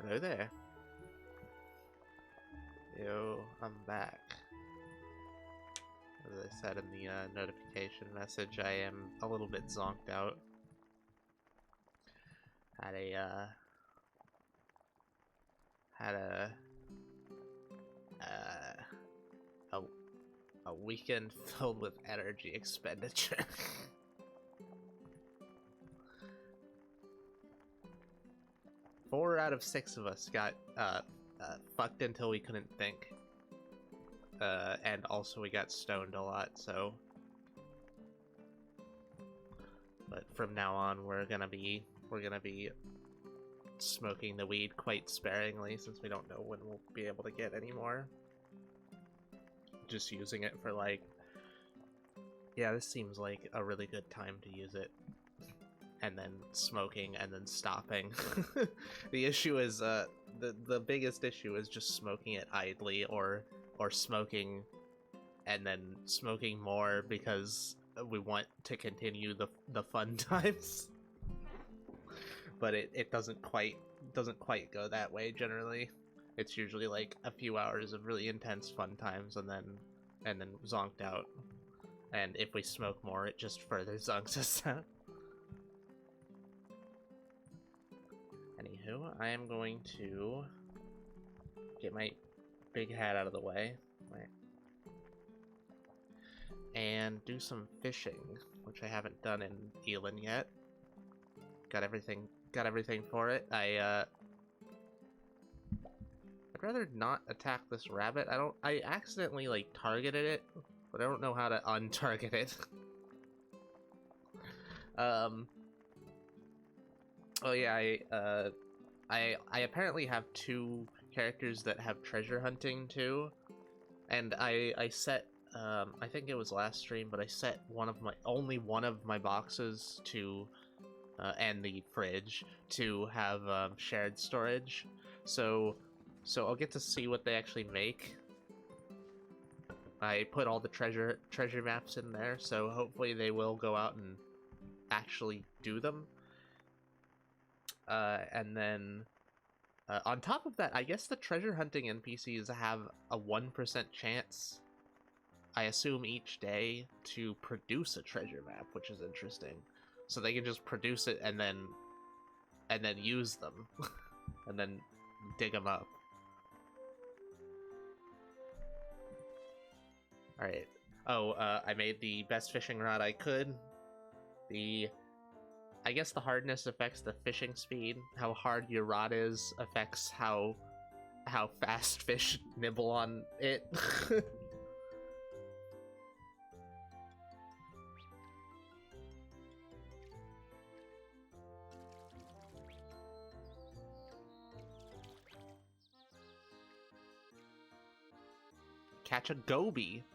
Hello there. Yo, I'm back. As I said in the notification message, I am a little bit zonked out. Had a weekend filled with energy expenditure. 4 out of 6 of us got fucked until we couldn't think, and also we got stoned a lot. So, but from now on, we're gonna be smoking the weed quite sparingly, since we don't know when we'll be able to get any more. Just using it for like, yeah, this seems like a really good time to use it, and then smoking and then stopping. The issue is the biggest issue is just smoking it idly, or smoking and then smoking more because we want to continue the fun times. But it doesn't quite go that way generally. It's usually like a few hours of really intense fun times and then zonked out. And if we smoke more, it just further zonks us out. Anywho, I am going to get my big hat out of the way. And do some fishing, which I haven't done in Elin yet. Got everything for it. I'd rather not attack this rabbit. I accidentally like targeted it, but I don't know how to untarget it. Oh yeah, I apparently have 2 characters that have treasure hunting too, and I set I think it was last stream, but I set only one of my boxes to and the fridge to have shared storage, so I'll get to see what they actually make. I put all the treasure maps in there, so hopefully they will go out and actually do them. And then on top of that, I guess the treasure hunting NPCs have a 1% chance, I assume, each day to produce a treasure map, which is interesting. So they can just produce it and then use them, and then dig them up. All right. Oh, I made the best fishing rod I could. I guess the hardness affects the fishing speed. How hard your rod is affects how fast fish nibble on it. Catch a goby.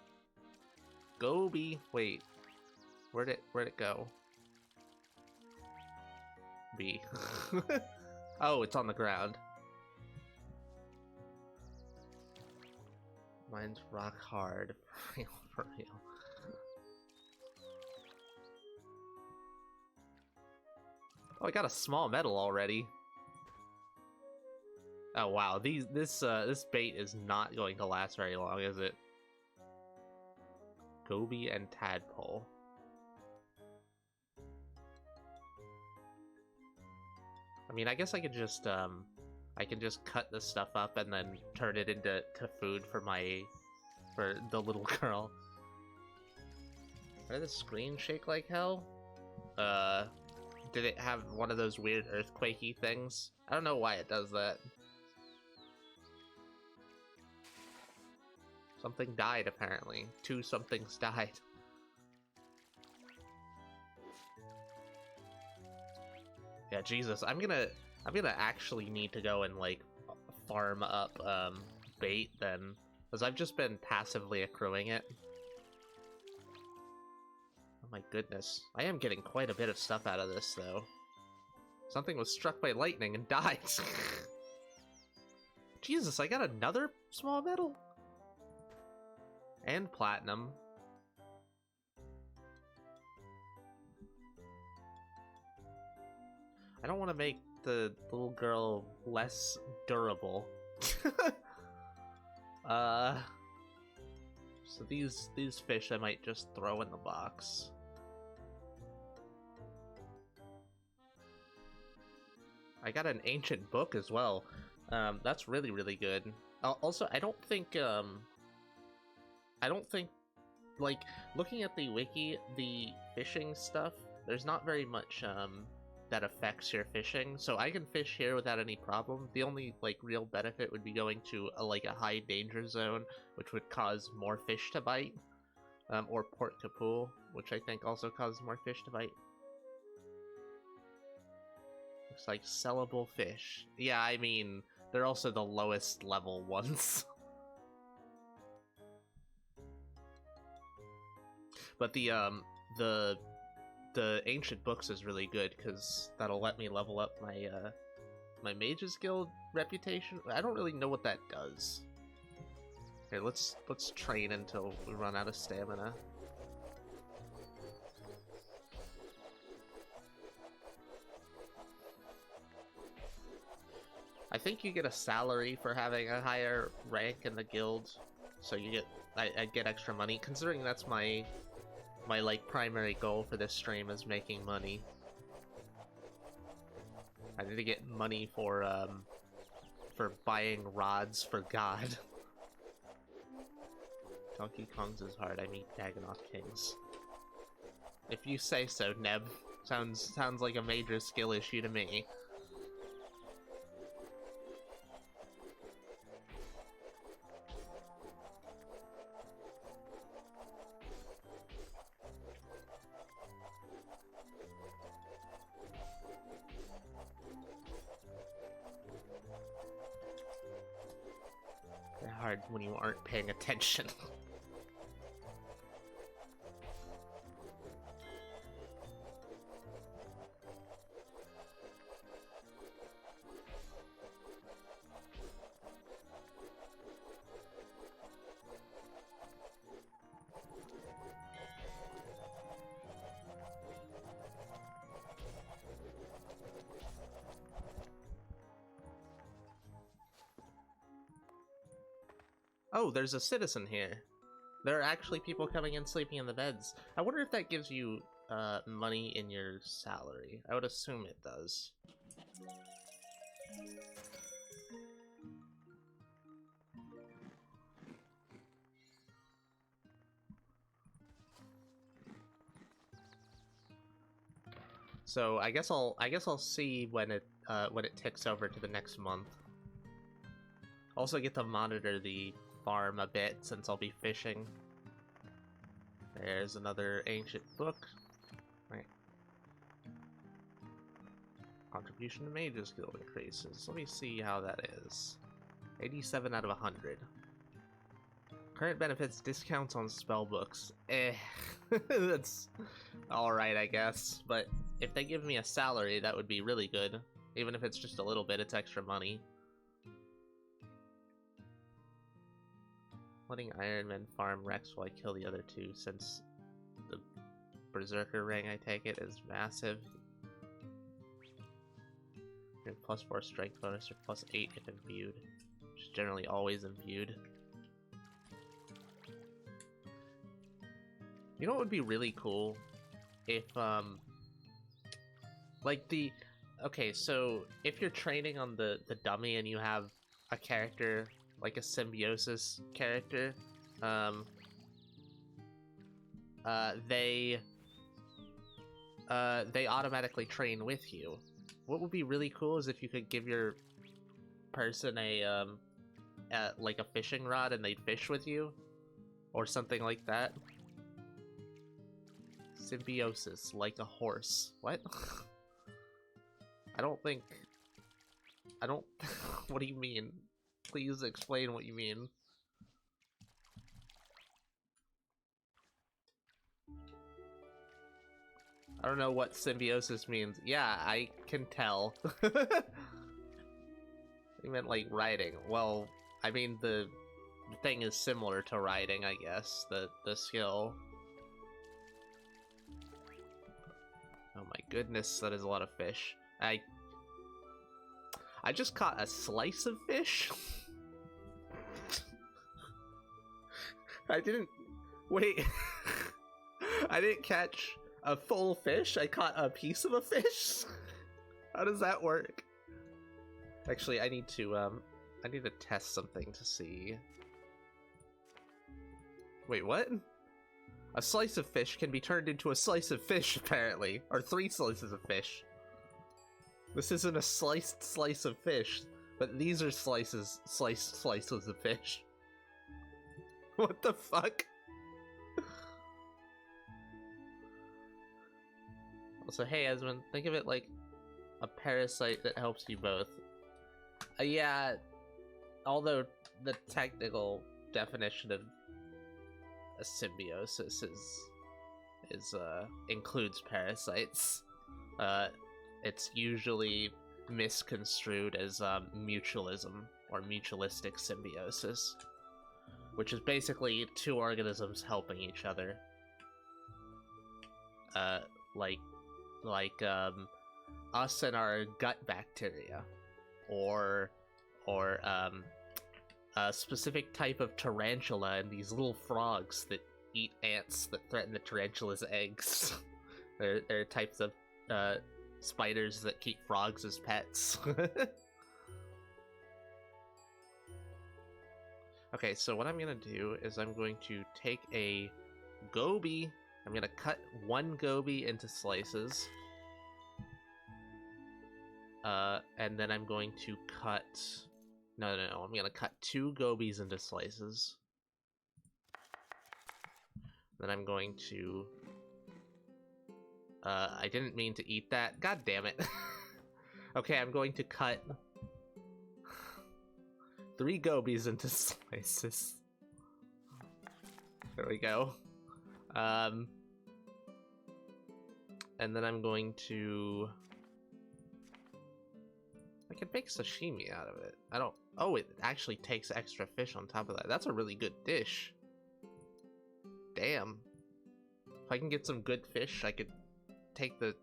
Goby. Wait. Where'd it go? B. Oh, it's on the ground. Mine's rock hard. For real. Oh, I got a small medal already. Oh wow, this bait is not going to last very long, is it? Goby and tadpole. I mean, I guess I can just cut this stuff up and then turn it into food for the little girl. Why did the screen shake like hell? Did it have one of those weird earthquakey things? I don't know why it does that. Something died, apparently. 2 somethings died. Yeah, Jesus, I'm gonna actually need to go and like farm up bait then, because I've just been passively accruing it. Oh my goodness, I am getting quite a bit of stuff out of this though. Something was struck by lightning and died. Jesus, I got another small medal and platinum. I don't want to make the little girl less durable. So these fish I might just throw in the box. I got an ancient book as well. That's really, really good. Also, I don't think, like, looking at the wiki, the fishing stuff, there's not very much, that affects your fishing, so I can fish here without any problem. The only, like, real benefit would be going to, a high danger zone, which would cause more fish to bite, or Port Kapul, which I think also causes more fish to bite. Looks like sellable fish. Yeah, I mean, they're also the lowest level ones. But the ancient books is really good because that'll let me level up my my mage's guild reputation. I don't really know what that does. Here, let's train until we run out of stamina. I think you get a salary for having a higher rank in the guild, so you get I get extra money. Considering that's my like primary goal for this stream is making money. I need to get money for buying rods for God. Donkey Kong's is hard. I mean Dagonoth Kings. If you say so, Neb. Sounds like a major skill issue to me. Hard when you aren't paying attention. Oh, there's a citizen here. There are actually people coming in sleeping in the beds. I wonder if that gives you money in your salary. I would assume it does. So I guess I'll see when it ticks over to the next month. Also get to monitor the farm a bit since I'll be fishing. There's another ancient book. Right. Contribution to Mages Guild increases. Let me see how that is. 87 out of 100. Current benefits, discounts on spell books. That's alright, I guess. But if they give me a salary, that would be really good. Even if it's just a little bit, it's extra money. Letting Iron Man farm Rex while I kill the other two, since the Berserker ring, I take it, is massive. Plus 4 strength bonus or plus 8 if imbued, which is generally always imbued. You know what would be really cool? If, okay, so if you're training on the dummy and you have a character like a symbiosis character, they automatically train with you. What would be really cool is if you could give your person like a fishing rod and they'd fish with you, or something like that. Symbiosis, like a horse. What? I don't. What do you mean? Please explain what you mean. I don't know what symbiosis means. Yeah, I can tell. You meant like riding. Well, I mean the thing is similar to riding, I guess. The skill. Oh my goodness, that is a lot of fish. I just caught a slice of fish. I didn't... Wait. I didn't catch a full fish. I caught a piece of a fish. How does that work? Actually, I need to test something to see. Wait, what? A slice of fish can be turned into a slice of fish, apparently. Or 3 slices of fish. This isn't a sliced slice of fish, but these are sliced slices of fish. What the fuck? Also, hey, Esmond, think of it like a parasite that helps you both. Yeah, although the technical definition of a symbiosis includes parasites. It's usually misconstrued as mutualism or mutualistic symbiosis, which is basically 2 organisms helping each other. Like us and our gut bacteria, or a specific type of tarantula and these little frogs that eat ants that threaten the tarantula's eggs. They're types of spiders that keep frogs as pets. Okay, so what I'm gonna do is I'm going to take a goby. I'm gonna cut 1 goby into slices. And then I'm going to cut... No, I'm gonna cut 2 gobies into slices. Then I'm going to... I didn't mean to eat that. God damn it. Okay, I'm going to cut 3 gobies into slices. There we go. And then I'm going to... I can make sashimi out of it. I don't... Oh, it actually takes extra fish on top of that. That's a really good dish. Damn. If I can get some good fish, I could take the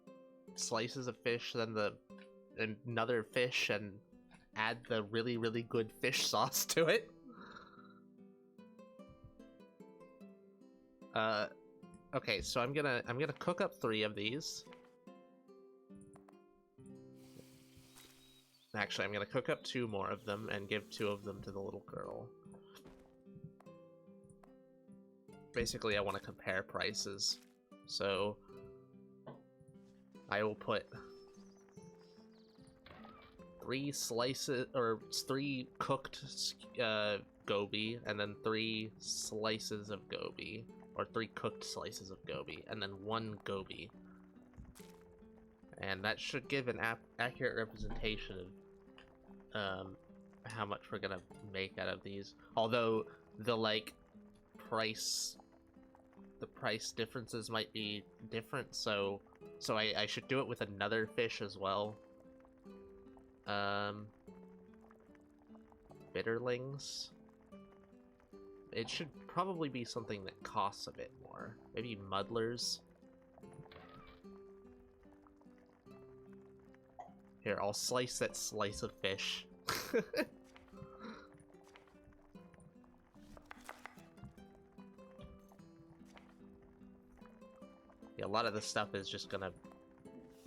slices of fish, then another fish, and add the really, really good fish sauce to it. Okay, so I'm gonna cook up 3 of these. Actually, I'm gonna cook up 2 more of them and give 2 of them to the little girl. Basically, I want to compare prices, so I will put 3 slices, or 3 cooked goby, and then 3 slices of goby, or 3 cooked slices of goby, and then 1 goby. And that should give an accurate representation of how much we're gonna make out of these. Although the price differences might be different, so I should do it with another fish as well. Bitterlings. It should probably be something that costs a bit more. Maybe muddlers. Here, I'll slice that slice of fish. Yeah, a lot of this stuff is just gonna...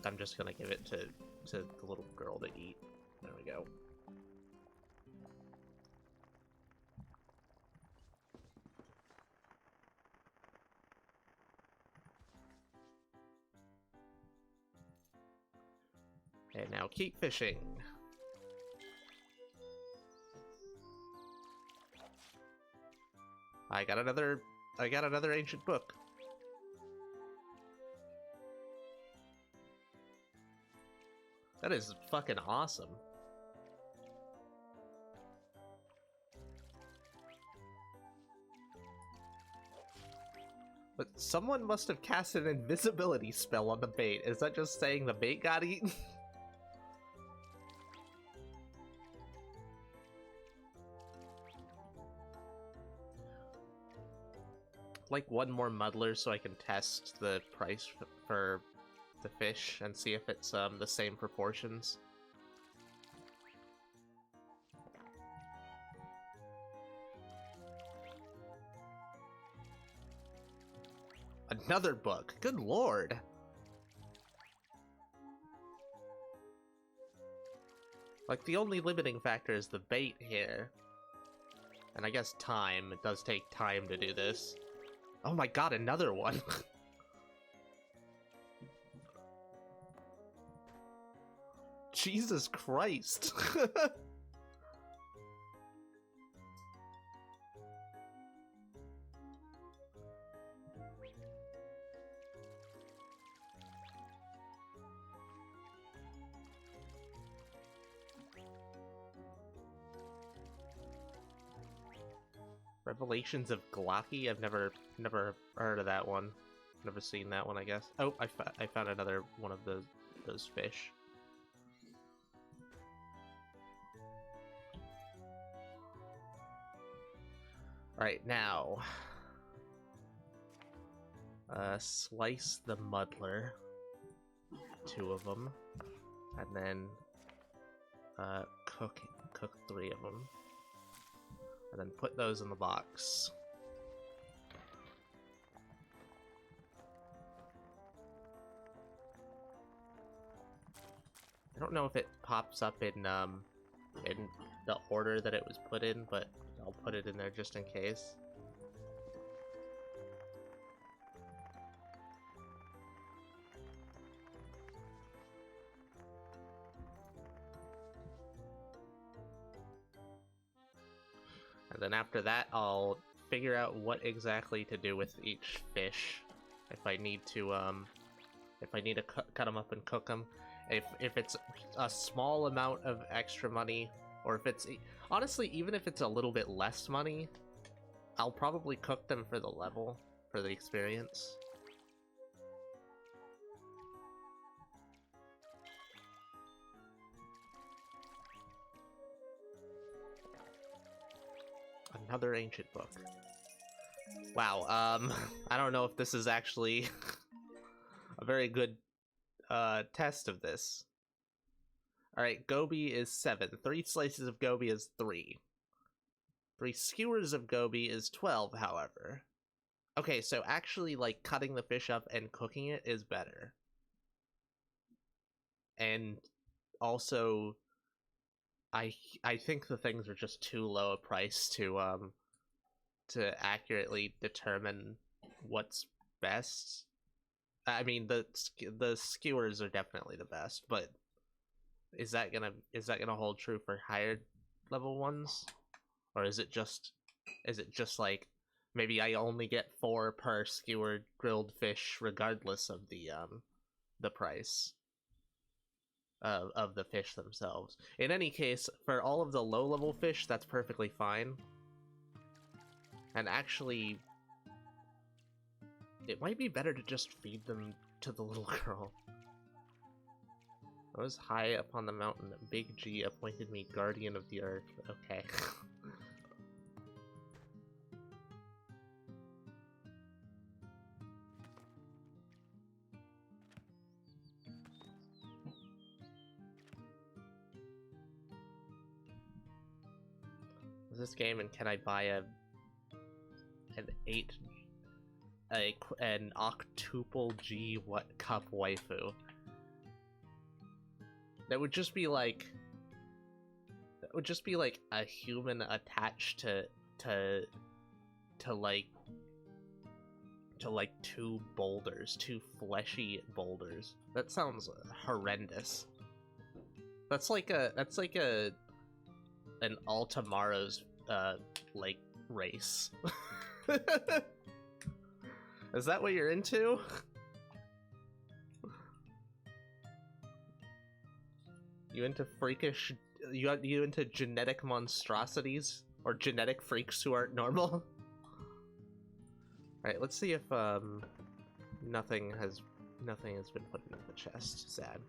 I'm just gonna give it to the little girl to eat. There we go. Okay, now keep fishing. I got another ancient book. That is fucking awesome. But someone must have cast an invisibility spell on the bait. Is that just saying the bait got eaten? Like 1 more muddler so I can test the price for the fish and see if it's the same proportions. Another book. Good lord. Like, the only limiting factor is the bait here. And I guess time. It does take time to do this. Oh my god, another one! Jesus Christ! Revelations of Glocky? I've never heard of that one. Never seen that one, I guess. Oh, I found another one of those fish. Alright, now... slice the muddler. 2 of them. And then... cook 3 of them. And then put those in the box. I don't know if it pops up in the order that it was put in, but I'll put it in there just in case. And then after that, I'll figure out what exactly to do with each fish. If I need to cut them up and cook them. If it's a small amount of extra money, or if it's... Honestly, even if it's a little bit less money, I'll probably cook them for the level, for the experience. Another ancient book. Wow, I don't know if this is actually a very good test of this. Alright, goby is 7. 3 slices of goby is 3. 3 skewers of goby is 12, however. Okay, so actually, like, cutting the fish up and cooking it is better. And also... I think the things are just too low a price to accurately determine what's best. I mean, the skewers are definitely the best, but is that gonna hold true for higher level ones, or is it just like maybe I only get 4 per skewered grilled fish regardless of the price of the fish themselves. In any case, for all of the low-level fish, that's perfectly fine. And actually, it might be better to just feed them to the little girl. I was high up on the mountain. Big G appointed me guardian of the earth. Okay. This game, and can I buy an octuple G cup waifu? That would just be like a human attached to like 2 boulders, 2 fleshy boulders. That sounds horrendous. That's like an Altamara's like race. Is that what you're into? You into freakish? You into genetic monstrosities or genetic freaks who aren't normal? All right, let's see if nothing has been put into the chest. Sad.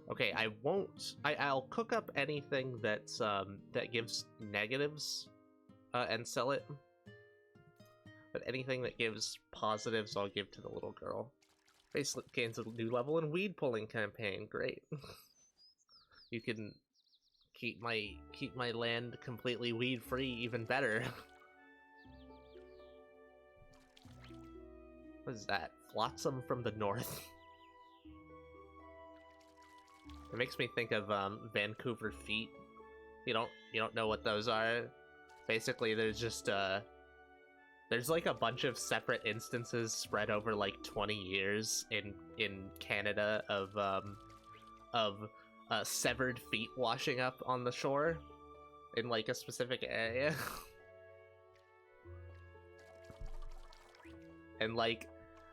Okay, I'll cook up anything that's that gives negatives and sell it. But anything that gives positives, I'll give to the little girl. Bracelet gains a new level in weed pulling campaign. Great. You can keep my land completely weed free even better. What is that? Flotsam from the north. It makes me think of Vancouver feet. You don't know what those are? Basically, there's just there's like a bunch of separate instances spread over like 20 years in Canada of severed feet washing up on the shore in like a specific area. And like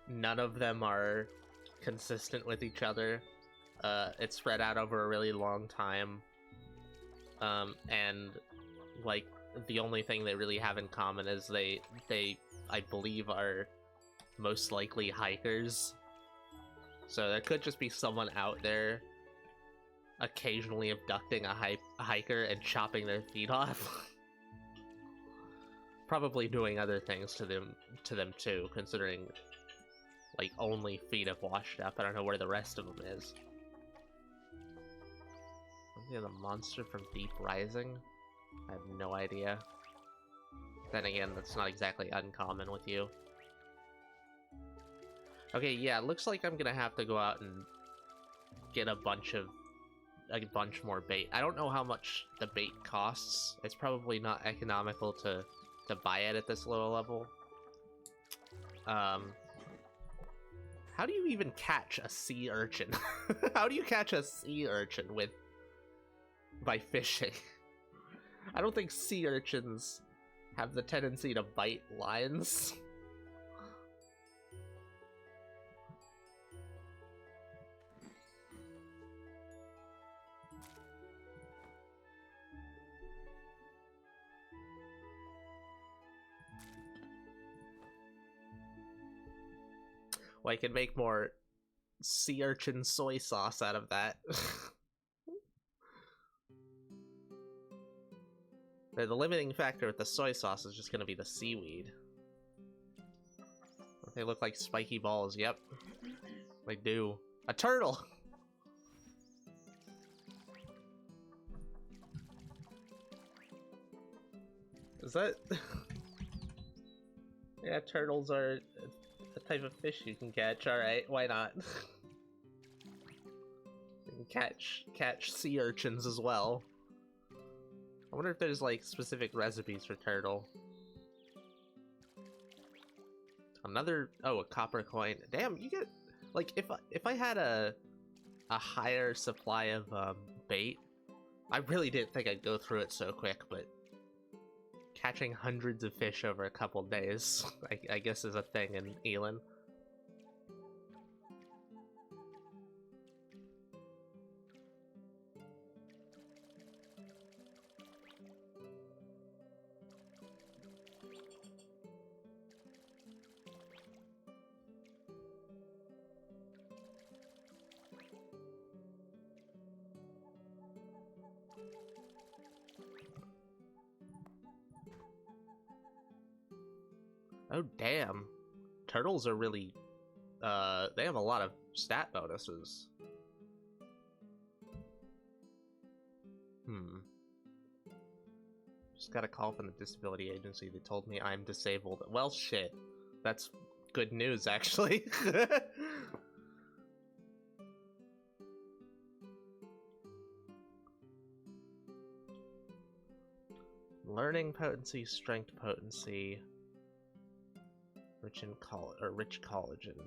none of them are consistent with each other. It's spread out over a really long time. And like the only thing they really have in common is they I believe are most likely hikers. So there could just be someone out there occasionally abducting a hiker and chopping their feet off. Probably doing other things to them too, considering like only feet have washed up. I don't know where the rest of them is. Maybe the monster from Deep Rising? I have no idea. Then again, that's not exactly uncommon with you. Okay, yeah, looks like I'm gonna have to go out and get a bunch more bait. I don't know how much the bait costs. It's probably not economical to buy it at this low level. How do you even catch a sea urchin? How do you catch a sea urchin by fishing? I don't think sea urchins have the tendency to bite lines. Well, I can make more sea urchin soy sauce out of that. The limiting factor with the soy sauce is just going to be the seaweed. They look like spiky balls, yep. They do. A turtle! Is that... Yeah, turtles are a type of fish you can catch, alright, why not? You can catch sea urchins as well. I wonder if there's like specific recipes for turtle. Another a copper coin. Damn, you get like if I had a higher supply of bait, I really didn't think I'd go through it so quick, but catching hundreds of fish over a couple days, I guess is a thing in Elon. Oh damn, turtles are really they have a lot of stat bonuses. Just got a call from the disability agency. They told me I'm disabled. Well, shit. That's good news, actually. Learning potency, strength potency, rich collagen,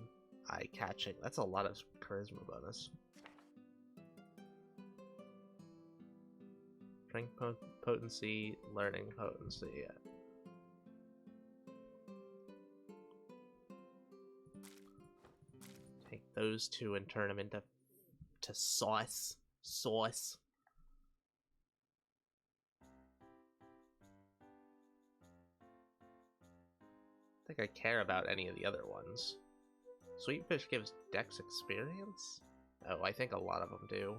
eye catching. That's a lot of charisma bonus. Strength potency, learning potency. Yeah. Take those two and turn them into sauce. Sauce. I think I care about any of the other ones. Sweetfish gives dex experience? Oh, I think a lot of them do.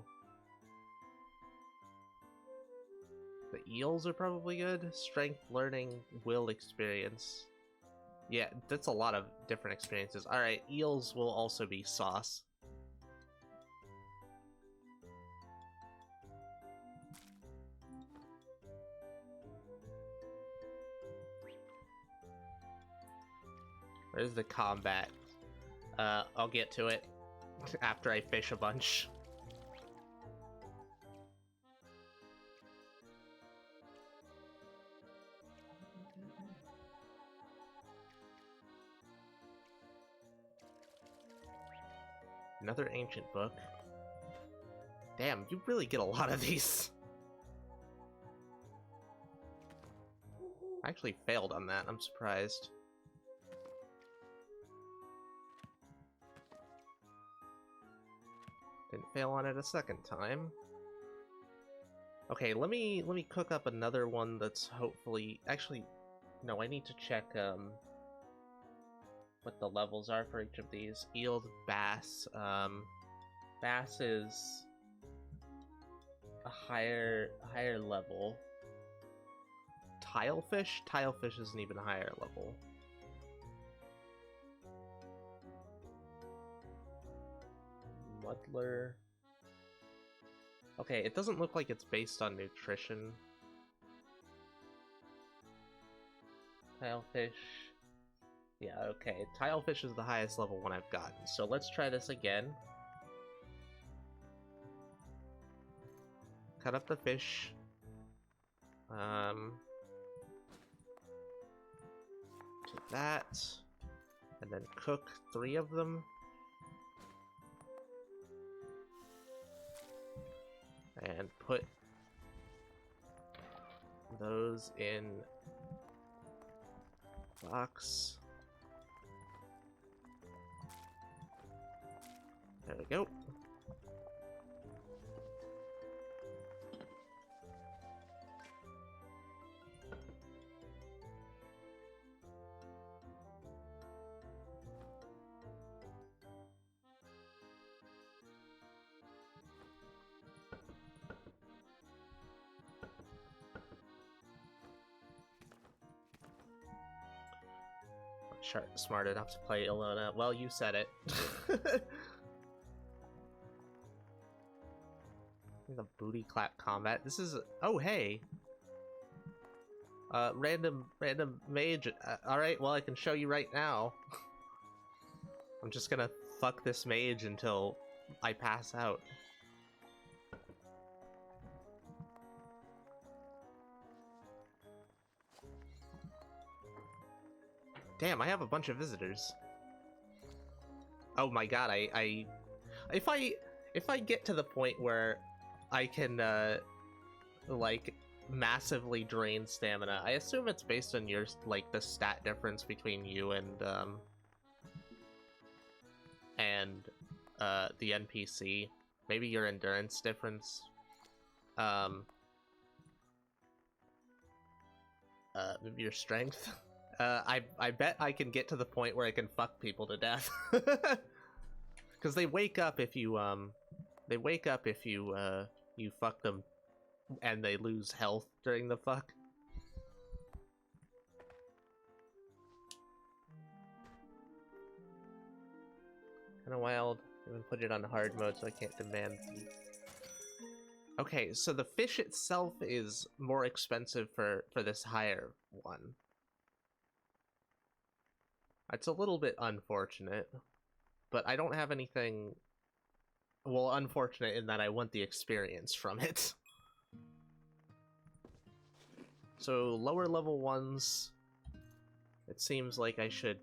The eels are probably good. Strength, learning, will experience. Yeah, that's a lot of different experiences. Alright, eels will also be sauce. Where's the combat? I'll get to it after I fish a bunch. Another ancient book. Damn, you really get a lot of these. I actually failed on that, I'm surprised. Didn't fail on it a second time. Okay, let me cook up another one that's hopefully... Actually, no, I need to check what the levels are for each of these. Eeld, bass. Bass is a higher level. Tilefish? Tilefish is an even higher level. Muddler. Okay, it doesn't look like it's based on nutrition. Tilefish. Yeah, okay. Tilefish is the highest level one I've gotten. So let's try this again. Cut up the fish. To that. And then cook 3 of them. And put those in box. There we go. Smart enough to play Ilona. Well, you said it. The booty clap combat. This is... Oh, hey! Random mage. Alright, well, I can show you right now. I'm just gonna fuck this mage until I pass out. Damn, I have a bunch of visitors. Oh my god, if I get to the point where I can like massively drain stamina, I assume it's based on your like the stat difference between you and the NPC. Maybe your endurance difference. Maybe your strength. I bet I can get to the point where I can fuck people to death. Because they wake up if you you fuck them and they lose health during the fuck. Kinda wild. I even put it on hard mode so I can't demand the... Okay, so the fish itself is more expensive for this higher one. It's a little bit unfortunate, but I don't have anything... Well, unfortunate in that I want the experience from it. So, lower level ones... It seems like I should...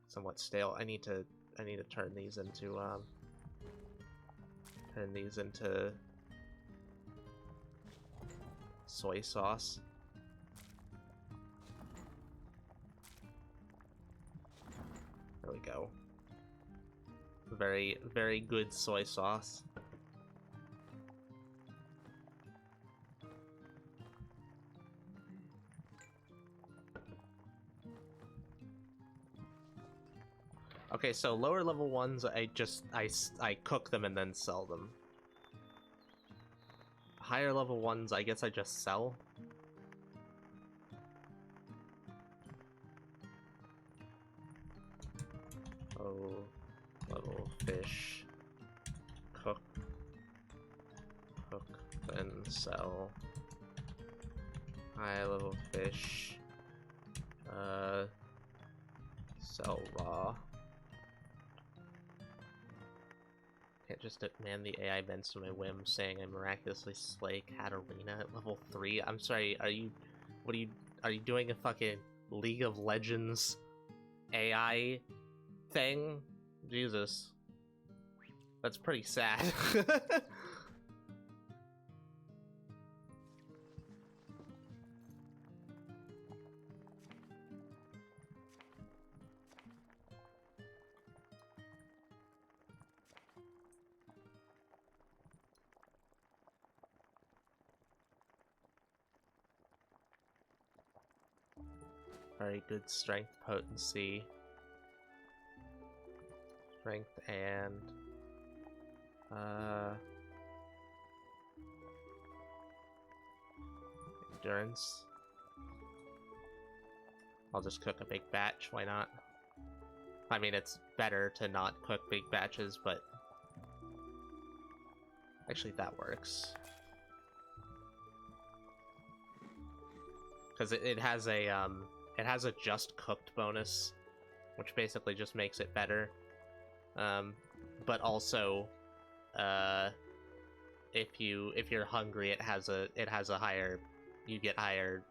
Somewhat stale. I need to turn these into, soy sauce. There we go. Very, very good soy sauce. Okay, so lower level ones, I cook them and then sell them. Higher level ones, I guess I just sell. Low level fish, cook, then sell. High level fish, Sell raw. Can't just demand the AI bends to my whim, saying I miraculously slay Katarina at level 3. I'm sorry, are you doing a fucking League of Legends AI thing? Jesus. That's pretty sad. Very good strength potency. Strength and endurance. I'll just cook a big batch, why not? I mean, it's better to not cook big batches, but actually that works. Because it has a just cooked bonus, which basically just makes it better. But also, if you're hungry, it has a higher, you get higher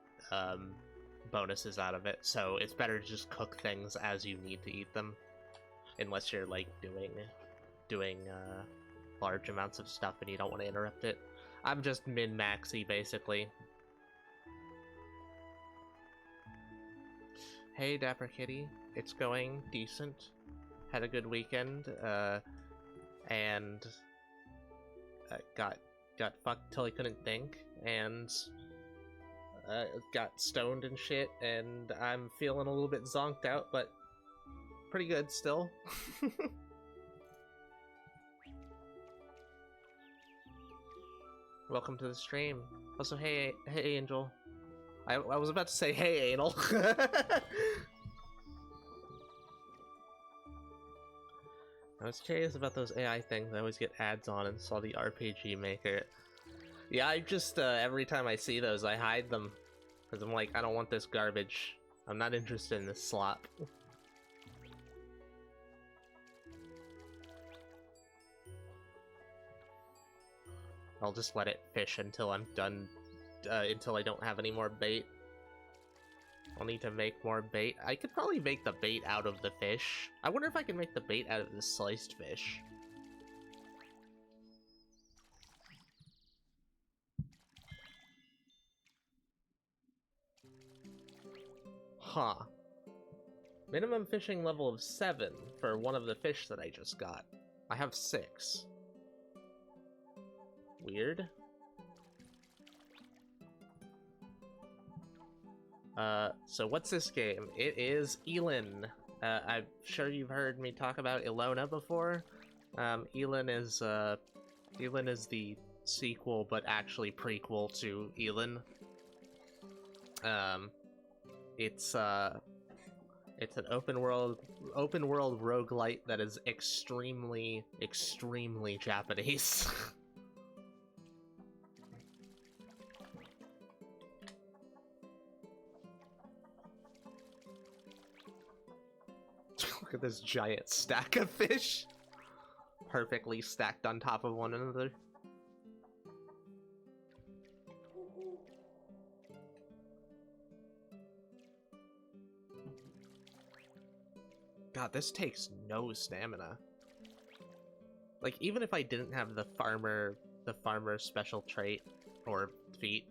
bonuses out of it. So it's better to just cook things as you need to eat them, unless you're like doing large amounts of stuff and you don't want to interrupt it. I'm just min-maxy basically. Hey Dapper Kitty, it's going decent. Had a good weekend, and got fucked till I couldn't think, and got stoned and shit, and I'm feeling a little bit zonked out, but pretty good still. Welcome to the stream. Also, hey Angel. I was about to say, hey, Anal. I was curious about those AI things. I always get ads on and saw the RPG Maker. Yeah, I just, every time I see those, I hide them. Because I'm like, I don't want this garbage. I'm not interested in this slop. I'll just let it fish until I'm done. Until I don't have any more bait. I'll need to make more bait. I could probably make the bait out of the fish. I wonder if I can make the bait out of the sliced fish. Huh. Minimum fishing level of 7 for one of the fish that I just got. I have 6. Weird. So what's this game? It is Elin. I'm sure you've heard me talk about Ilona before. Elin is the sequel, but actually prequel to Elin. It's an open world roguelite that is extremely Japanese. Look at this giant stack of fish, perfectly stacked on top of one another. God, this takes no stamina. Like, even if I didn't have the farmer special trait or feat,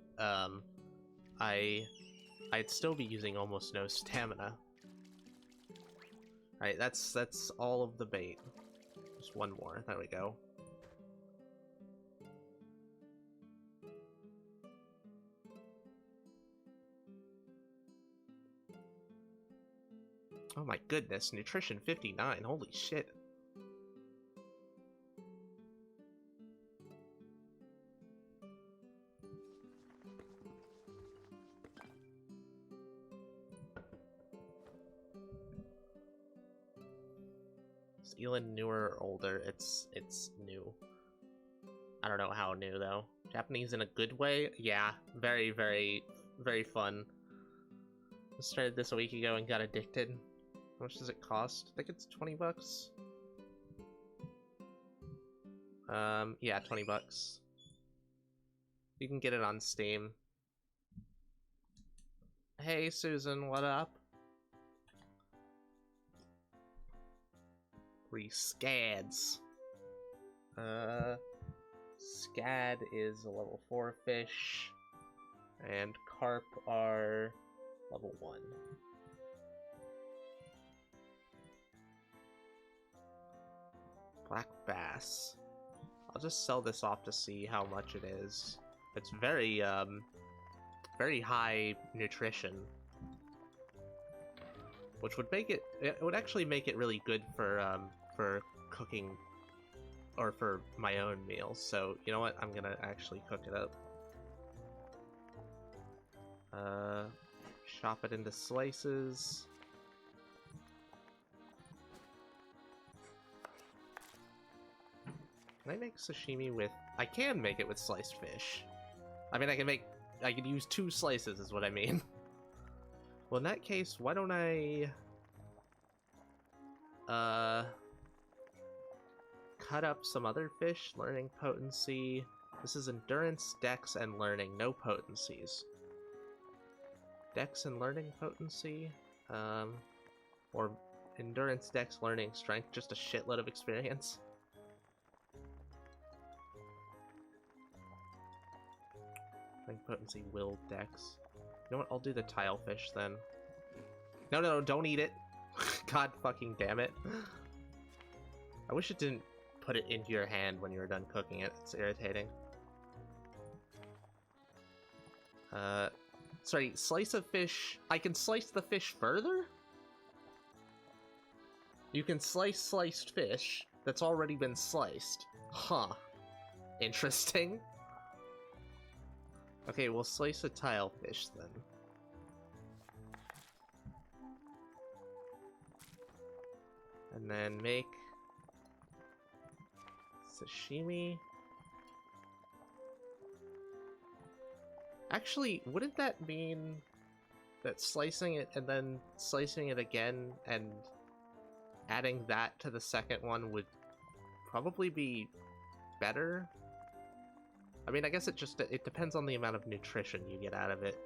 I'd still be using almost no stamina. Alright, that's all of the bait. Just one more. There we go. Oh my goodness, nutrition 59. Holy shit. Is Elin newer or older? It's new. I don't know how new though. Japanese in a good way? Yeah, very fun. Started this a week ago and got addicted. How much does it cost? I think it's 20 bucks. Yeah, 20 bucks. You can get it on Steam. Hey, Susan, what up? Scads. Scad is a level 4 fish, and carp are level 1. Black bass. I'll just sell this off to see how much it is. It's very, very high nutrition. Which would make it would actually make it really good for cooking, or for my own meals. So, you know what? I'm gonna actually cook it up. Chop it into slices. Can I make sashimi with... I can make it with sliced fish. I mean, I can use 2 slices is what I mean. Well, in that case, why don't I... cut up some other fish. Learning potency. This is endurance, dex, and learning. No potencies. Dex and learning potency. Or endurance, dex, learning, strength. Just a shitload of experience. Learning potency, will, dex. You know what? I'll do the tile fish then. No, no, no, don't eat it. God fucking damn it. I wish it didn't put it into your hand when you were done cooking it. It's irritating. Sorry, slice of fish. I can slice the fish further? You can slice sliced fish that's already been sliced. Huh. Interesting. Okay, we'll slice a tile fish then. And then make sashimi. Actually, wouldn't that mean that slicing it and then slicing it again and adding that to the second one would probably be better? I mean, I guess it depends on the amount of nutrition you get out of it.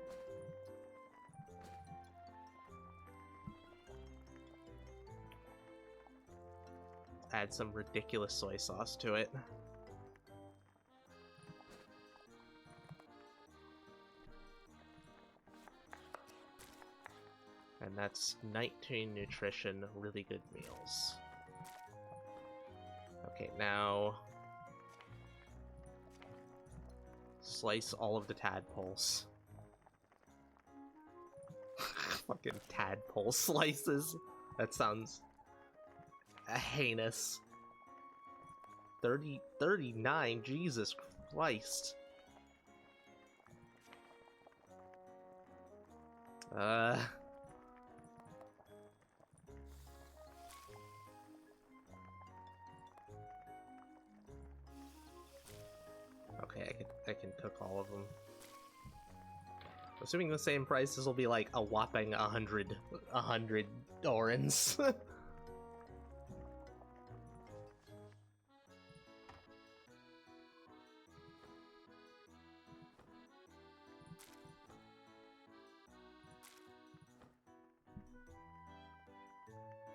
Add some ridiculous soy sauce to it. And that's 19 nutrition, really good meals. Okay, now... slice all of the tadpoles. Fucking tadpole slices. That sounds... heinous. 39, Jesus Christ. Okay, I can cook all of them. Assuming the same price, this will be like a whopping 100 orans.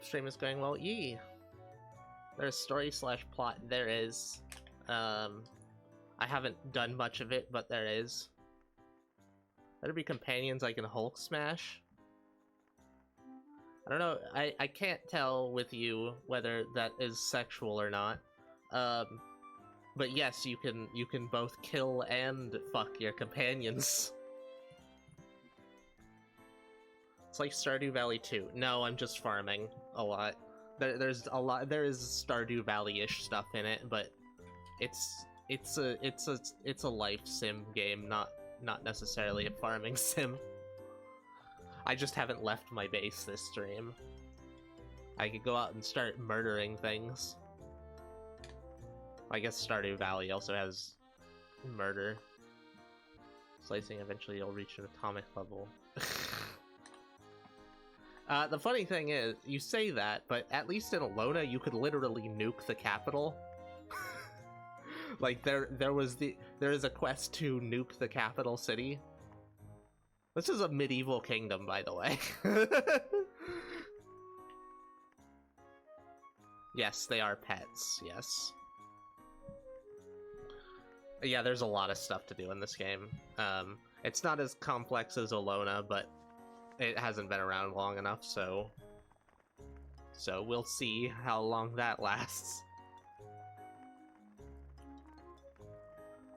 Stream is going well. Yee! There's story / plot. There is. I haven't done much of it, but there is. Better be companions I can Hulk smash. I don't know. I can't tell with you whether that is sexual or not. But yes, you can both kill and fuck your companions. It's like Stardew Valley 2. No, I'm just farming a lot. There is Stardew Valley-ish stuff in it, but it's a life sim game, not necessarily a farming sim. I just haven't left my base this stream. I could go out and start murdering things. I guess Stardew Valley also has murder. Slicing, eventually you'll reach an atomic level. The funny thing is, you say that, but at least in Alona, you could literally nuke the capital. Like there is a quest to nuke the capital city. This is a medieval kingdom, by the way. Yes, they are pets. Yes. Yeah, there's a lot of stuff to do in this game. It's not as complex as Alona, but it hasn't been around long enough, so we'll see how long that lasts.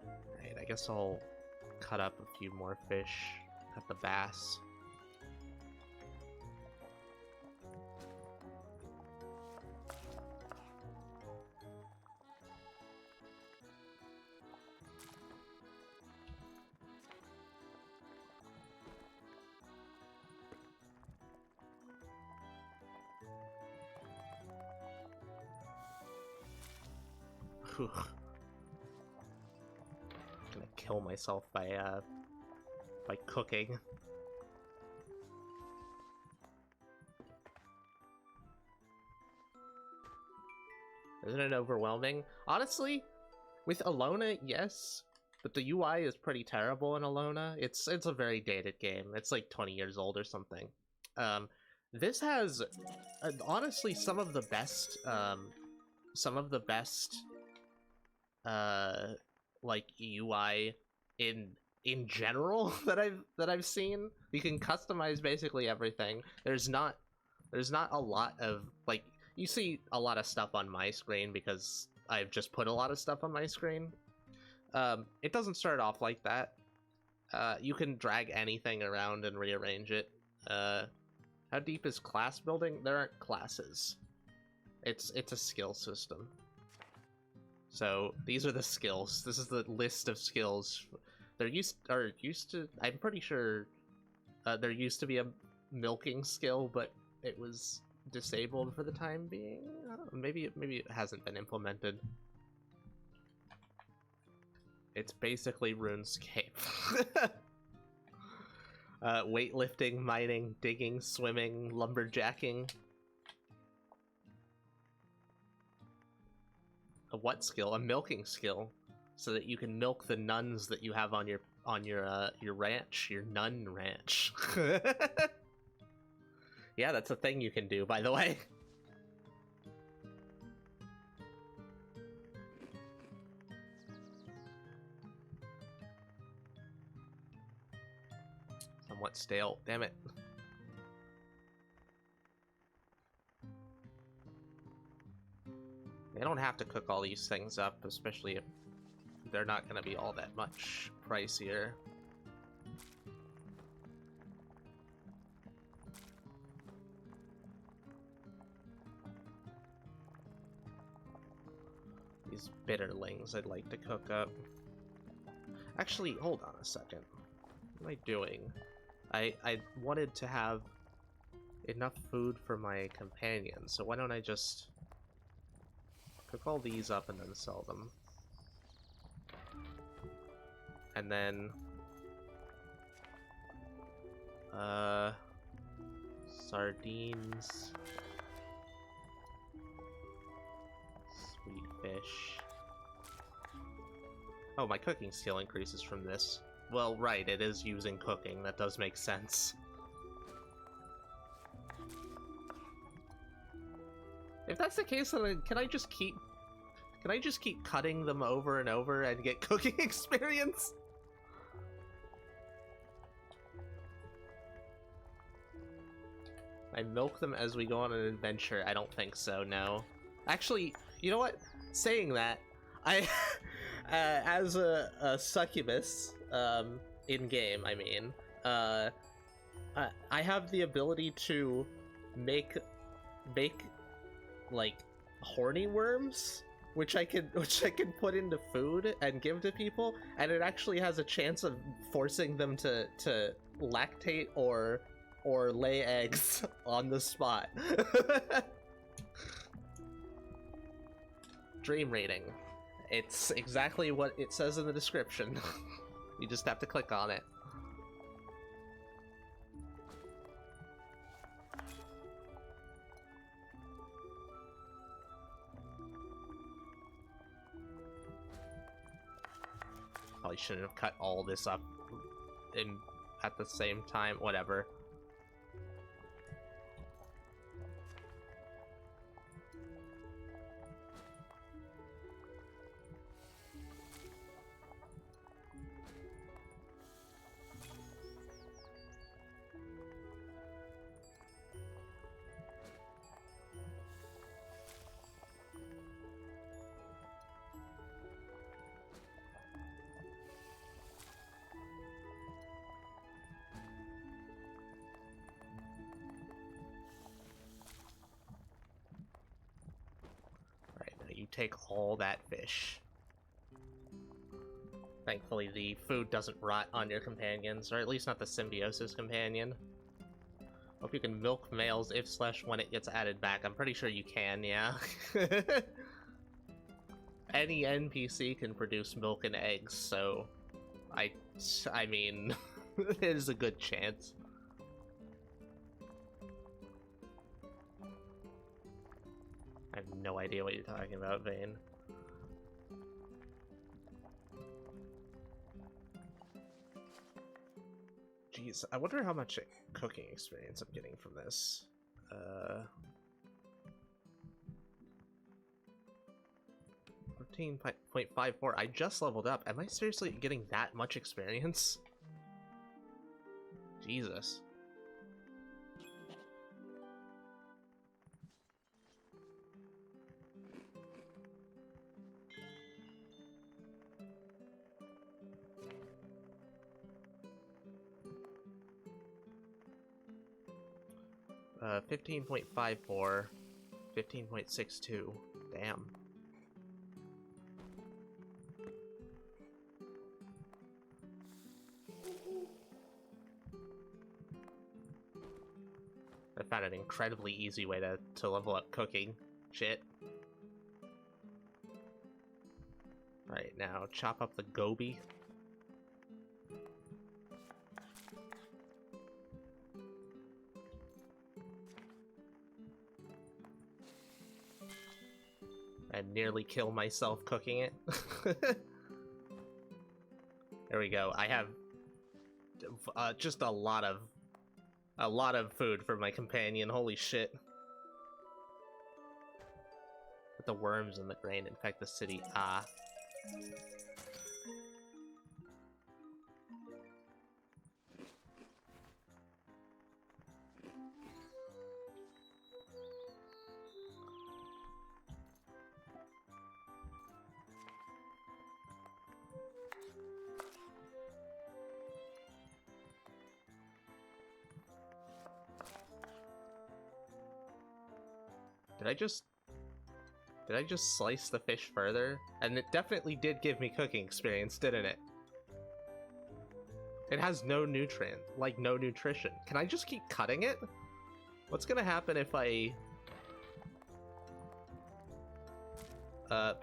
Alright, I guess I'll cut up a few more fish at the bass. I'm gonna kill myself by cooking. Isn't it overwhelming? Honestly, with Alona, yes, but the UI is pretty terrible in Alona. It's a very dated game. It's like 20 years old or something. This has honestly some of the best like UI in general that I've seen. You can customize basically everything. There's not a lot of, like, you see a lot of stuff on my screen because I've just put a lot of stuff on my screen. It doesn't start off like that. You can drag anything around and rearrange it. How deep is class building? There aren't classes. It's a skill system. So these are the skills. This is the list of skills. There used to, I'm pretty sure there used to be a milking skill, but it was disabled for the time being. Maybe it hasn't been implemented. It's basically RuneScape. Weightlifting, mining, digging, swimming, lumberjacking. A what skill? A milking skill, so that you can milk the nuns that you have on your ranch, your nun ranch. Yeah, that's a thing you can do, by the way. Somewhat stale. Damn it. They don't have to cook all these things up, especially if they're not going to be all that much pricier. These bitterlings I'd like to cook up. Actually, hold on a second. What am I doing? I wanted to have enough food for my companions, so why don't I just cook all these up and then sell them. And then sardines, sweet fish. Oh, my cooking skill increases from this. Well, right, it is using cooking. That does make sense. If that's the case, then can I just keep cutting them over and over and get cooking experience? I milk them as we go on an adventure. I don't think so, no. Actually, you know what? Saying that, I, as a succubus, in-game, I mean, I have the ability to make like horny worms, which I can put into food and give to people, and it actually has a chance of forcing them to lactate or lay eggs on the spot. Dream rating. It's exactly what it says in the description. You just have to click on it. probably shouldn't have cut all this up in at the same time. Whatever. You take all that fish. Thankfully, the food doesn't rot on your companions, or at least not the symbiosis companion. Hope you can milk males if/when it gets added back. I'm pretty sure you can, yeah. Any NPC can produce milk and eggs, so I mean, there's a good chance. I have no idea what you're talking about, Vane. Jeez, I wonder how much cooking experience I'm getting from this. 14.54. I just leveled up. Am I seriously getting that much experience? Jesus. Uh, 15.54, 15.62. Damn. I found an incredibly easy way to level up cooking. Shit. Right, now chop up the goby. And nearly kill myself cooking it. There we go. I have just a lot of food for my companion. Holy shit. But the worms and the grain infect the city. Ah. Did I just slice the fish further? And it definitely did give me cooking experience, didn't it? It has no nutrient, like no nutrition. Can I just keep cutting it? What's gonna happen if I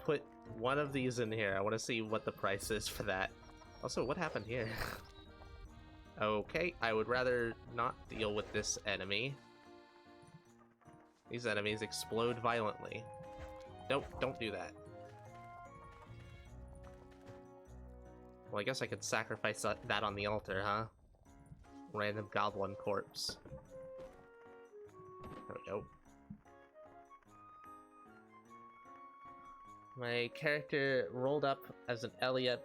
put one of these in here? I want to see what the price is for that. Also, what happened here? Okay, I would rather not deal with this enemy. These enemies explode violently. Don't do that. Well, I guess I could sacrifice that on the altar, huh? Random goblin corpse. There we go. My character rolled up as an Elliot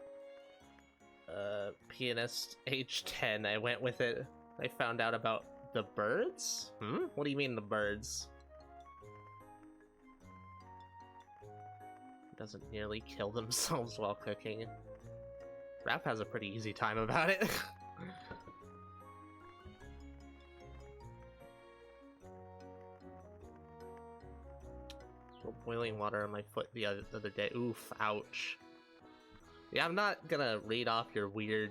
pianist, age 10. I went with it. I found out about the birds? What do you mean the birds? Doesn't nearly kill themselves while cooking. Raph has a pretty easy time about it. Boiling water on my foot the other day. Oof, ouch. Yeah, I'm not gonna read off your weird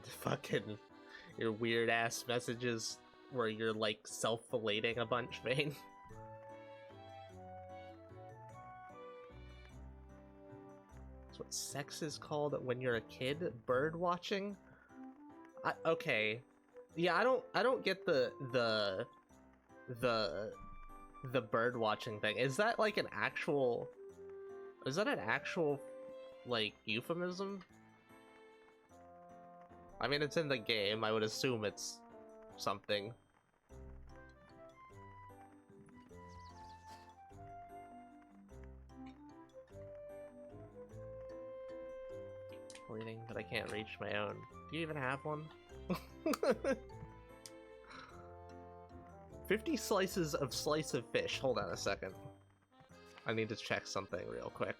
ass messages where you're like self-filleting a bunch, Vane. That's what sex is called when you're a kid? Bird watching? Okay. Yeah, I don't get the bird watching thing. Is that like an actual... Is that an actual, like, euphemism? I mean, it's in the game. I would assume it's something. Reading, but I can't reach my own. Do you even have one? 50 slices of slice of fish. Hold on a second. I need to check something real quick.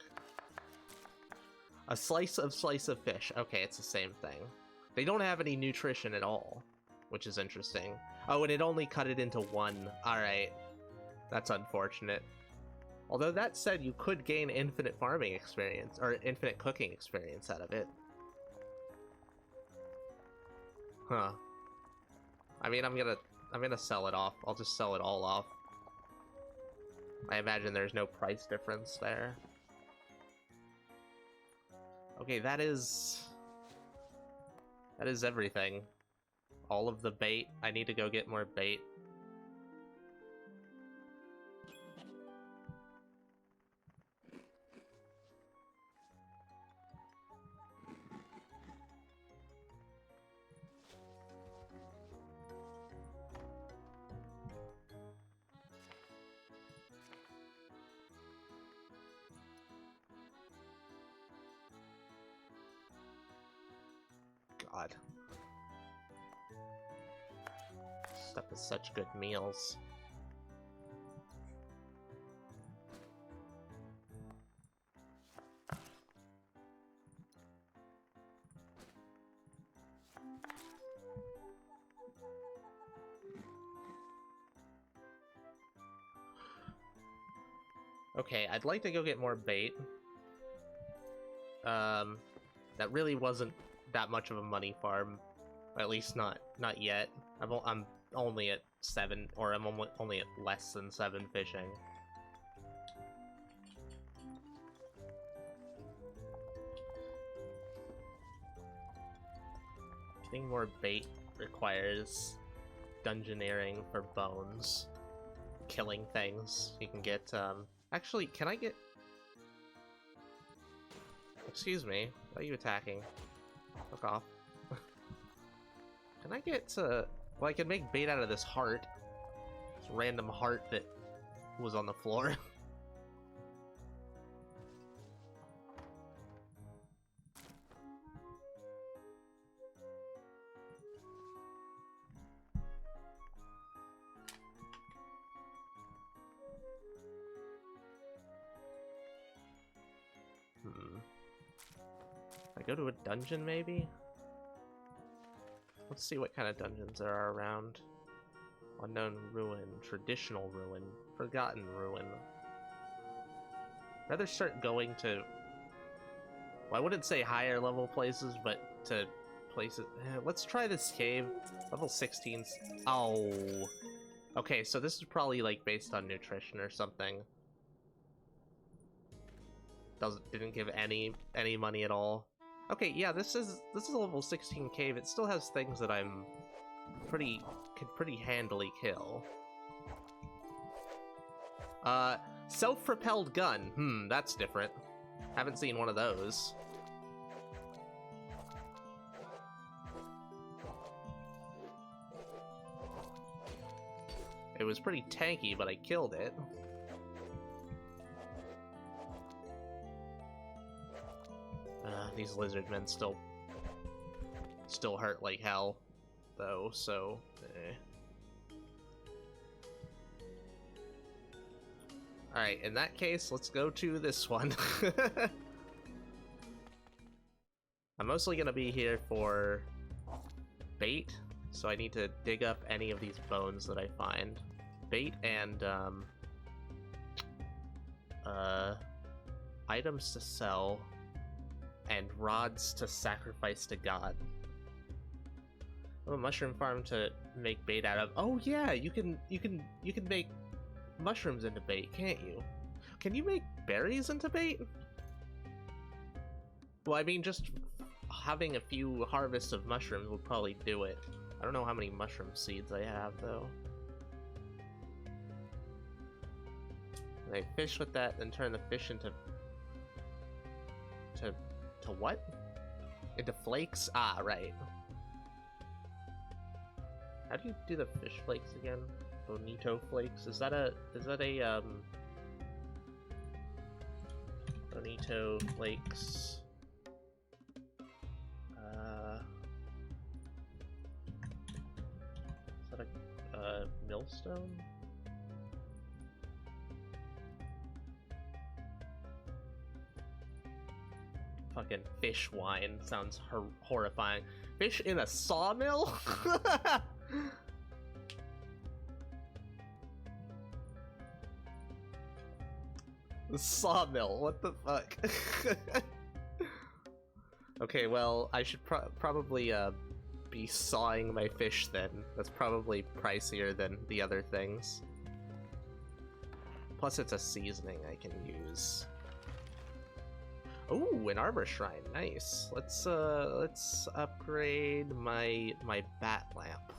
A slice of fish. Okay, it's the same thing. They don't have any nutrition at all, which is interesting. Oh, and it only cut it into one. Alright. That's unfortunate. Although that said, you could gain infinite farming experience, or infinite cooking experience out of it. Huh. I mean, I'm gonna sell it off. I'll just sell it all off. I imagine there's no price difference there. Okay, that is everything. All of the bait. I need to go get more bait. God. Stuff is such good meals. Okay, I'd like to go get more bait. That really wasn't that much of a money farm, at least not yet. I'm only at 7, or I'm only at less than 7 fishing. Getting more bait requires dungeoneering for bones, killing things. You can get actually, can I get... Excuse me, why are you attacking? Fuck off. Can I get well, I can make bait out of this heart. This random heart that was on the floor. I go to a dungeon, maybe? Let's see what kind of dungeons there are around. Unknown ruin, traditional ruin, forgotten ruin. Rather start going to... Well, I wouldn't say higher level places, but to places... Let's try this cave. Level 16. Oh. Okay, so this is probably like based on nutrition or something. Didn't give any money at all. Okay, yeah, this is a level 16 cave. It still has things that I'm could pretty handily kill. Self-propelled gun. That's different. Haven't seen one of those. It was pretty tanky, but I killed it. These lizard men still hurt like hell, though, so... Alright, in that case, let's go to this one. I'm mostly gonna be here for bait, so I need to dig up any of these bones that I find. Bait and, items to sell, and rods to sacrifice to God. Oh, a mushroom farm to make bait out of. Oh yeah, you can make mushrooms into bait, can't you? Can you make berries into bait? Well, I mean, just having a few harvests of mushrooms would probably do it. I don't know how many mushroom seeds I have, though. And I fish with that, then turn the fish into... To what? Into flakes? Ah, right. How do you do the fish flakes again? Bonito flakes? Is that a Bonito flakes? Is that a millstone? Fucking fish wine sounds horrifying. Fish in a sawmill? The sawmill, what the fuck? Okay, well, I should probably be sawing my fish then. That's probably pricier than the other things. Plus it's a seasoning I can use. Ooh, an armor shrine, nice. Let's upgrade my bat lamp.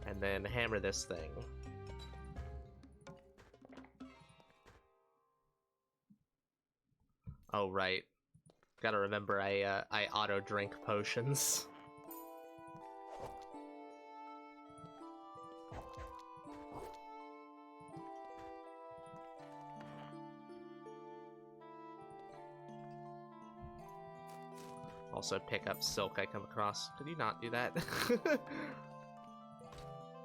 And then hammer this thing. Oh right, gotta remember I auto drink potions. Also pick up silk I come across. Did you not do that?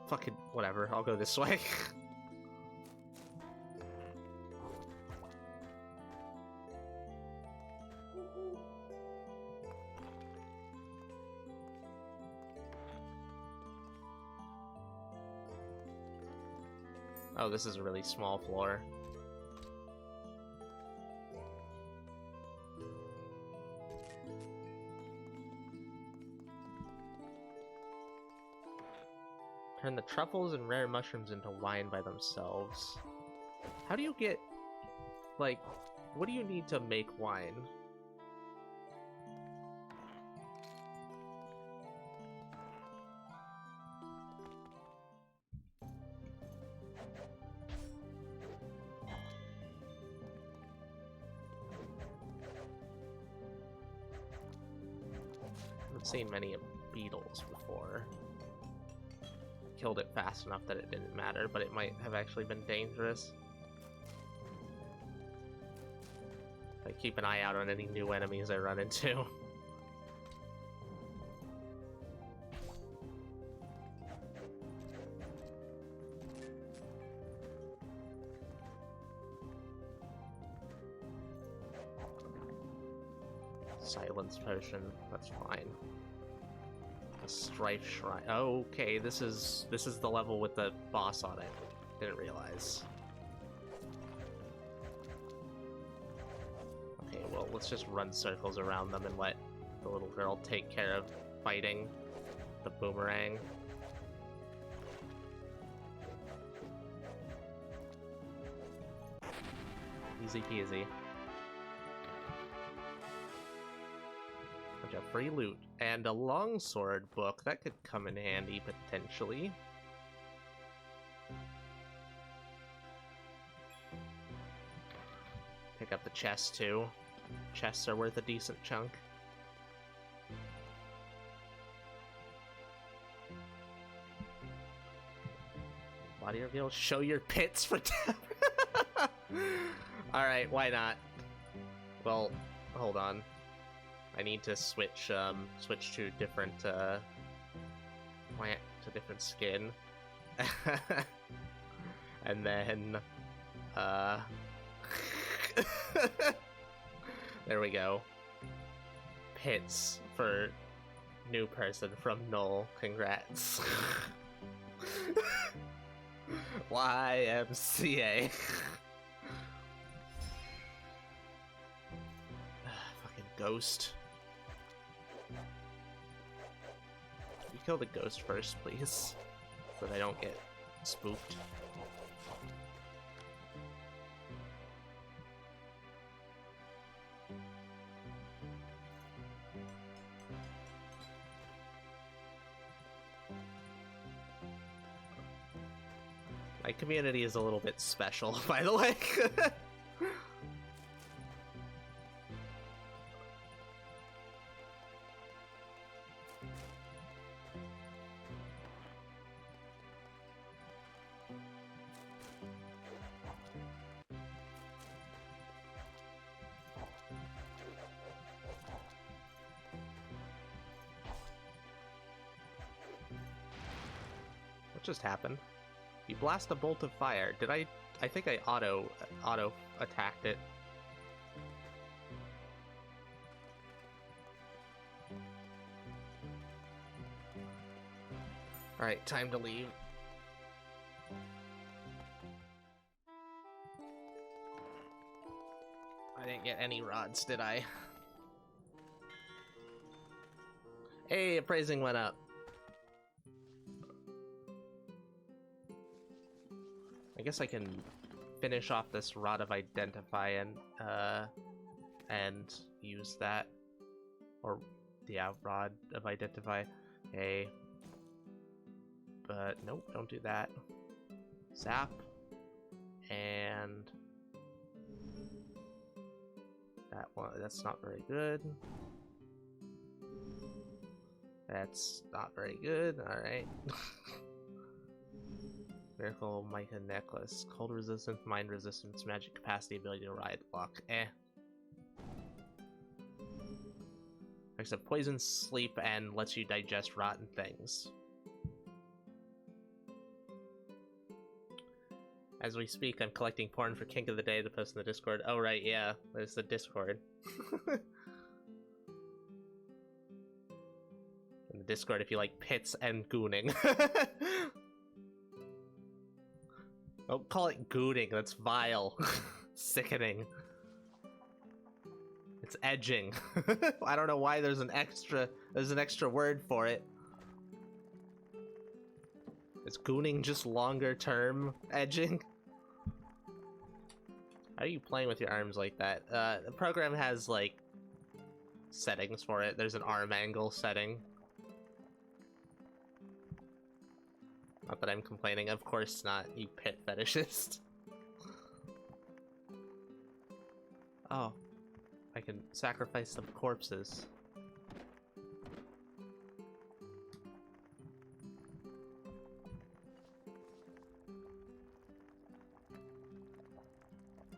Fucking whatever, I'll go this way. Oh, this is a really small floor. Turn the truffles and rare mushrooms into wine by themselves. How do you get, like, what do you need to make wine? I've seen many beetles before. Killed it fast enough that it didn't matter, but it might have actually been dangerous. I keep an eye out on any new enemies I run into. Silence potion, that's fine. Strife shrine. Oh, okay, this is the level with the boss on it. Didn't realize. Okay, well, let's just run circles around them and let the little girl take care of fighting the boomerang. Easy peasy. Bunch of free loot. And a longsword book. That could come in handy, potentially. Pick up the chest, too. Chests are worth a decent chunk. Body reveal. Show your pits for Alright, why not? Well, hold on. I need to switch to different plant to different skin. And then there we go. Pits for new person from Null. Congrats. YMCA. Fucking ghost. You kill the ghost first, please, so that I don't get spooked. My community is a little bit special, by the way. just happened? You blast a bolt of fire. Did I think I auto attacked it. Alright, time to leave. I didn't get any rods, did I? Hey, appraising went up. I guess I can finish off this rod of identify and use that. Or, yeah, rod of identify. Hey. But nope, don't do that. Zap. And that one, that's not very good. That's not very good, alright. Miracle Mica Necklace. Cold resistance, mind resistance, magic capacity, ability to ride luck. Except poison, sleep, and lets you digest rotten things. As we speak, I'm collecting porn for Kink of the Day to post in the Discord. Oh right, yeah, there's the Discord. In the Discord if you like pits and gooning. Don't call it gooning, that's vile. Sickening. It's edging. I don't know why there's an extra word for it. Is gooning just longer term edging? How are you playing with your arms like that? The program has like settings for it. There's an arm angle setting. Not that I'm complaining, of course not, you pit fetishist. Oh, I can sacrifice some corpses.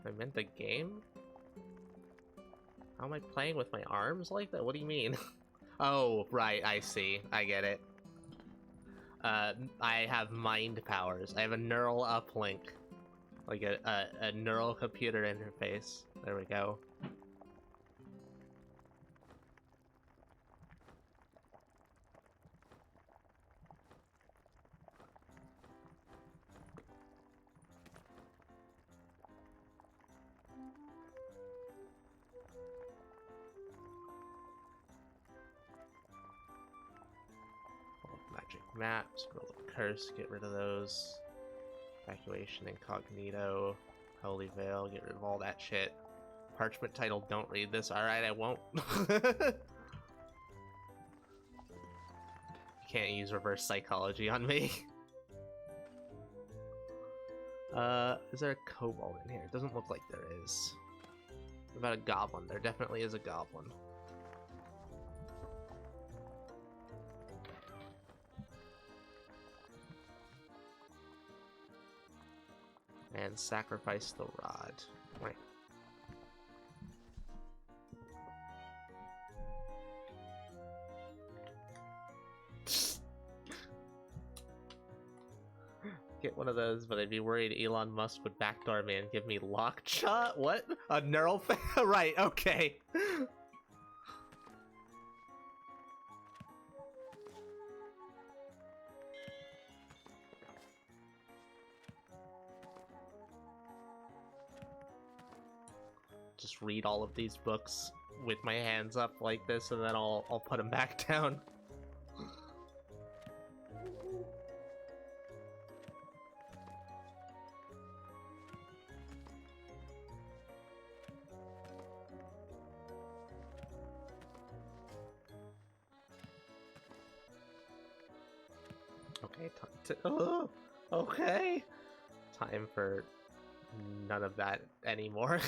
I meant the game? How am I playing with my arms like that? What do you mean? Oh, right, I see. I get it. I have mind powers. I have a neural uplink. Like a neural computer interface. There we go. Magic maps, roll of curse, get rid of those. Evacuation, incognito, holy veil, get rid of all that shit. Parchment title, don't read this. Alright, I won't. Can't use reverse psychology on me. Is there a kobold in here? It doesn't look like there is. What about a goblin? There definitely is a goblin. And sacrifice the rod. Right. Get one of those, but I'd be worried Elon Musk would backdoor me and give me lockjaw? What? A neural right, okay. Just read all of these books with my hands up like this, and then I'll put them back down. Okay, okay. Time for none of that anymore.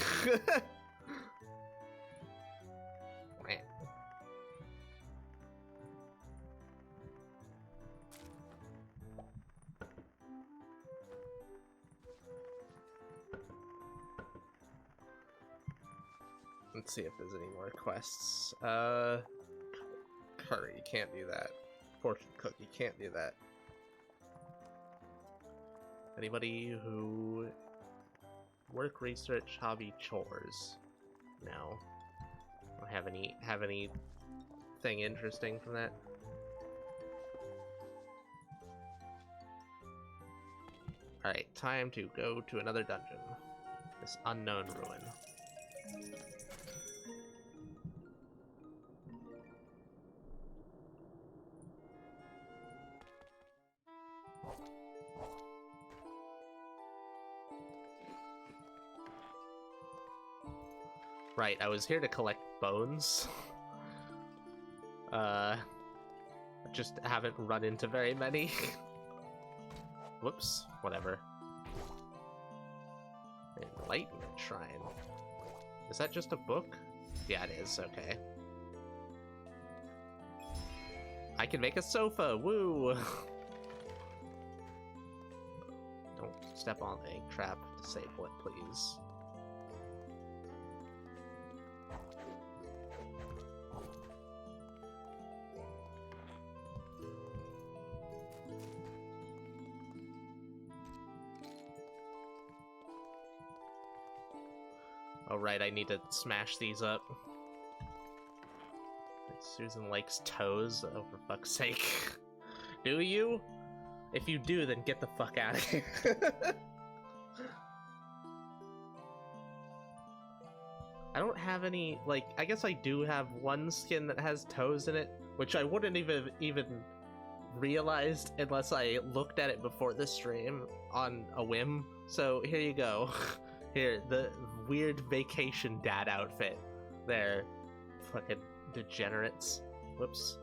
Let's see if there's any more quests. Curry, you can't do that. Fortune cook, you can't do that. Anybody who... Work, research, hobby, chores. No. Don't have anything interesting from that. Alright, time to go to another dungeon. This unknown ruin. Right, I was here to collect bones. Just haven't run into very many. Whoops, whatever. Enlightenment Shrine. Is that just a book? Yeah, it is, okay. I can make a sofa, woo! Don't step on a trap, disable it, please. Oh right, I need to smash these up. Susan likes toes, oh for fuck's sake. Do you? If you do, then get the fuck out of here. I don't have any, like, I guess I do have one skin that has toes in it, which I wouldn't even realized unless I looked at it before the stream on a whim. So here you go. Here, the weird vacation dad outfit. There. Fucking degenerates. Whoops.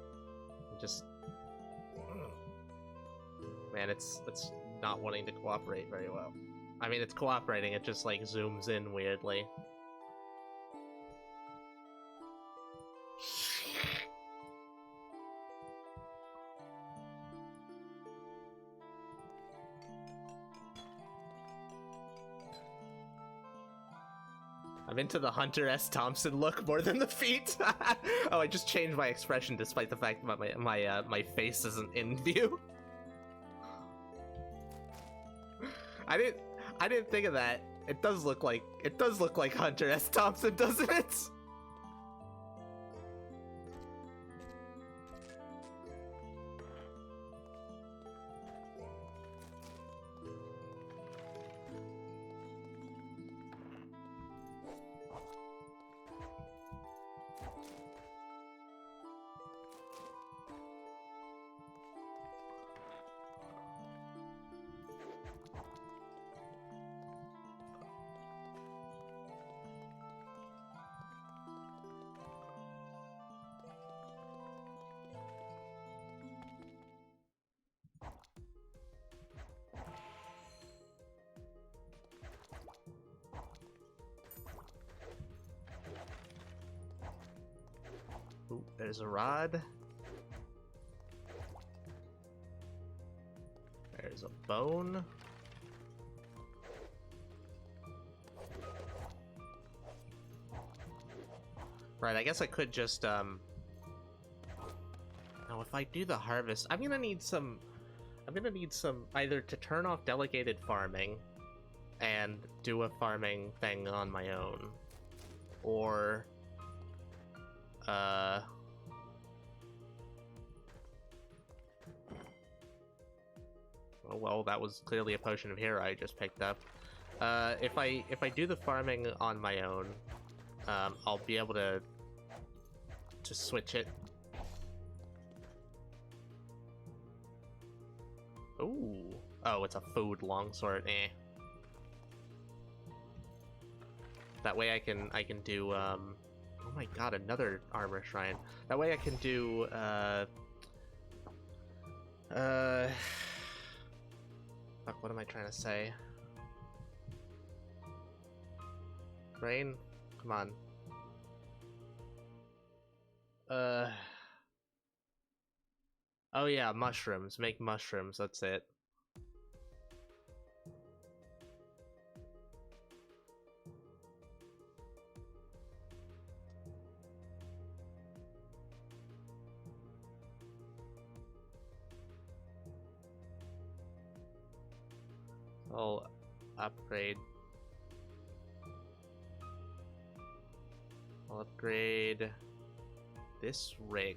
Just... Man, it's not wanting to cooperate very well. I mean, it's cooperating, it just, like, zooms in weirdly. I'm into the Hunter S. Thompson look more than the feet. Oh, I just changed my expression despite the fact that my face isn't in view. I didn't think of that. It does look like Hunter S. Thompson, doesn't it? Ooh, there's a rod. There's a bone. Right, I guess I could just, Now, if I do the harvest, I'm gonna need some either to turn off delegated farming and do a farming thing on my own, or oh well, that was clearly a potion of hero I just picked up. If I do the farming on my own, I'll be able to switch it. Ooh. Oh, it's a food longsword. Eh. That way I can do oh my god, another armor shrine. That way I can do fuck, what am I trying to say? Rain? Come on. Oh yeah, mushrooms. Make mushrooms, that's it. I'll upgrade. I'll upgrade this ring.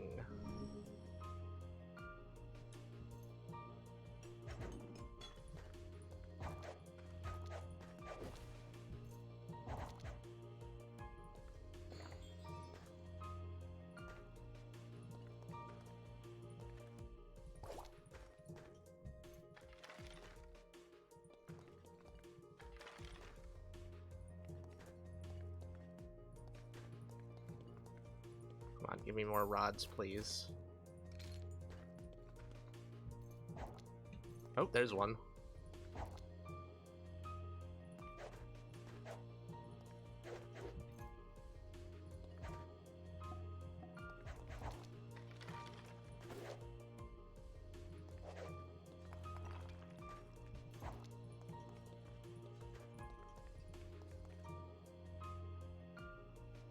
Come on, give me more rods, please. Oh, there's one.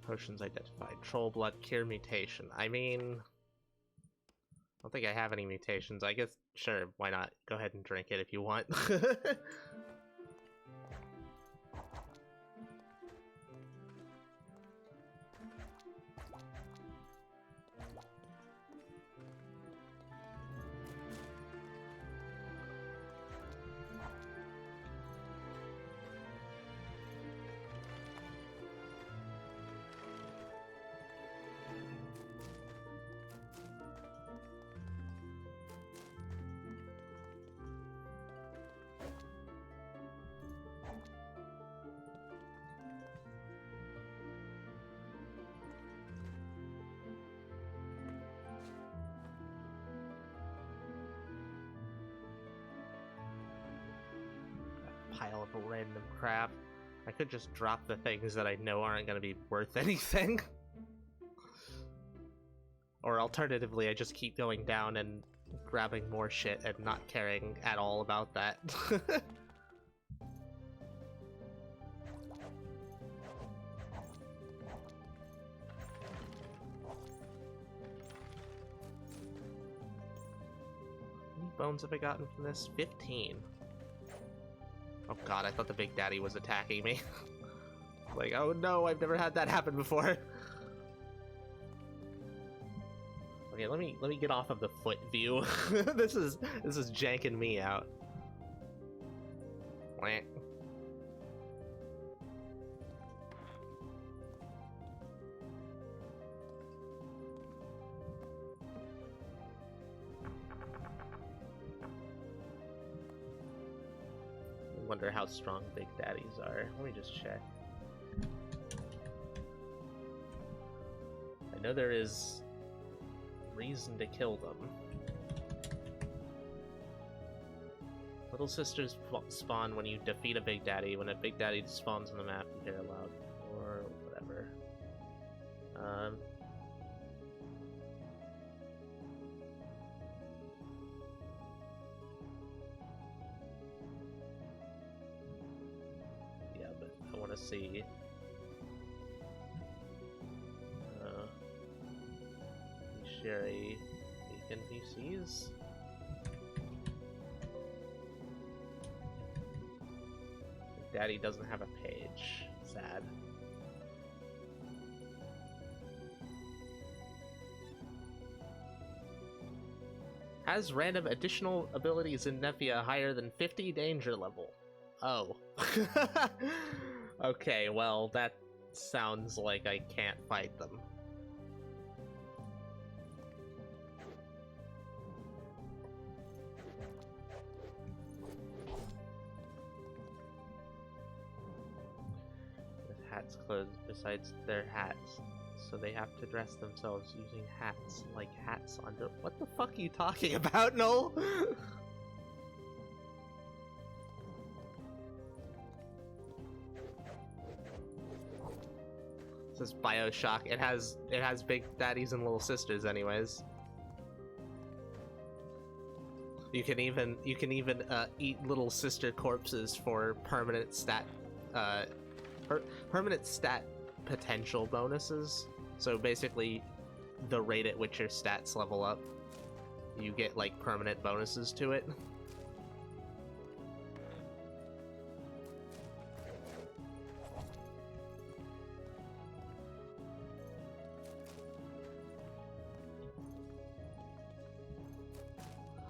Potions identified. Troll blood, cure mutation. I mean, I don't think I have any mutations. I guess, sure, why not? Go ahead and drink it if you want. Pile of random crap. I could just drop the things that I know aren't going to be worth anything. Or alternatively, I just keep going down and grabbing more shit and not caring at all about that. How many bones have I gotten from this? 15. Oh god, I thought the Big Daddy was attacking me. Like, oh no, I've never had that happen before. Okay, let me get off of the foot view. This is janking me out. Wah. Wonder how strong Big Daddies are. Let me just check. I know there is reason to kill them. Little sisters spawn when you defeat a Big Daddy. When a Big Daddy spawns on the map, you hear a loud or whatever. To see Sherry NPCs. Daddy doesn't have a page. Sad. Has random additional abilities in Nephia higher than 50 danger level. Oh. Okay, well, that sounds like I can't fight them. With hats clothes besides their hats, so they have to dress themselves using hats, like hats under— What the fuck are you talking about, Noel? This is BioShock. It has Big Daddies and Little Sisters, anyways. You can even eat Little Sister corpses for permanent stat potential bonuses. So basically, the rate at which your stats level up, you get like permanent bonuses to it.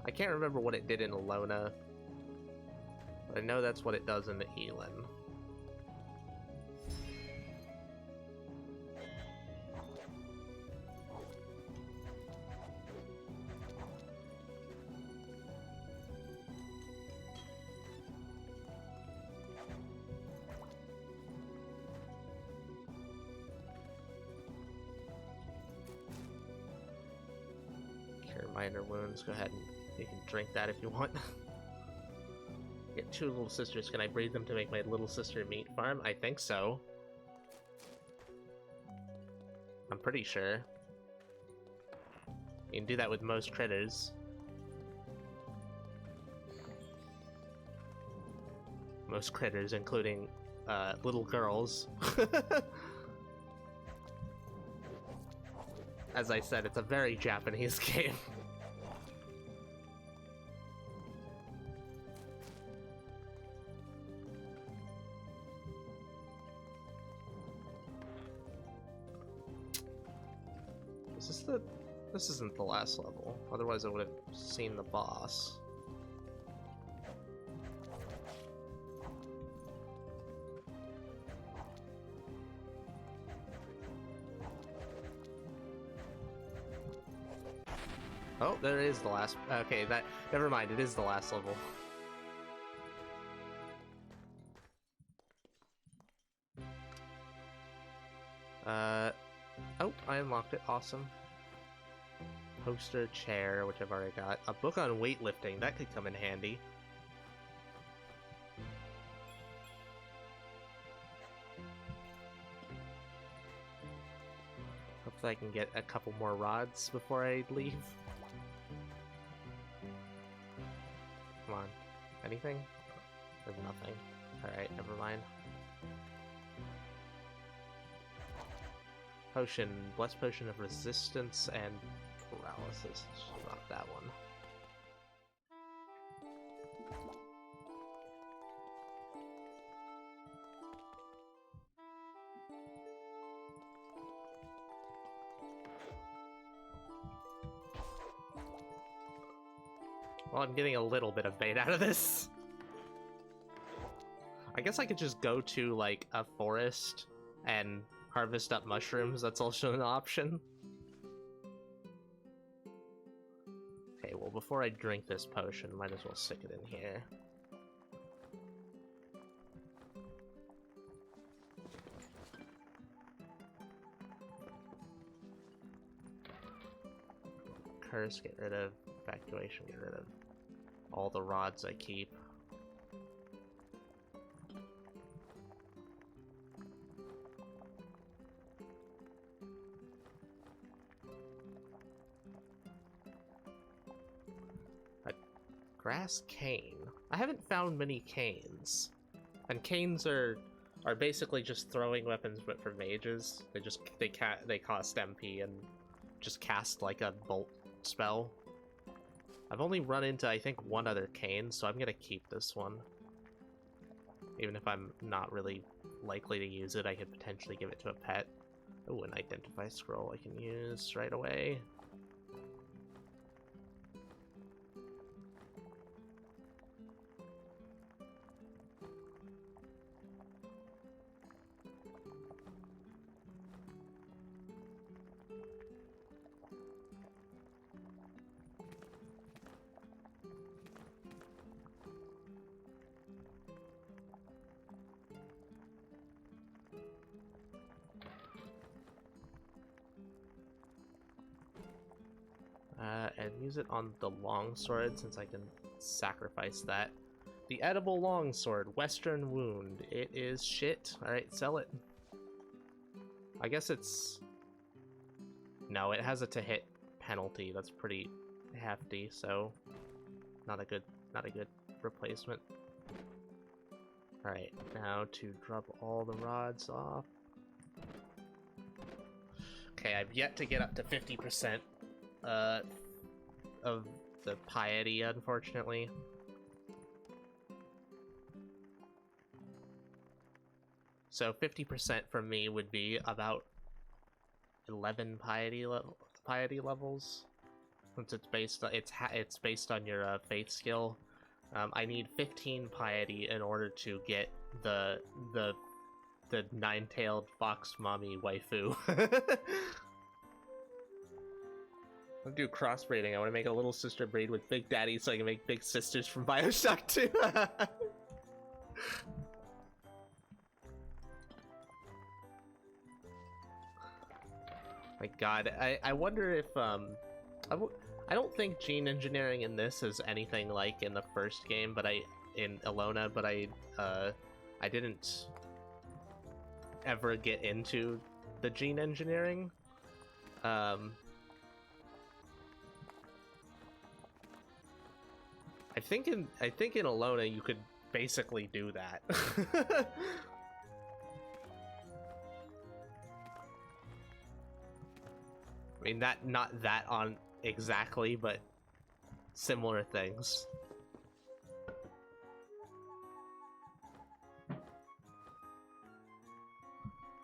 I can't remember what it did in Alona, but I know that's what it does in the Elin. Minor wounds. Go ahead and you can drink that if you want. Get 2 little sisters. Can I breed them to make my little sister meat farm? I think so. I'm pretty sure. You can do that with most critters. Most critters, including little girls. As I said, it's a very Japanese game. This isn't the last level. Otherwise I would have seen the boss. Oh, there is the last. Okay, never mind. It is the last level. Oh, I unlocked it. Awesome. Poster, chair, which I've already got. A book on weightlifting. That could come in handy. Hopefully I can get a couple more rods before I leave. Come on. Anything? There's nothing. Alright, never mind. Potion. Blessed Potion of Resistance and Paralysis. Not that one. Well, I'm getting a little bit of bait out of this. I guess I could just go to, like, a forest and harvest up mushrooms. That's also an option. Okay, well, before I drink this potion, might as well stick it in here. Curse, get rid of. Evacuation, get rid of all the rods I keep. A grass cane. I haven't found many canes. And canes are basically just throwing weapons, but for mages. They cost MP and just cast like a bolt spell. I've only run into, I think, one other cane, so I'm gonna keep this one. Even if I'm not really likely to use it, I could potentially give it to a pet. Oh, an identify scroll I can use right away. And use it on the longsword since I can sacrifice that. The edible longsword, Western Wound. It is shit. Alright, sell it. I guess it's... No, it has a to-hit penalty. That's pretty hefty, so not a good replacement. Alright, now to drop all the rods off. Okay, I've yet to get up to 50%. Of the piety, unfortunately. So 50% for me would be about 11 piety levels. since it's based on it's based on your faith skill. I need 15 piety in order to get the nine-tailed fox mommy waifu. I'll do crossbreeding. I want to make a little sister breed with Big Daddy so I can make big sisters from Bioshock 2. My god, I wonder if I don't think gene engineering in this is anything like in the first game, but in Alona, but I didn't ever get into the gene engineering. I think in Alona you could basically do that. I mean, not that on exactly, but similar things.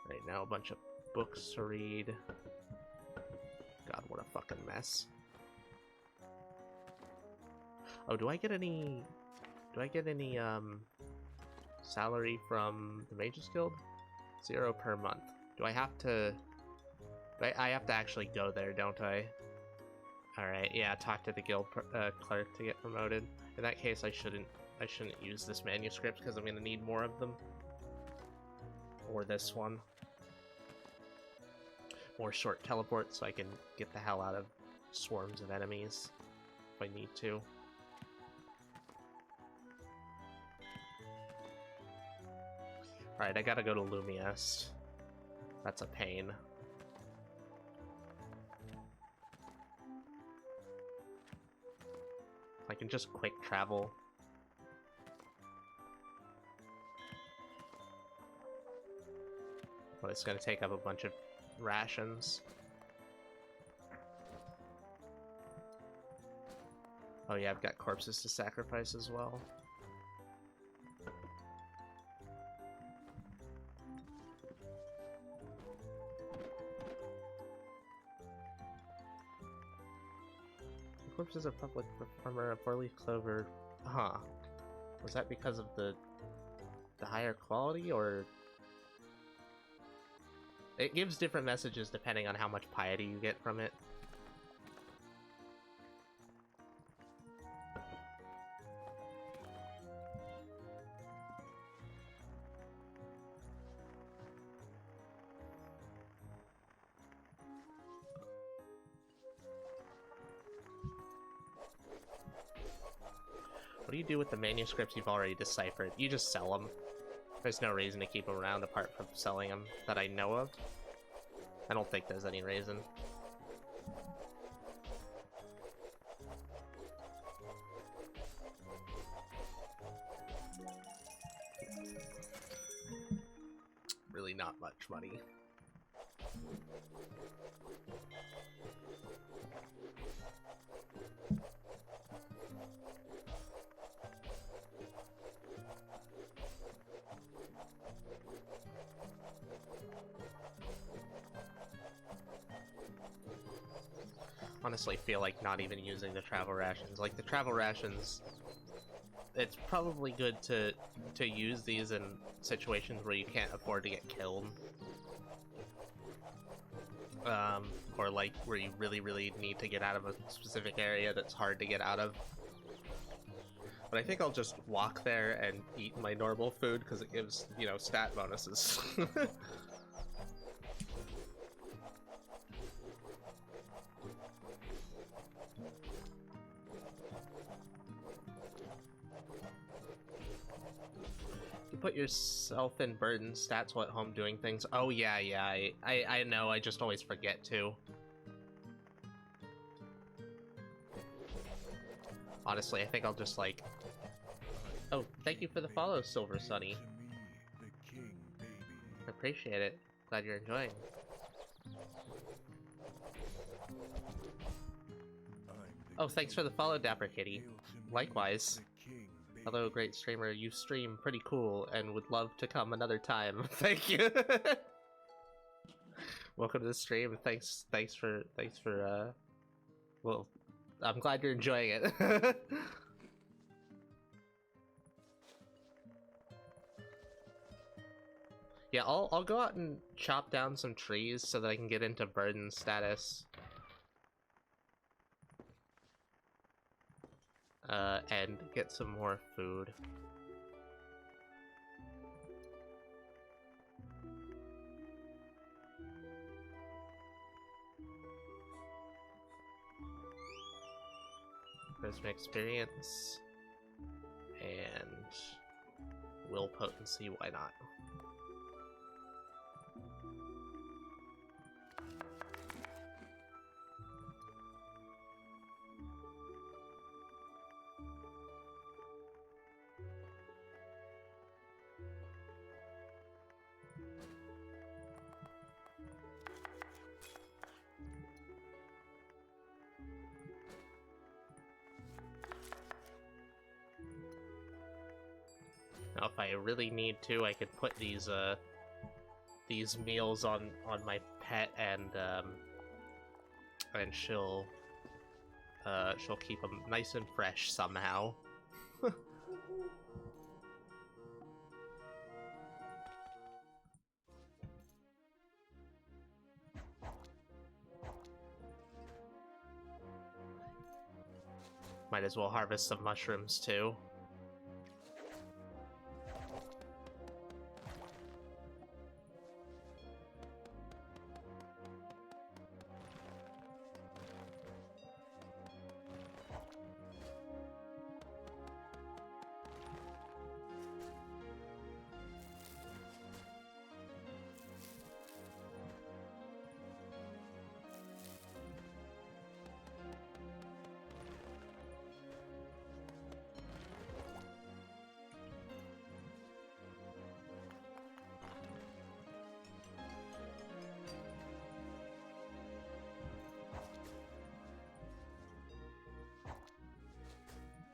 Right now, a bunch of books to read. God, what a fucking mess. Oh, do I get any salary from the Mages Guild? 0 per month. Do I have to... I have to actually go there, don't I? Alright, yeah, talk to the guild clerk to get promoted. In that case, I shouldn't use this manuscript because I'm gonna need more of them. Or this one. More short teleports so I can get the hell out of swarms of enemies if I need to. Alright, I gotta go to Lumiest. That's a pain. I can just quick travel. But it's gonna take up a bunch of rations. Oh yeah, I've got corpses to sacrifice as well. Corpses of public performer, a 4-leaf clover. Huh. Was that because of the higher quality, or... It gives different messages depending on how much piety you get from it. What do you do with the manuscripts you've already deciphered? You just sell them. There's no reason to keep them around apart from selling them that I know of. I don't think there's any reason. Really not much money. Honestly feel like not even using the travel rations. Like, the travel rations, it's probably good to use these in situations where you can't afford to get killed. Or like where you really need to get out of a specific area that's hard to get out of. But I think I'll just walk there and eat my normal food because it gives, you know, stat bonuses. You put yourself in burden stats while at home doing things. Oh yeah, I know, I just always forget to. Honestly, I think I'll just like... Oh, thank you for the follow, Silver Sunny. I appreciate it. Glad you're enjoying. Oh, thanks for the follow, Dapper Kitty. Likewise. Hello, great streamer. You stream pretty cool and would love to come another time. Thank you. Welcome to the stream. Thanks for well, I'm glad you're enjoying it. Yeah, I'll go out and chop down some trees so that I can get into burden status. And get some more food. Charisma experience. And will potency, why not? Now, if I really need to, I could put these meals on my pet, and she'll keep them nice and fresh somehow. Might as well harvest some mushrooms too.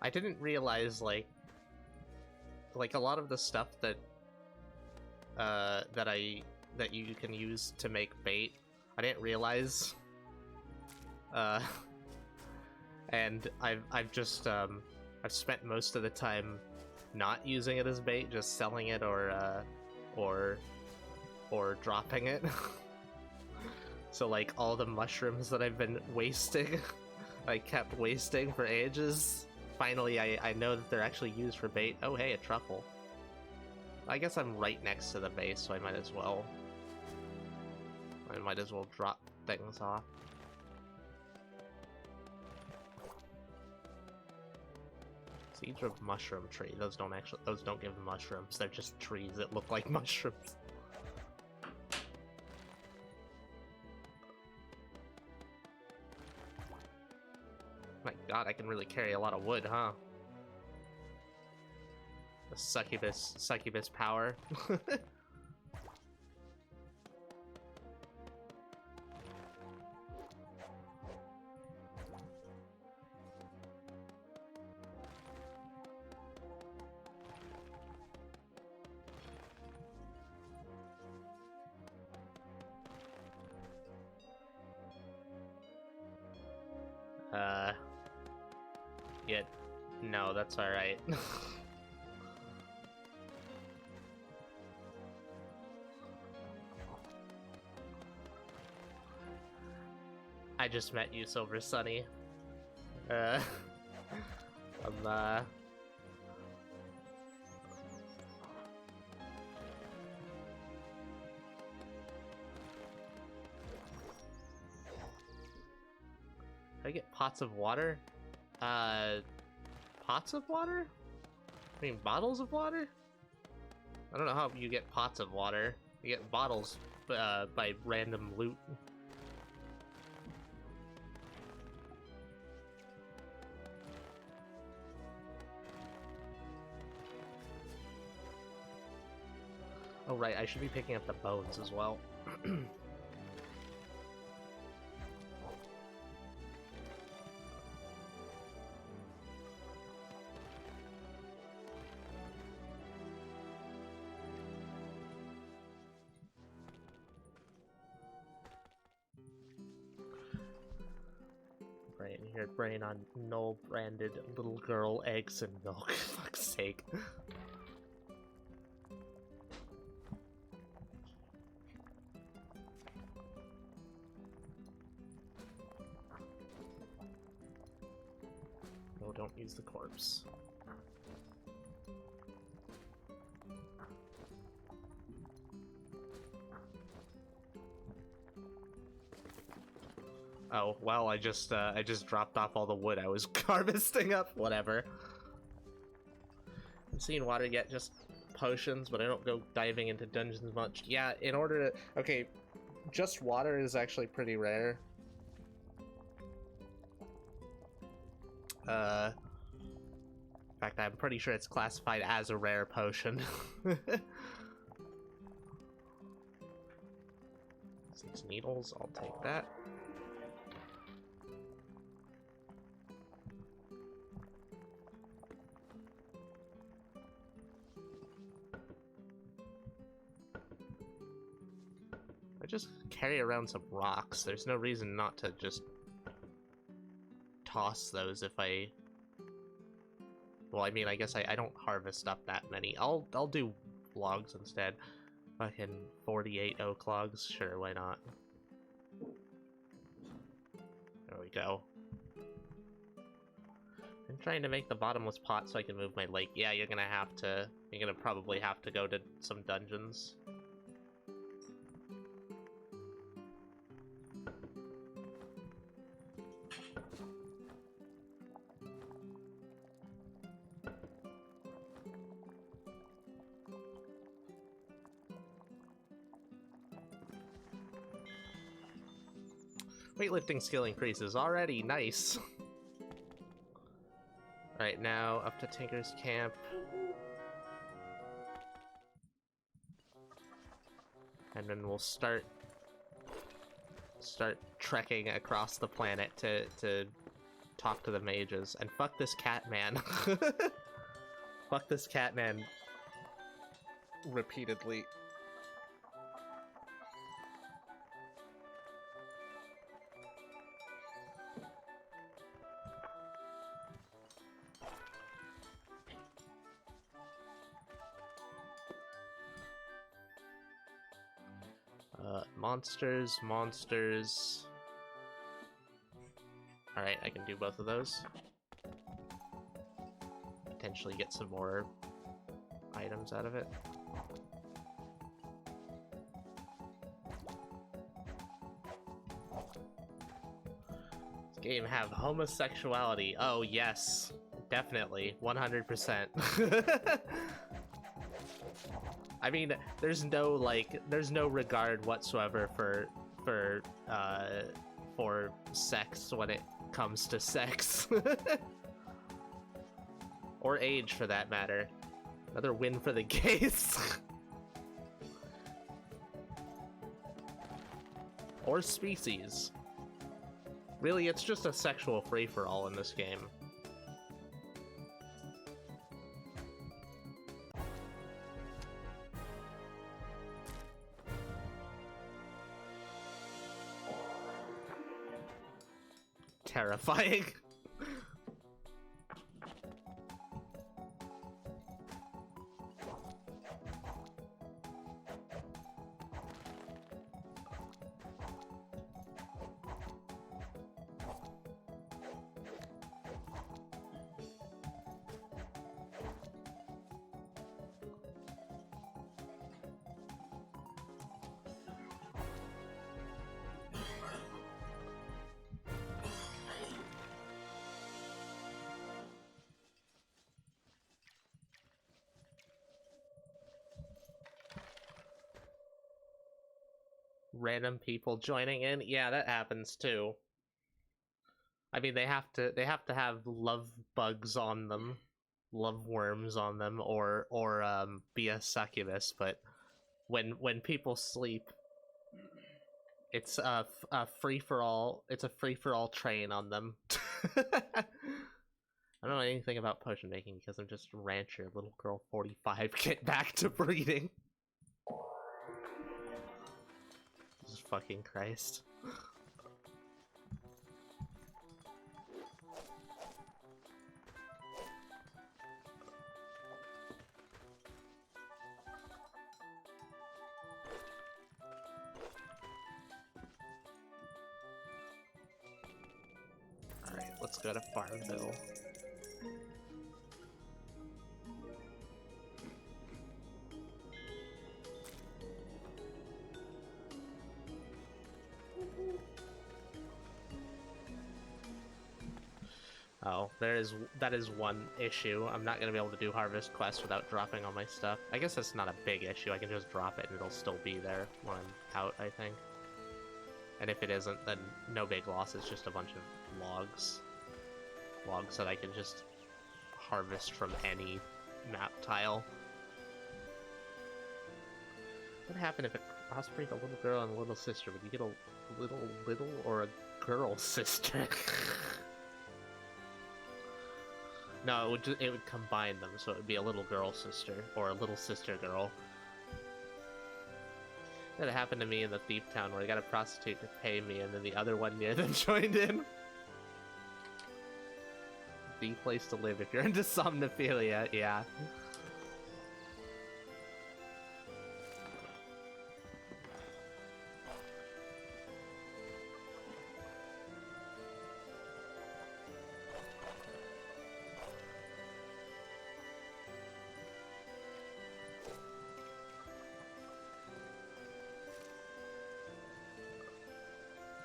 I didn't realize, like a lot of the stuff that that you can use to make bait, I didn't realize. And I've just I've spent most of the time not using it as bait, just selling it or dropping it. So like all the mushrooms that I've been wasting, I kept wasting for ages. Finally, I know that they're actually used for bait. Oh, hey, a truffle. I guess I'm right next to the base, so I might as well drop things off. Seeds of mushroom tree. Those don't give mushrooms. They're just trees that look like mushrooms. My god, I can really carry a lot of wood, huh? The succubus power. Yeah, no, that's alright. I just met you, Silver Sunny. I'm, I get pots of water? Pots of water? I mean, bottles of water? I don't know how you get pots of water. You get bottles by random loot. Oh right, I should be picking up the bones as well. Right, your brain on null branded little girl eggs and milk. Fuck's sake. No, don't use the corpse. Oh, well, I just dropped off all the wood I was harvesting up. Whatever. I'm seeing water yet, just potions, but I don't go diving into dungeons much. Yeah, in order to... Okay, just water is actually pretty rare. In fact, I'm pretty sure it's classified as a rare potion. 6 needles, I'll take that. I just carry around some rocks. There's no reason not to just toss those if I... Well, I mean, I guess I don't harvest up that many. I'll do logs instead. Fucking 48 oak logs. Sure, why not? There we go. I'm trying to make the bottomless pot so I can move my lake. Yeah, you're gonna probably have to go to some dungeons. Weightlifting skill increases already, nice. Alright, now up to Tinker's Camp. And then we'll start trekking across the planet to talk to the mages. And fuck this cat man. Fuck this cat man repeatedly. Monsters. Alright, I can do both of those. Potentially get some more items out of it. This game have homosexuality. Oh yes, definitely, 100%. I mean, there's no regard whatsoever for sex when it comes to sex. Or age, for that matter. Another win for the gays. Or species. Really, it's just a sexual free-for-all in this game. Terrifying. Random people joining in. Yeah, that happens too. I mean, they have to have love bugs on them, love worms on them, or be a succubus. But when people sleep, it's a free for all. It's a free for all train on them. I don't know anything about potion making because I'm just a rancher, little girl 45. Get back to breeding. Jesus fucking Christ. let's go to Farmville. Oh, that is one issue. I'm not gonna be able to do Harvest Quest without dropping all my stuff. I guess that's not a big issue. I can just drop it and it'll still be there when I'm out, I think. And if it isn't, then no big loss. It's just a bunch of logs. Logs that I can just harvest from any map tile. What would happen if it crossbreed a little girl and a little sister? Would you get a little or a girl sister? No, it would combine them, so it would be a little girl sister or a little sister girl. That happened to me in the Thief Town where I got a prostitute to pay me, and then the other one near them joined in. The place to live if you're into somnophilia, yeah.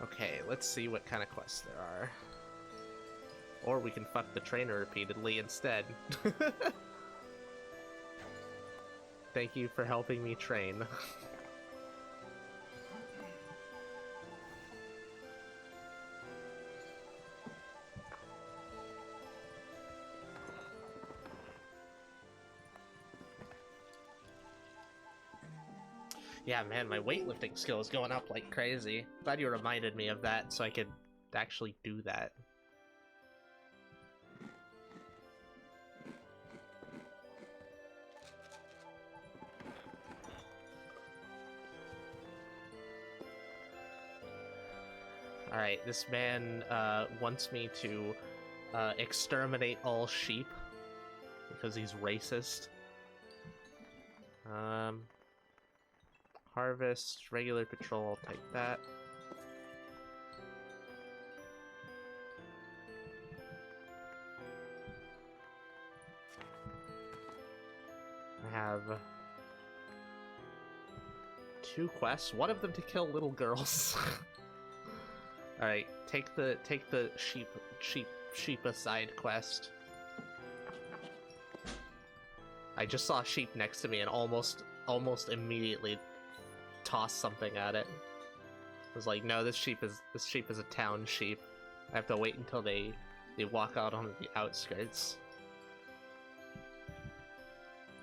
Okay, let's see what kind of quests there are. Or we can fuck the trainer repeatedly instead. Thank you for helping me train. Yeah, man, my weightlifting skill is going up like crazy. Glad you reminded me of that so I could actually do that. Alright, this man wants me to exterminate all sheep because he's racist. Harvest, regular patrol, I'll take that. I have 2 quests, one of them to kill little girls. Alright, take the sheep aside quest. I just saw a sheep next to me and almost immediately tossed something at it. I was like, no, this sheep is a town sheep. I have to wait until they walk out on the outskirts.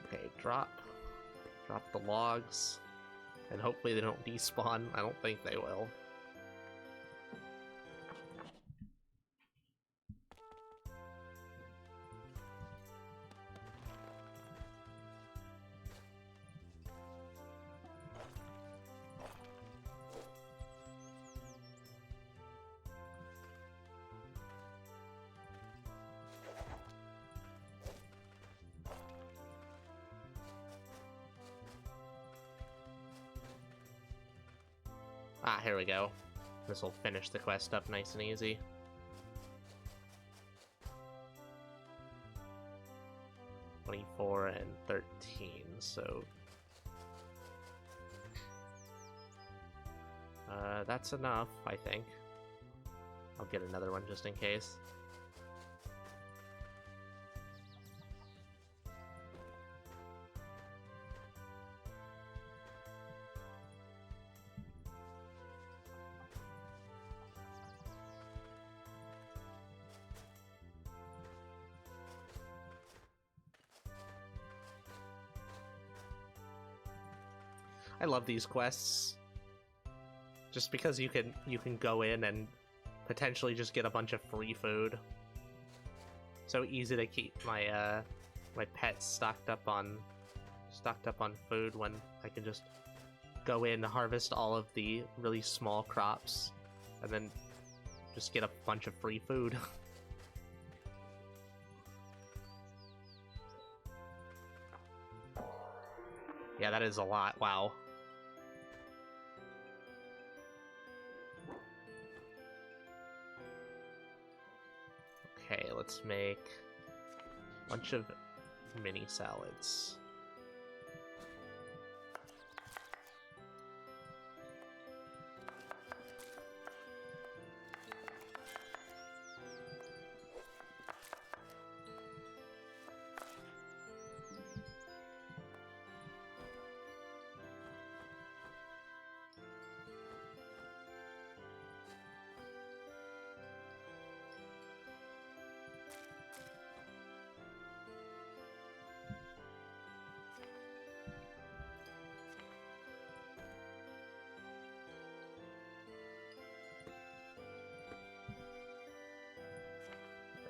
Okay, drop the logs, and hopefully they don't despawn. I don't think they will. Ah, here we go. This will finish the quest up nice and easy. $24 and $13, so... that's enough, I think. I'll get another one just in case. I love these quests. Just because you can go in and potentially just get a bunch of free food. So easy to keep my my pets stocked up on food when I can just go in, harvest all of the really small crops, and then just get a bunch of free food. Yeah, that is a lot. Wow. let's make a bunch of mini salads.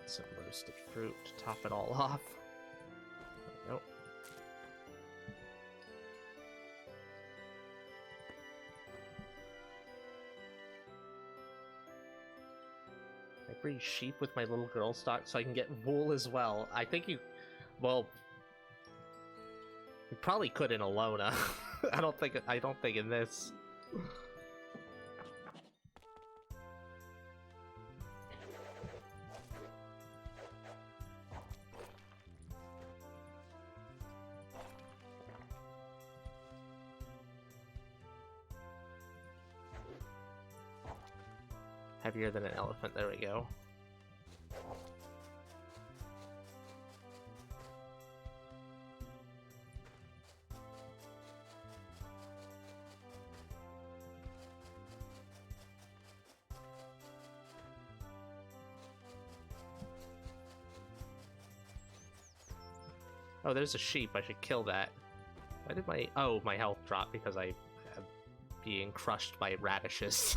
Some roasted fruit to top it all off. Nope. I breed sheep with my little girl stock so I can get wool as well. I think you... well... you probably could in Alona. I don't think in this. Heavier than an elephant, there we go. Oh, there's a sheep, I should kill that. Why did my... oh, my health dropped because I am being crushed by radishes.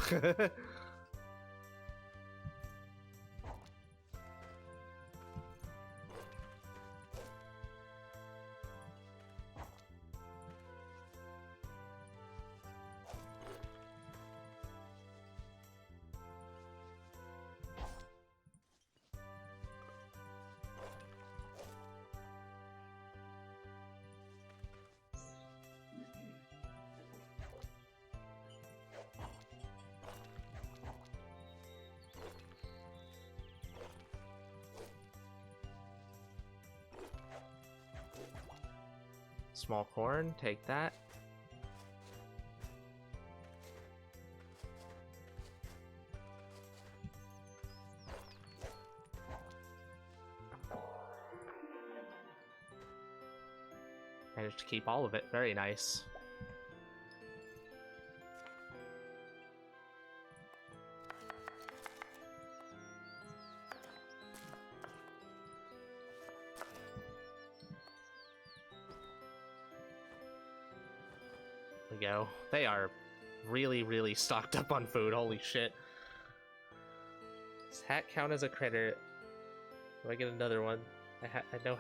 Small corn, take that. Managed to keep all of it, very nice. Go. They are really, really stocked up on food. Holy shit. Does hat count as a critter? Do I get another one? I know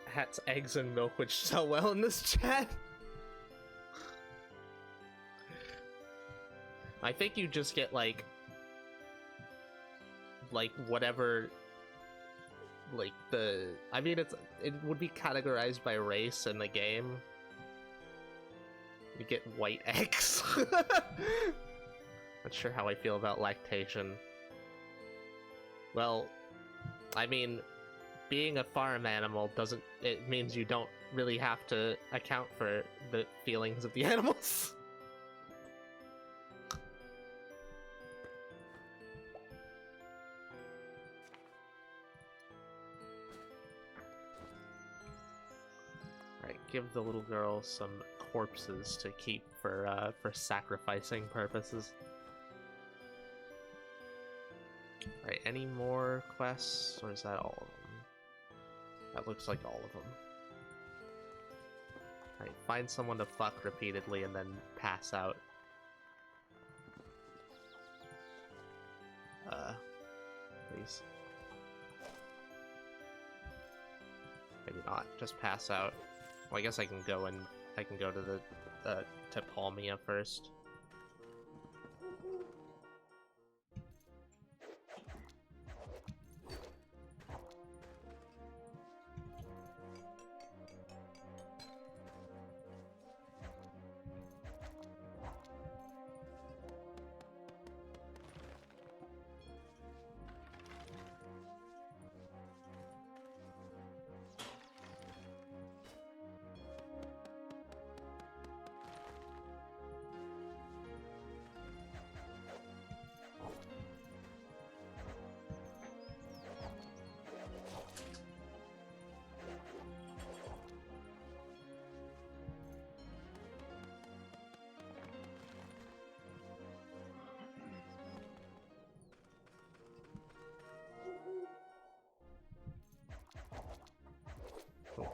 hats, eggs, and milk, which sell well in this chat. I think you just get like whatever, like the. I mean, it would be categorized by race in the game. You get white eggs. Not sure how I feel about lactation. Well, I mean, being a farm animal doesn't... it means you don't really have to account for the feelings of the animals. Alright, give the little girl some corpses to keep for sacrificing purposes. Alright, any more quests, or is that all of them? That looks like all of them. Alright, find someone to fuck repeatedly and then pass out. Please. Maybe not, just pass out. Well, I guess I can go to the to Palmia first.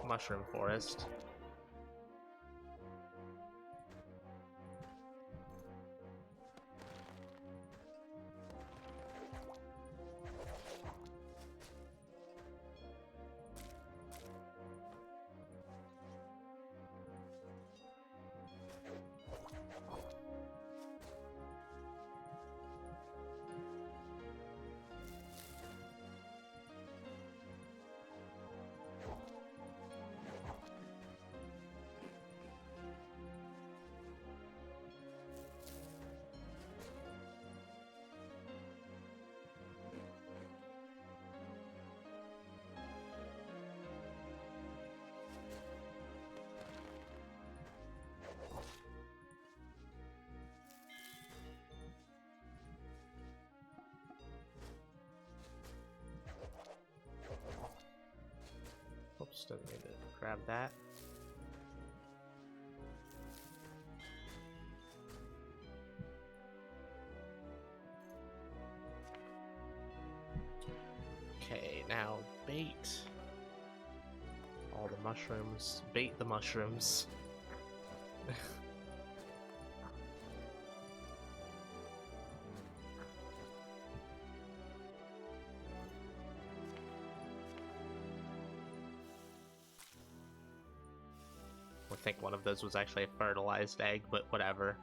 Mushroom forest. Oops, didn't mean to grab that. Okay, now bait all the mushrooms. Bait the mushrooms. I think one of those was actually a fertilized egg, but whatever.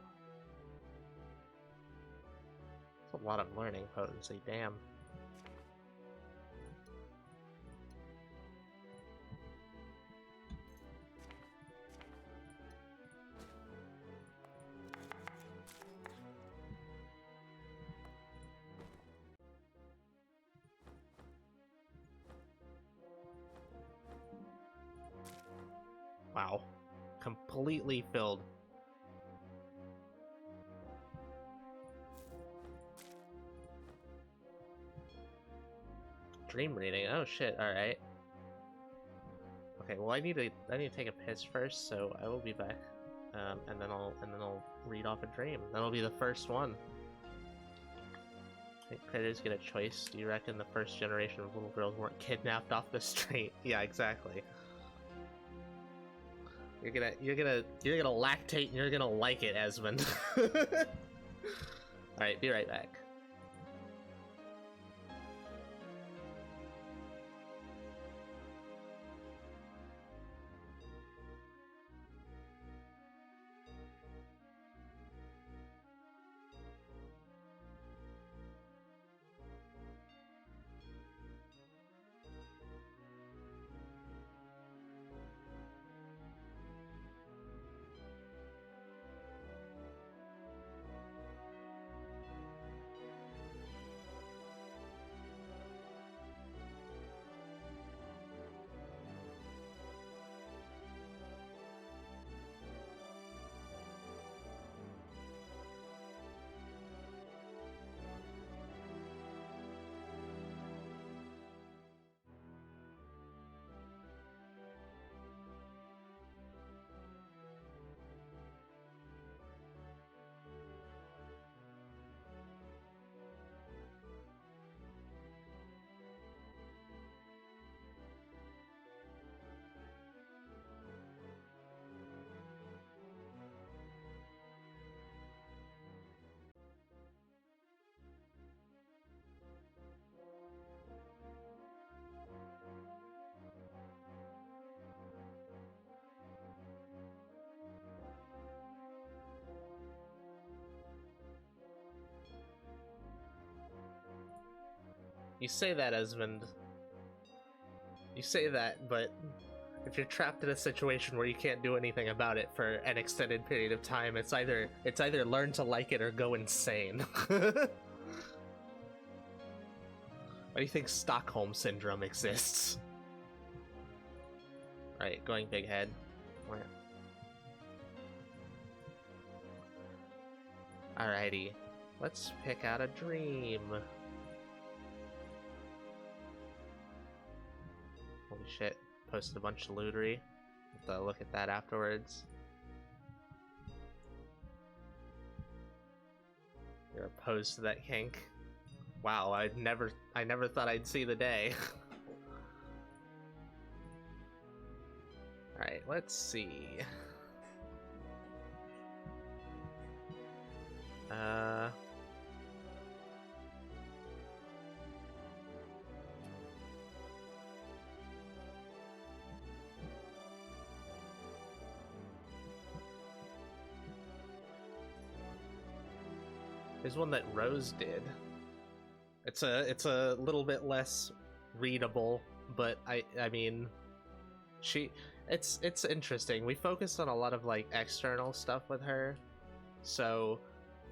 That's a lot of learning potency, damn. Wow. Completely filled. Dream reading. Oh shit, alright. Okay, well I need to take a piss first, so I will be back. And then I'll read off a dream. That'll be the first one. I think critters get a choice. Do you reckon the first generation of little girls weren't kidnapped off the street? Yeah, exactly. You're gonna lactate and you're gonna like it, Esmond. Alright, be right back. You say that, Esmond. You say that, but if you're trapped in a situation where you can't do anything about it for an extended period of time, it's either learn to like it or go insane. Why do you think Stockholm Syndrome exists? Alright, going big head. Where? Alrighty. Let's pick out a dream. Holy shit. Posted a bunch of lootery. Have to look at that afterwards. You're opposed to that kink? Wow, I never thought I'd see the day. Alright, let's see. There's one that Rose did. It's a little bit less readable, but I mean, it's interesting. We focused on a lot of like external stuff with her, so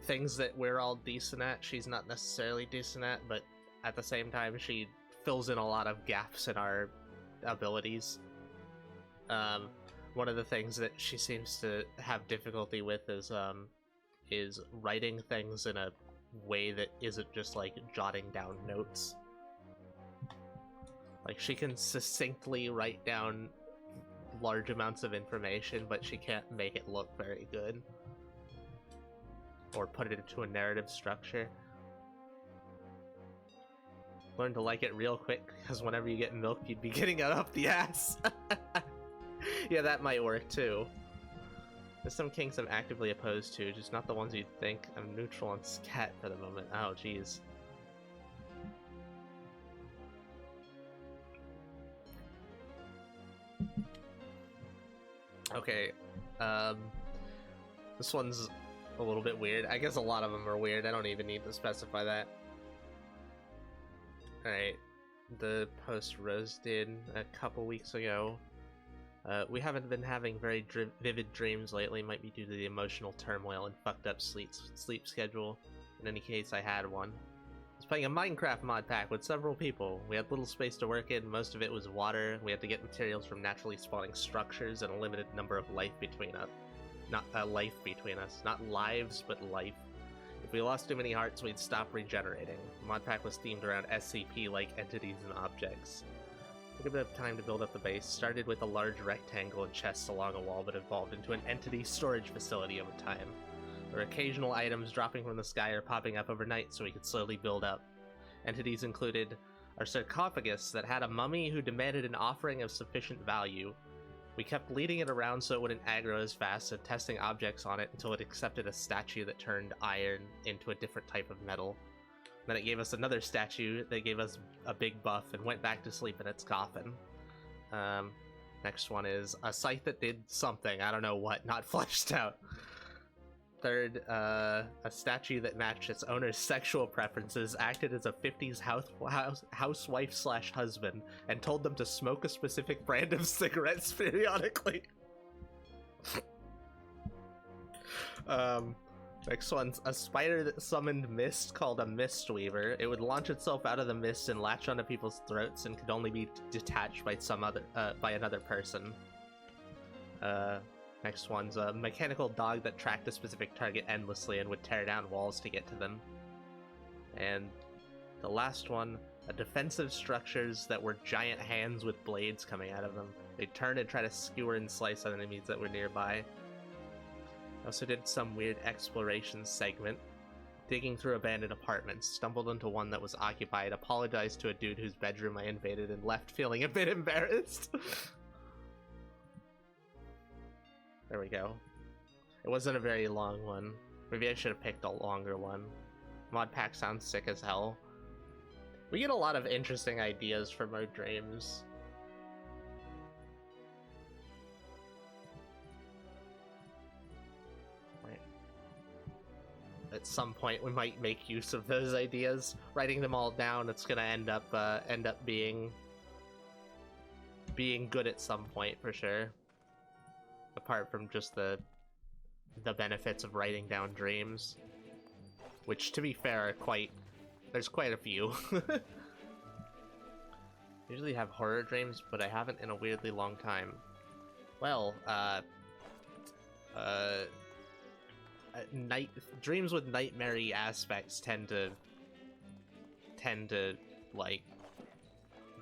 things that we're all decent at, she's not necessarily decent at, but at the same time, she fills in a lot of gaps in our abilities. One of the things that she seems to have difficulty with is writing things in a way that isn't just like jotting down notes. Like, she can succinctly write down large amounts of information, but she can't make it look very good or put it into a narrative structure. Learn to like it real quick, because whenever you get milk, you'd be getting it up the ass. Yeah, that might work too. There's some kinks I'm actively opposed to, just not the ones you'd think. I'm neutral on scat for the moment. Oh, jeez. Okay, this one's a little bit weird. I guess a lot of them are weird. I don't even need to specify that. Alright, the post Rose did a couple weeks ago. We haven't been having very vivid dreams lately, might be due to the emotional turmoil and fucked up sleep schedule. In any case, I had one. I was playing a Minecraft mod pack with several people. We had little space to work in, most of it was water. We had to get materials from naturally spawning structures and a limited number of life between us. Not lives, but life. If we lost too many hearts, we'd stop regenerating. The mod pack was themed around SCP-like entities and objects. Took a bit of time to build up the base. Started with a large rectangle and chests along a wall, but evolved into an entity storage facility over time. There were occasional items dropping from the sky or popping up overnight, so we could slowly build up. Entities included our sarcophagus that had a mummy who demanded an offering of sufficient value. We kept leading it around so it wouldn't aggro as fast, and testing objects on it until it accepted a statue that turned iron into a different type of metal. Then it gave us another statue that gave us a big buff and went back to sleep in its coffin. Next one is a scythe that did something, I don't know what, not fleshed out. Third, a statue that matched its owner's sexual preferences, acted as a 50s housewife slash husband, and told them to smoke a specific brand of cigarettes periodically. Next one's a spider that summoned mist called a Mistweaver. It would launch itself out of the mist and latch onto people's throats and could only be detached by by another person. Next one's a mechanical dog that tracked a specific target endlessly and would tear down walls to get to them. And the last one, a defensive structures that were giant hands with blades coming out of them. They'd turn and try to skewer and slice on enemies that were nearby. I also did some weird exploration segment. Digging through abandoned apartments, stumbled into one that was occupied, apologized to a dude whose bedroom I invaded, and left feeling a bit embarrassed. There we go. It wasn't a very long one. Maybe I should have picked a longer one. Mod pack sounds sick as hell. We get a lot of interesting ideas from our dreams. Right. At some point we might make use of those ideas. Writing them all down, it's gonna end up being good at some point for sure. Apart from just the benefits of writing down dreams, which to be fair are there's quite a few. Usually have horror dreams, but I haven't in a weirdly long time. Well, dreams with nightmare-y aspects tend to like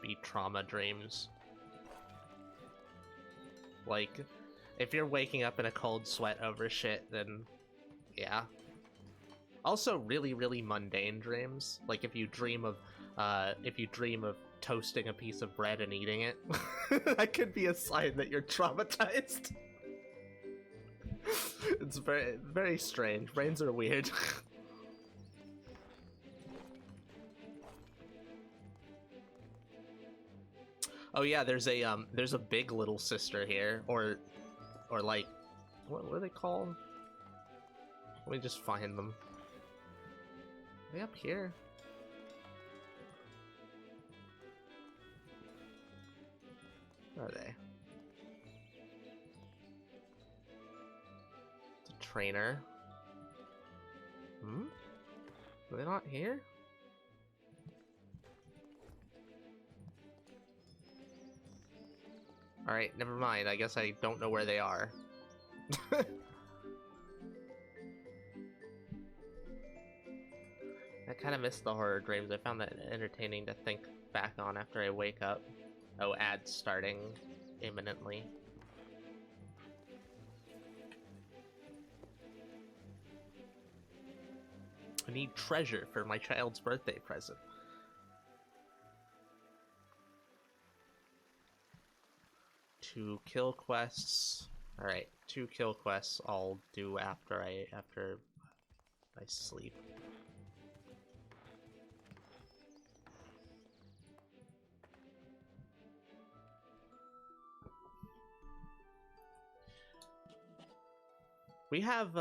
be trauma dreams. Like, if you're waking up in a cold sweat over shit, then yeah. Also really, really mundane dreams. Like if you dream of toasting a piece of bread and eating it. That could be a sign that you're traumatized. It's very, very strange. Brains are weird. Oh yeah, there's a big little sister here, or like, what are they called? Let me just find them. Are they up here? Where are they? It's a trainer. Hmm? Are they not here? Alright, never mind. I guess I don't know where they are. I kind of miss the horror dreams. I found that entertaining to think back on after I wake up. Oh, ads starting imminently. I need treasure for my child's birthday present. 2 kill quests. All right, 2 kill quests I'll do after I sleep. We have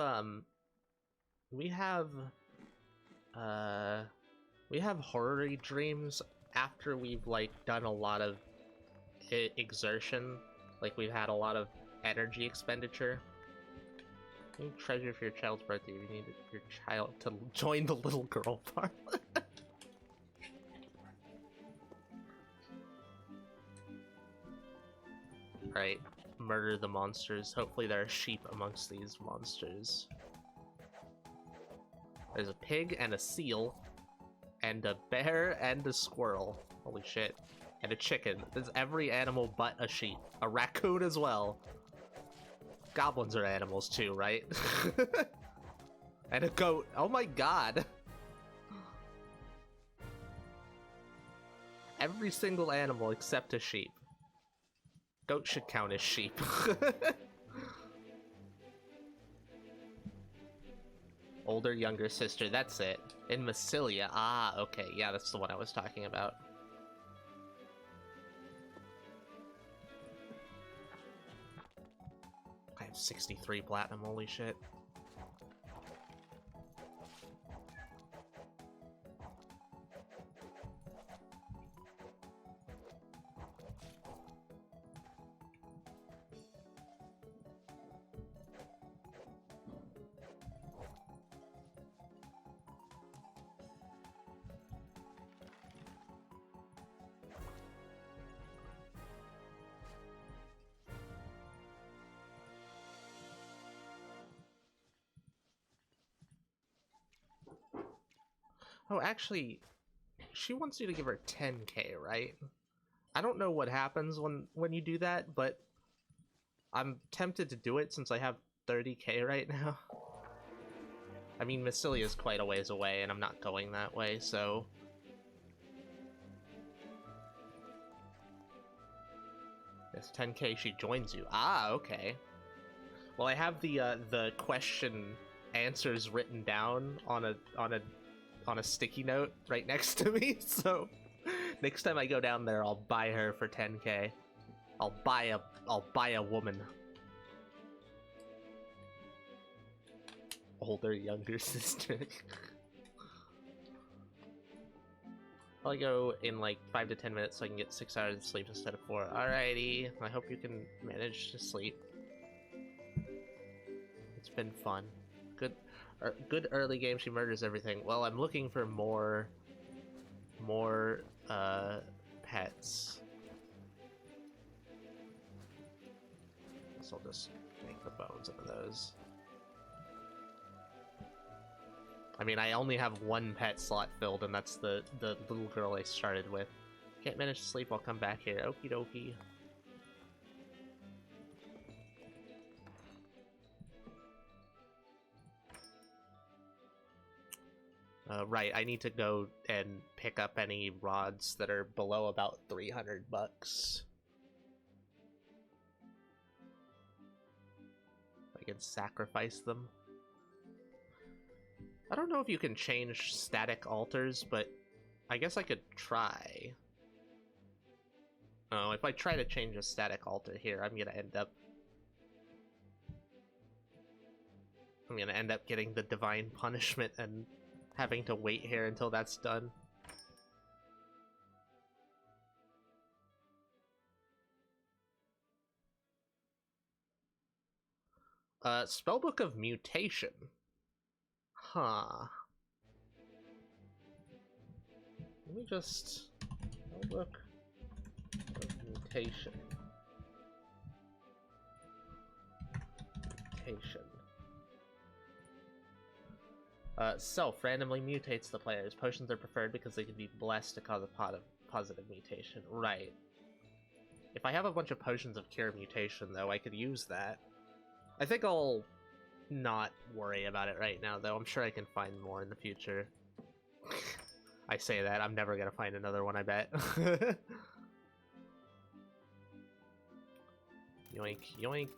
horror dreams after we've like done a lot of exertion, like we've had a lot of energy expenditure. You need treasure for your child's birthday. You need your child to join the little girl parlor. Alright, murder the monsters. Hopefully there are sheep amongst these monsters. There's a pig and a seal, and a bear and a squirrel. Holy shit. And a chicken. There's every animal but a sheep. A raccoon as well. Goblins are animals too, right? And a goat. Oh my god. Every single animal except a sheep. Goat should count as sheep. Older, younger sister, that's it. In Massilia. Ah, okay. Yeah, that's the one I was talking about. I have 63 platinum, holy shit. Oh, actually, she wants you to give her 10k, right? I don't know what happens when you do that, but I'm tempted to do it since I have 30k right now. I mean, Massilia is quite a ways away, and I'm not going that way, so... Yes, 10k, she joins you. Ah, okay. Well, I have the question answers written down on a sticky note right next to me, so next time I go down there, I'll buy her for 10k. I'll buy a woman. Older, younger sister. I'll go in like 5 to 10 minutes so I can get 6 hours of sleep instead of 4. Alrighty, I hope you can manage to sleep. It's been fun. Good early game, she murders everything. Well, I'm looking for more pets. So I'll just make the bones into those. I mean, I only have 1 pet slot filled, and that's the little girl I started with. Can't manage to sleep, I'll come back here. Okie dokie. Right, I need to go and pick up any rods that are below about 300 bucks. I can sacrifice them. I don't know if you can change static altars, but I guess I could try. Oh, if I try to change a static altar here, I'm gonna end up getting the divine punishment and having to wait here until that's done. Spellbook of Mutation. Huh. Let me just... Spellbook of Mutation. Self randomly mutates the players. Potions are preferred because they can be blessed to cause a positive mutation. Right. If I have a bunch of potions of cure mutation, though, I could use that. I think I'll not worry about it right now, though. I'm sure I can find more in the future. I say that, I'm never gonna find another one, I bet. Yoink, yoink.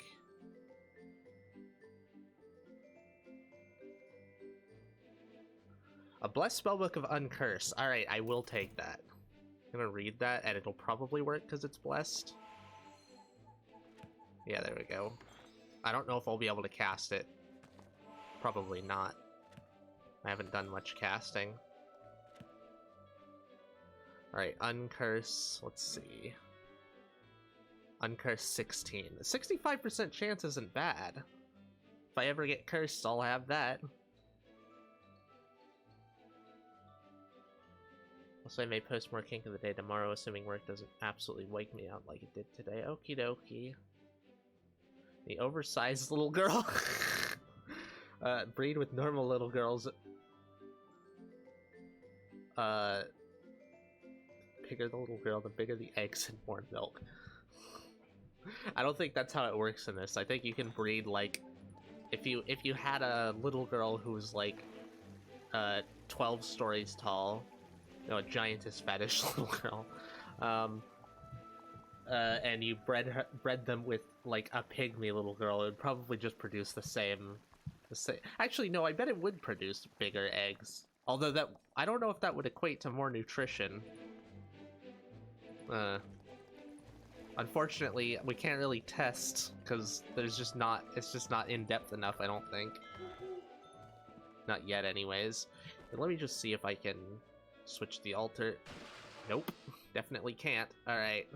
A Blessed Spellbook of Uncurse. Alright, I will take that. I'm gonna read that, and it'll probably work because it's blessed. Yeah, there we go. I don't know if I'll be able to cast it. Probably not. I haven't done much casting. Alright, Uncurse. Let's see. Uncurse 16. The 65% chance isn't bad. If I ever get cursed, I'll have that. Also, I may post more Kink of the Day tomorrow, assuming work doesn't absolutely wake me up like it did today. Okie dokie. The oversized little girl. Breed with normal little girls. Bigger the little girl, the bigger the eggs and more milk. I don't think that's how it works in this. I think you can breed, like, if you had a little girl who's like 12 stories tall, no, a giantess fetish little girl, and you bred them with like a pygmy little girl, it would probably just produce the same. Actually, no, I bet it would produce bigger eggs. Although that, I don't know if that would equate to more nutrition. Unfortunately, we can't really test because there's just not. It's just not in depth enough. I don't think. Not yet, anyways. But let me just see if I can switch the altar. Nope, definitely can't. All right.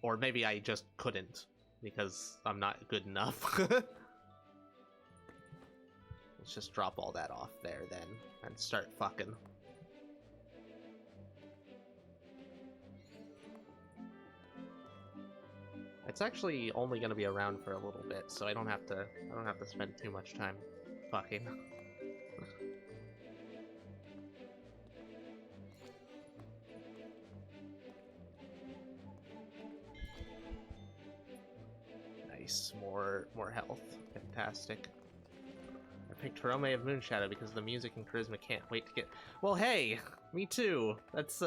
Or maybe I just couldn't because I'm not good enough. Let's just drop all that off there then and start fucking. It's actually only going to be around for a little bit, so I don't have to spend too much time fucking. Nice, more health. Fantastic. I picked Hirome of Moonshadow because the music and charisma can't wait to get. Well, hey, me too. That's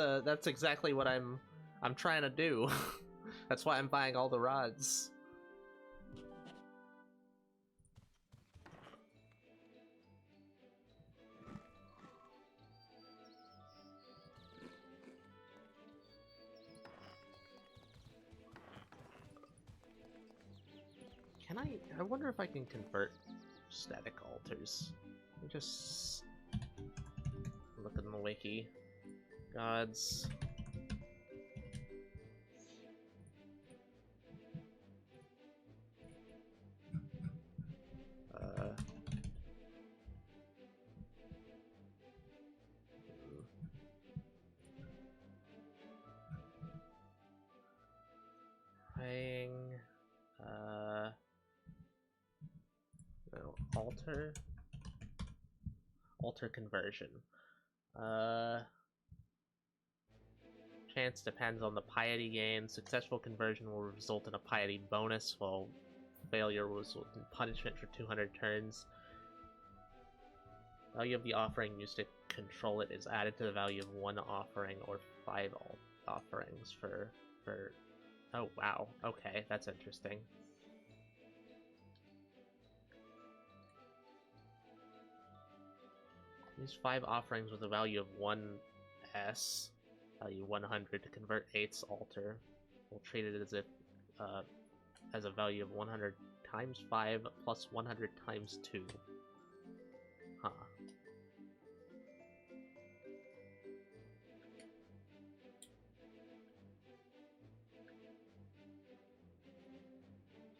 exactly what I'm trying to do. That's why I'm buying all the rods. Can I wonder if I can convert static altars. Let me just look in the wiki. Gods. Playing no, altar conversion. Chance depends on the piety gain. Successful conversion will result in a piety bonus, while failure will result in punishment for 200 turns. Value of the offering used to control it is added to the value of one offering or 5 offerings for... Oh, wow. Okay, that's interesting. Use 5 offerings with a value of 1s, value 100, to convert 8's altar. We'll treat it as if as a value of 100 times 5 plus 100 times 2. Huh.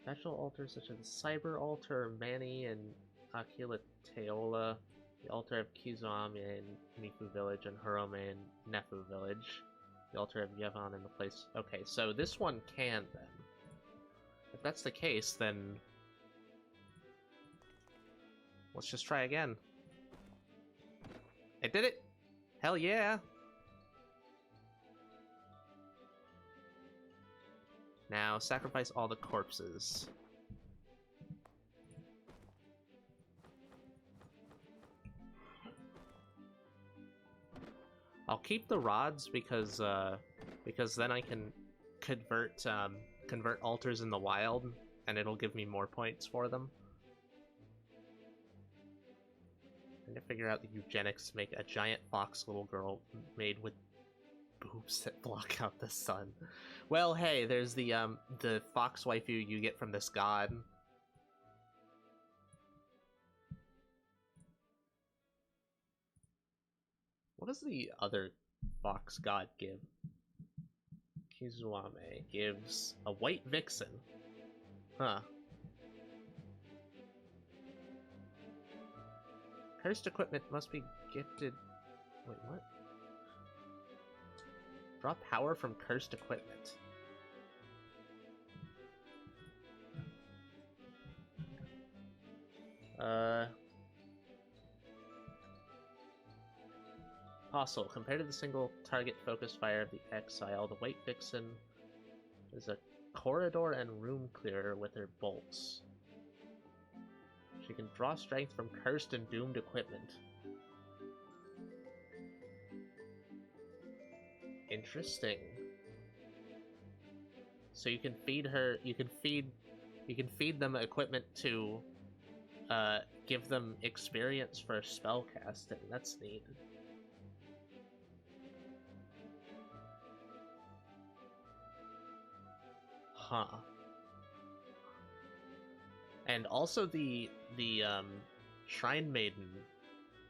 Special altars such as the Cyber Altar, Mani, and Aquila Teola, the altar of Kizame in Mifu Village, and Harome in Nefu Village, the altar of Yevon in the place... Okay, so this one can, then. If that's the case, then... let's just try again. I did it! Hell yeah! Now, sacrifice all the corpses. I'll keep the rods because then I can convert altars in the wild, and it'll give me more points for them. I'm gonna figure out the eugenics to make a giant fox little girl made with boobs that block out the sun. Well, hey, there's the fox waifu you get from this god. What does the other fox god give? Kizuame gives a white vixen. Huh. Cursed equipment must be gifted... Wait, what? Draw power from cursed equipment. Apostle. Compared to the single target focus fire of the Exile, the White Vixen is a corridor and room clearer with her bolts. She can draw strength from cursed and doomed equipment. Interesting. So you can feed her, you can feed them equipment to give them experience for spell casting. That's neat. Huh. And also the Shrine Maiden.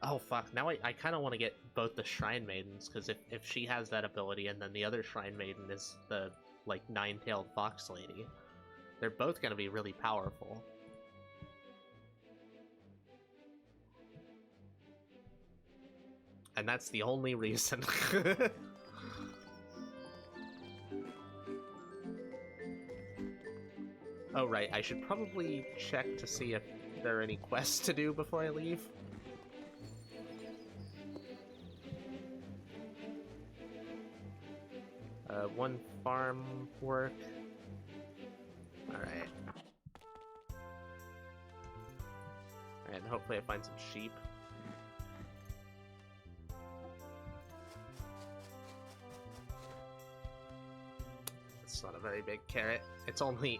Oh fuck, now I kind of want to get both the Shrine Maidens, because if she has that ability and then the other Shrine Maiden is the, like, 9-tailed fox lady, they're both going to be really powerful. And that's the only reason. Oh right, I should probably check to see if there are any quests to do before I leave. One farm work. Alright. And hopefully I find some sheep. It's not a very big carrot. It's only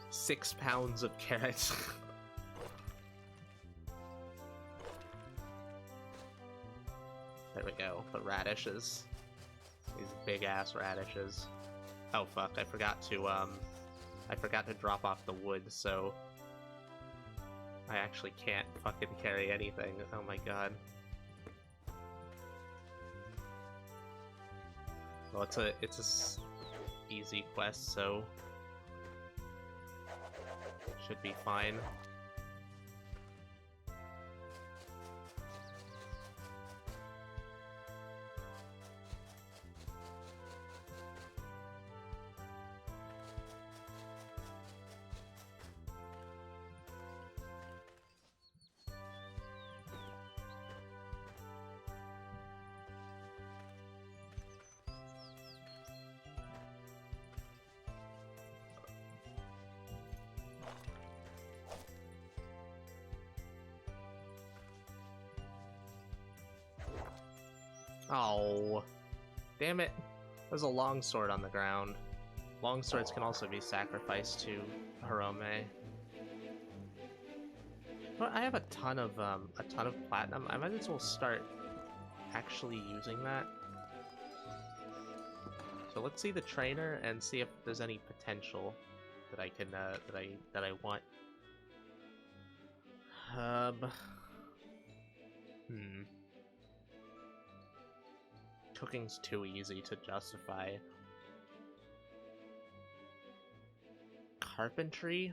6 pounds of carrots. There we go, the radishes. These big ass radishes. Oh fuck, I forgot to drop off the wood, so I actually can't fucking carry anything. Oh my god. Well, it's a easy quest, so should be fine. Oh, damn it. There's a longsword on the ground. Longswords can also be sacrificed to Hirome. But I have a ton of platinum. I might as well start actually using that. So let's see the trainer and see if there's any potential that I can that I want. Cooking's too easy to justify. Carpentry?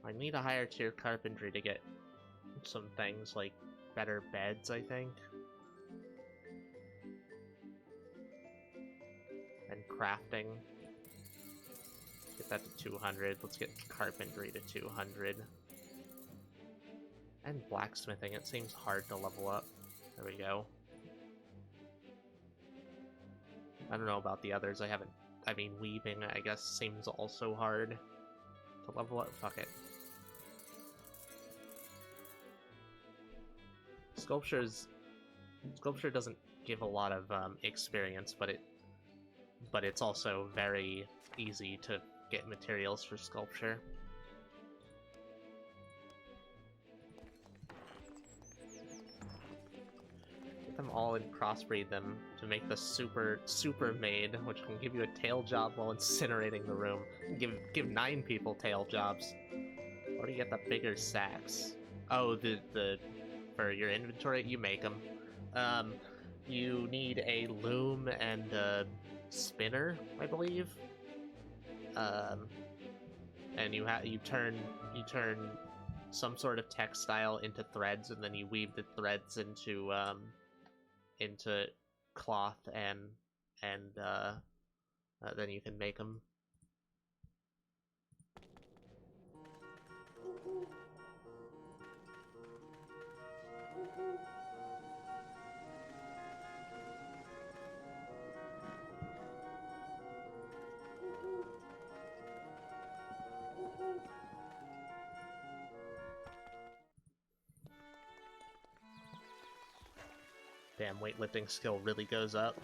I need a higher tier carpentry to get some things like better beds, I think. And crafting. Get that to 200. Let's get carpentry to 200. And blacksmithing. It seems hard to level up. There we go. I don't know about the others. I mean, weaving, I guess, seems also hard to level up. Fuck it. Sculpture doesn't give a lot of experience, but it's also very easy to get materials for sculpture. Get them all and crossbreed them to make the super maid, which can give you a tail job while incinerating the room. Give 9 people tail jobs. Or do you get the bigger sacks? Oh, the for your inventory, you make them. You need a loom and a spinner, I believe. And you turn some sort of textile into threads, and then you weave the threads into cloth, and then you can make them. Damn, weightlifting skill really goes up.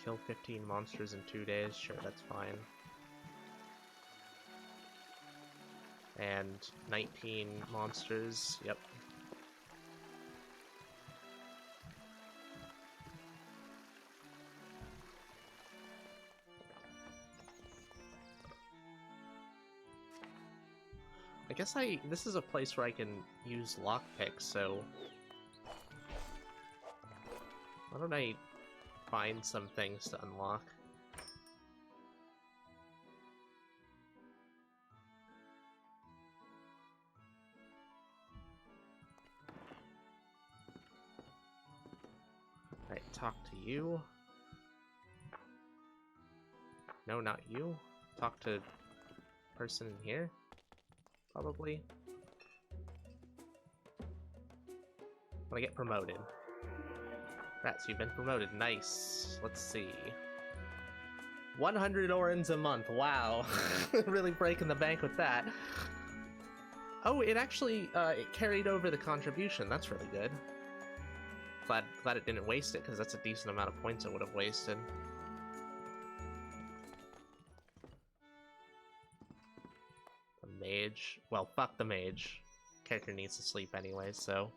Kill 15 monsters in 2 days, sure, that's fine. And 19 monsters, yep. I guess this is a place where I can use lockpicks, so why don't I find some things to unlock? Alright, talk to you. No, not you. Talk to person in here. Probably. When I get promoted. Rats, you've been promoted. Nice. Let's see. 100 orens a month. Wow. Really breaking the bank with that. Oh, it actually it carried over the contribution. That's really good. Glad it didn't waste it, because that's a decent amount of points it would have wasted. Mage. Well, fuck the mage. Character needs to sleep anyway, so.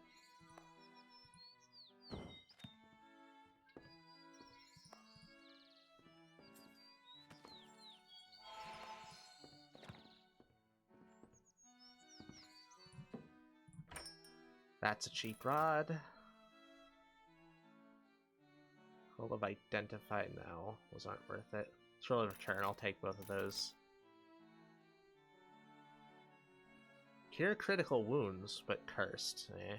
That's a cheap rod. Roll of Identify, no. Those aren't worth it. Roll of Return, I'll take both of those. Cure critical wounds, but cursed, eh.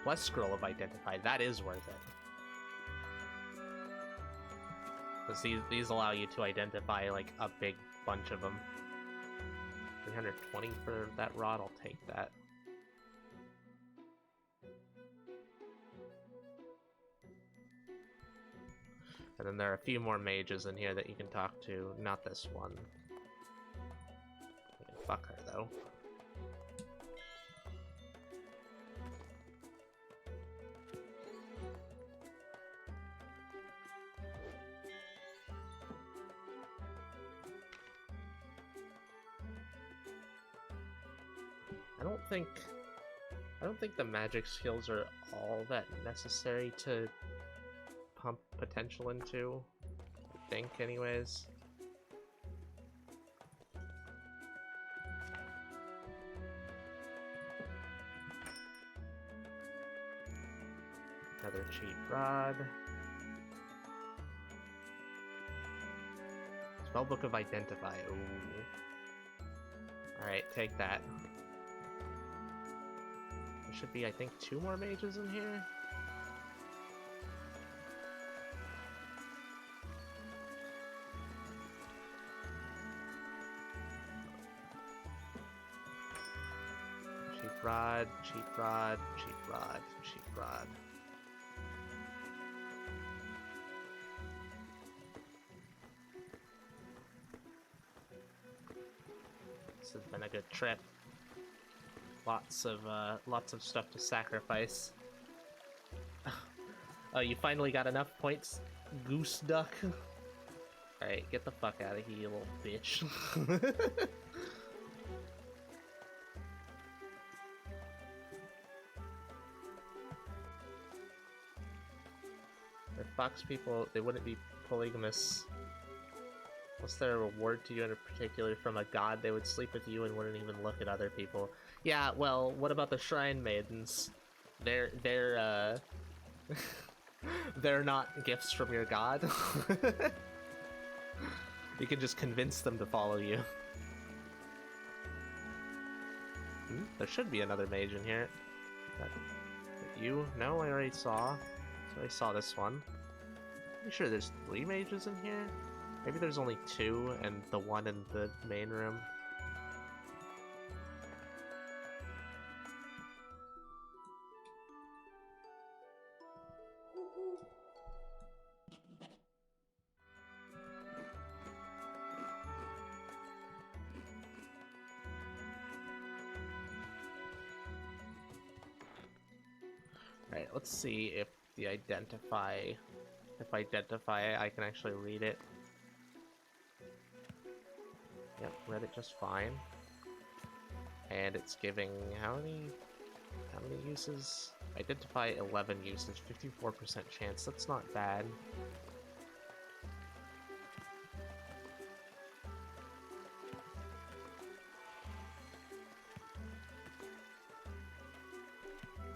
Plus Scroll of Identify, that is worth it. Because these allow you to identify, like, a big bunch of them. 320 for that rod, I'll take that. And then there are a few more mages in here that you can talk to. Not this one. You can fuck her, though. I don't think the magic skills are all that necessary to pump potential into. I think, anyways. Another cheap rod. Spellbook of Identify. Ooh. Alright, take that. There should be, I think, 2 more mages in here. Cheap rod, cheap rod, cheap rod, cheap rod. This has been a good trip. Lots of stuff to sacrifice. Oh, you finally got enough points, goose duck? Alright, get the fuck out of here, you little bitch. The fox people, they wouldn't be polygamous. Unless they're a reward to you in particular from a god, they would sleep with you and wouldn't even look at other people. Yeah, well, what about the shrine maidens? They're they're not gifts from your god. You can just convince them to follow you. There should be another mage in here. You? No, I already saw. So I saw this one. Pretty sure there's 3 mages in here? Maybe there's only 2 and the one in the main room. Alright, let's see if the identify... If I can actually read it. Yep, read it just fine. And it's giving how many uses? Identify 11 uses, 54% chance. That's not bad.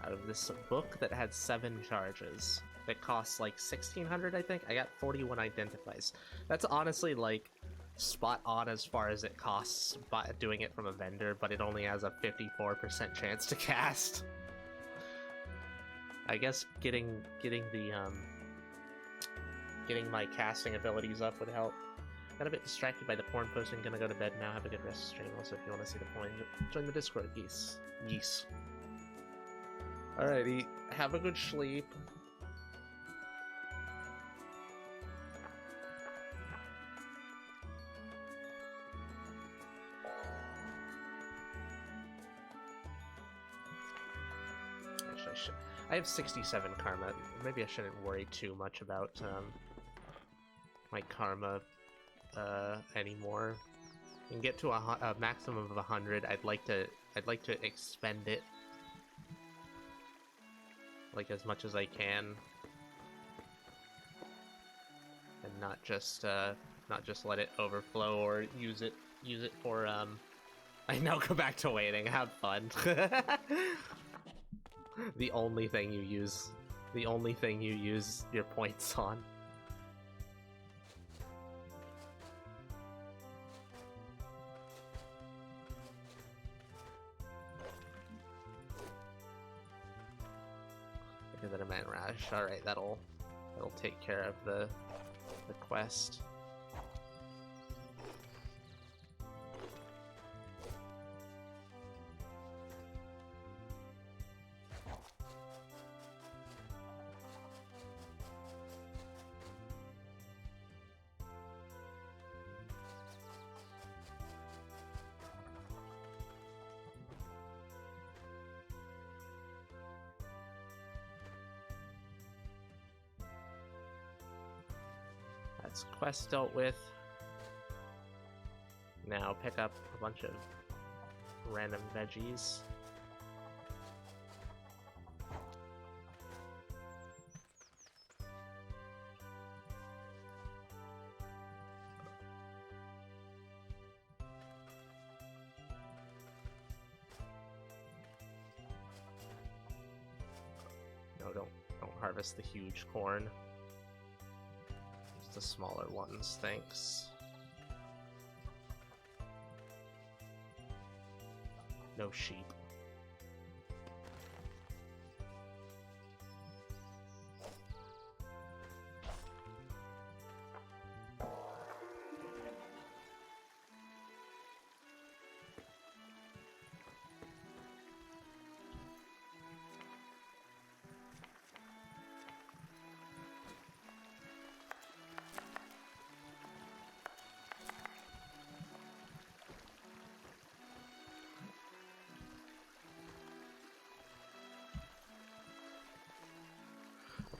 Out of this book that had 7 charges, that costs like 1,600, I think, I got 41 identifies. That's honestly like spot on as far as it costs by doing it from a vendor, but it only has a 54% chance to cast. I guess getting my casting abilities up would help. Got a bit distracted by the porn posting. Gonna go to bed now. Have a good rest of the stream. Also, if you want to see the porn, join the Discord, geese. Alrighty, have a good sleep. Actually, I have 67 karma. Maybe I shouldn't worry too much about my karma anymore. You can get to a maximum of 100. I'd like to expend it like as much as I can, and not just let it overflow or use it for I know, go back to waiting. Have fun. The only thing you use your points on. Look at that, a man rash. Alright, that'll take care of the quest. That's quest dealt with. Now pick up a bunch of random veggies. No, don't harvest the huge corn. Just the smaller ones, thanks. No sheep.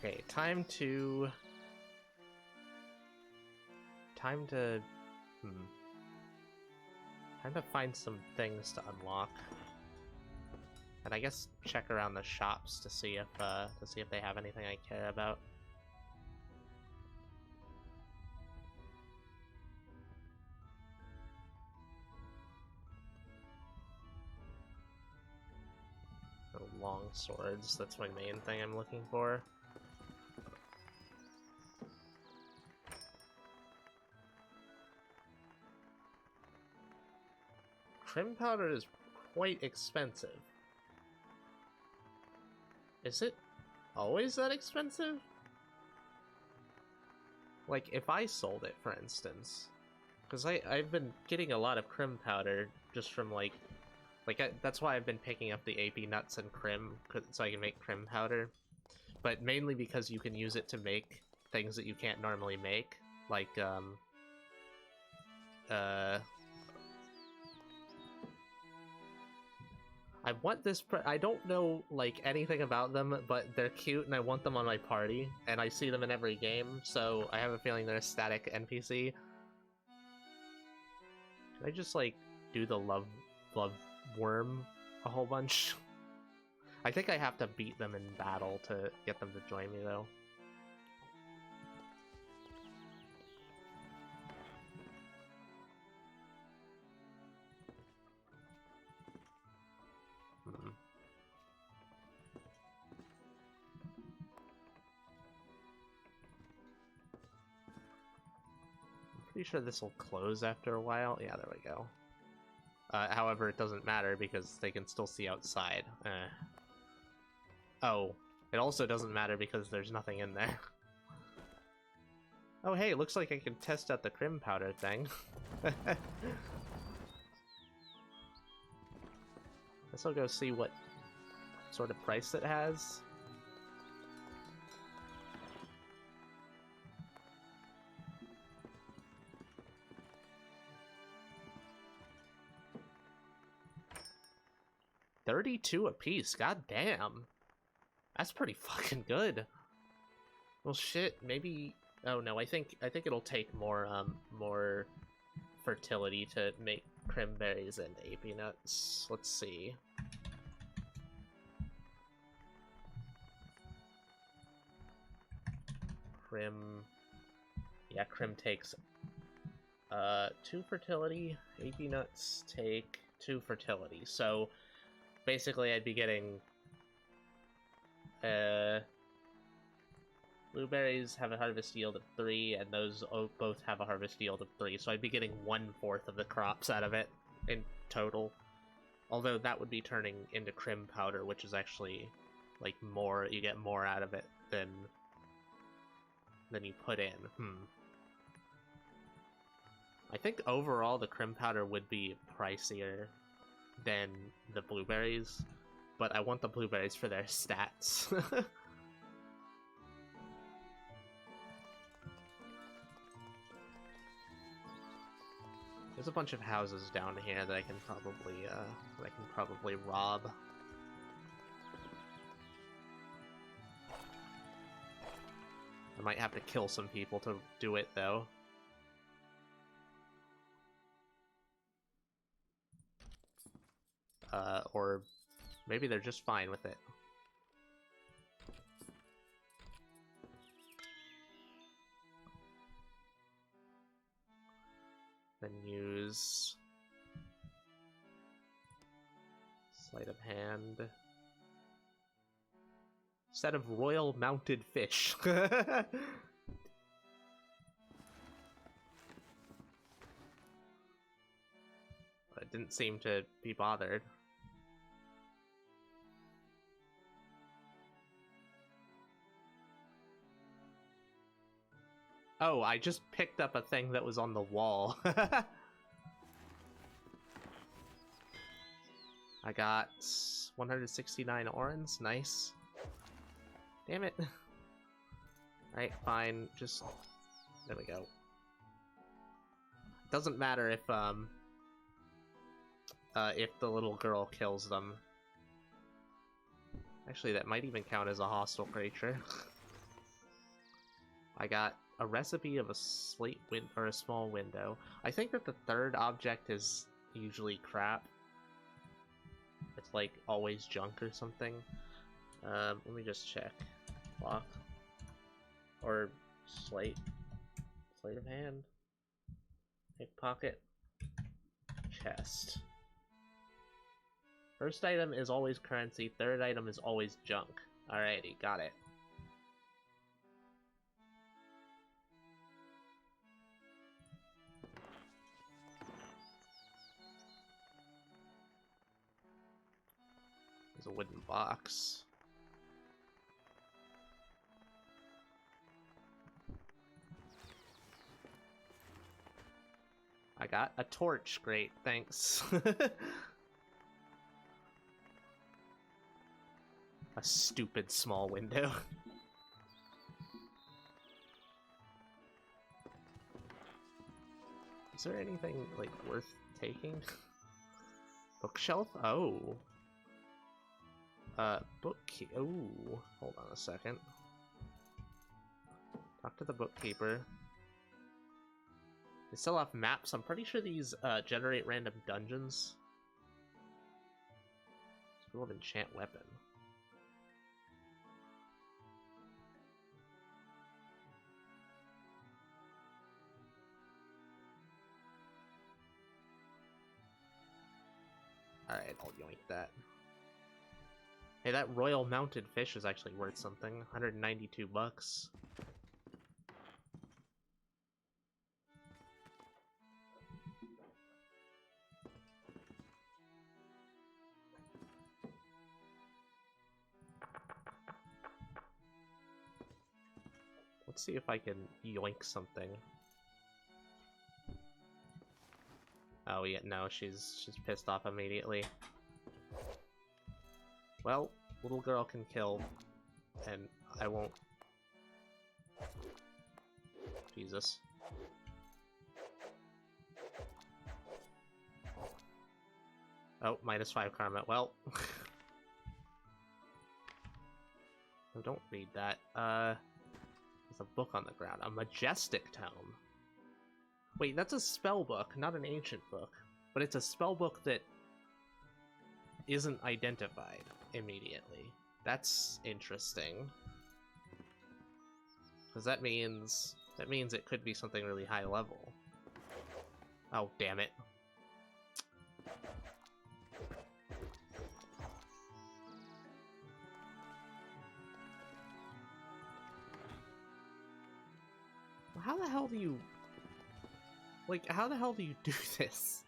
Okay, time to find some things to unlock, and I guess check around the shops to see if they have anything I care about. Oh, long swords, that's my main thing I'm looking for. Crim powder is quite expensive. Is it always that expensive? Like, if I sold it, for instance. Because I've been getting a lot of crim powder just from, that's why I've been picking up the AP nuts and crim, so I can make crim powder. But mainly because you can use it to make things that you can't normally make. Like, I want this. I don't know anything about them, but they're cute and I want them on my party, and I see them in every game, so I have a feeling they're a static NPC. Can I just do the love worm a whole bunch? I think I have to beat them in battle to get them to join me, though. Pretty sure this will close after a while. Yeah, there we go. However, it doesn't matter because they can still see outside. Oh, it also doesn't matter because there's nothing in there. Oh, hey, it looks like I can test out the crim powder thing. Guess I'll go see what sort of price it has. $32 a piece, god damn. That's pretty fucking good. Well shit, maybe oh no, I think it'll take more fertility to make crimberries and AP nuts. Let's see. Crim. Yeah, crim takes 2 fertility. AP nuts take 2 fertility. So basically I'd be getting blueberries have a harvest yield of 3, and those both have a harvest yield of 3, so I'd be getting 1/4 of the crops out of it in total. Although that would be turning into crim powder, which is actually more, you get more out of it than you put in. I think overall the crim powder would be pricier than the blueberries, but I want the blueberries for their stats. There's a bunch of houses down here that I can probably rob. I might have to kill some people to do it, though. Or maybe they're just fine with it. Then use sleight of hand. Set of royal mounted fish. I didn't seem to be bothered. Oh, I just picked up a thing that was on the wall. I got 169 orange. Nice. Damn it. Alright, fine. Just... There we go. Doesn't matter if the little girl kills them. Actually, that might even count as a hostile creature. I got a recipe of a slate or a small window. I think that the third object is usually crap. It's like always junk or something. Let me just check. Clock. Or slate. Slate of hand. Pickpocket. Chest. First item is always currency, third item is always junk. Alrighty, got it. There's a wooden box. I got a torch, great, thanks. A stupid small window. Is there anything, like, worth taking? Bookshelf? Oh. Ooh. Hold on a second. Talk to the bookkeeper. They still have maps. I'm pretty sure these, generate random dungeons. School of Enchant Weapon. Alright, I'll yoink that. Hey, that royal mounted fish is actually worth something. 192 bucks. Let's see if I can yoink something. Oh yeah, no, she's pissed off immediately. Well, little girl can kill, and I won't. Jesus. Oh, -5 karma. Well. I don't read that. There's a book on the ground. A majestic tome. Wait, that's a spell book, not an ancient book. But it's a spell book that isn't identified immediately. That's interesting. Because that means it could be something really high level. Oh, damn it. Well, how the hell do you... Like, how the hell do you do this?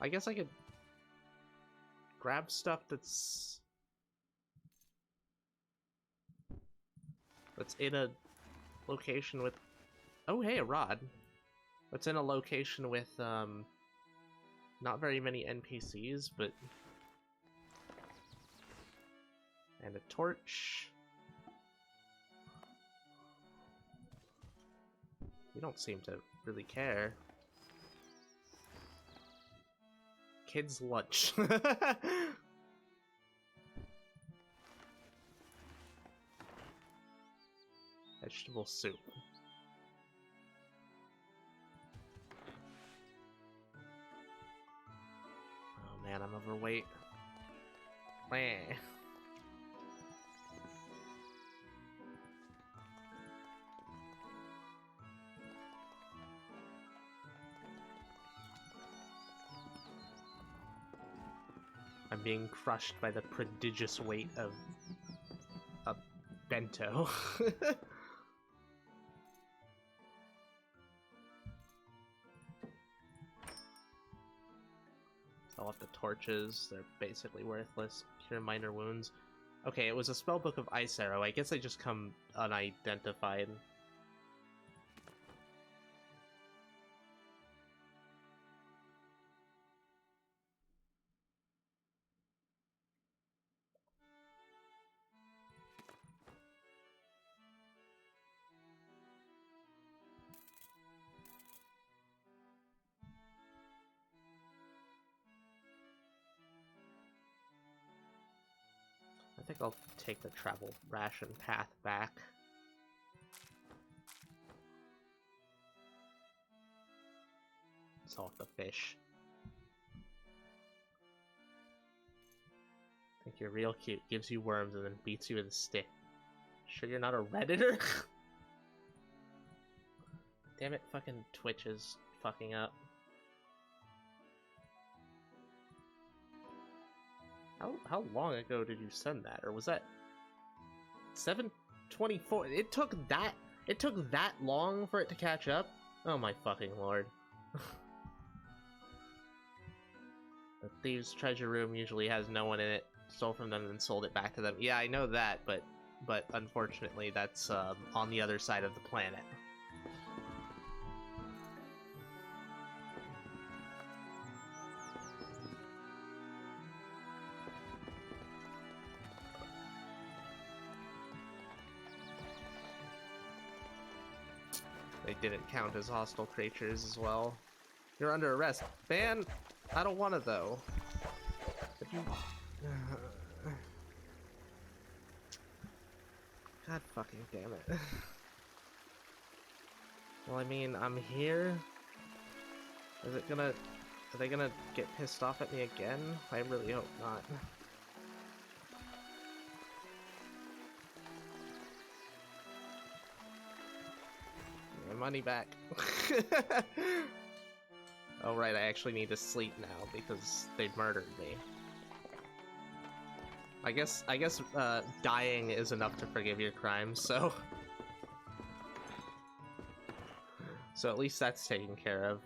I guess I could grab stuff that's in a location with... Oh, hey, a rod. That's in a location with, not very many NPCs, but... And a torch. You don't seem to really care. Kids' lunch. Vegetable soup. Oh man, I'm overweight. Meh. I'm being crushed by the prodigious weight of a bento. Sell off the torches, they're basically worthless. Cure minor wounds. Okay, it was a spellbook of Ice Arrow. I guess they just come unidentified. I think I'll take the travel ration path back. Sell off the fish. Think you're real cute, gives you worms and then beats you with a stick. Sure you're not a Redditor? Damn it, fucking Twitch is fucking up. How long ago did you send that? Or was that 7/24? It took that long for it to catch up? Oh my fucking lord. The Thieves' Treasure Room usually has no one in it. Stole from them and sold it back to them. Yeah, I know that, but unfortunately that's on the other side of the planet. They didn't count as hostile creatures as well. You're under arrest. Ban! I don't want to though. If you... God fucking damn it. Well, I mean, I'm here. Is it gonna... Are they gonna get pissed off at me again? I really hope not. My money back. Oh right, I actually need to sleep now because they murdered me. I guess dying is enough to forgive your crimes, so... So at least that's taken care of.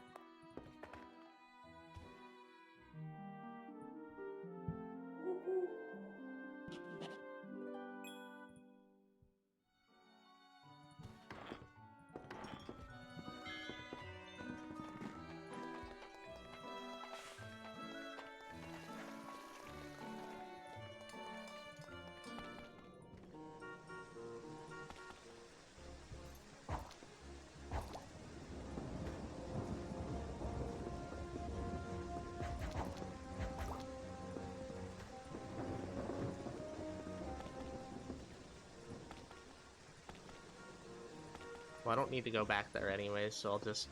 Well, I don't need to go back there anyway, so I'll just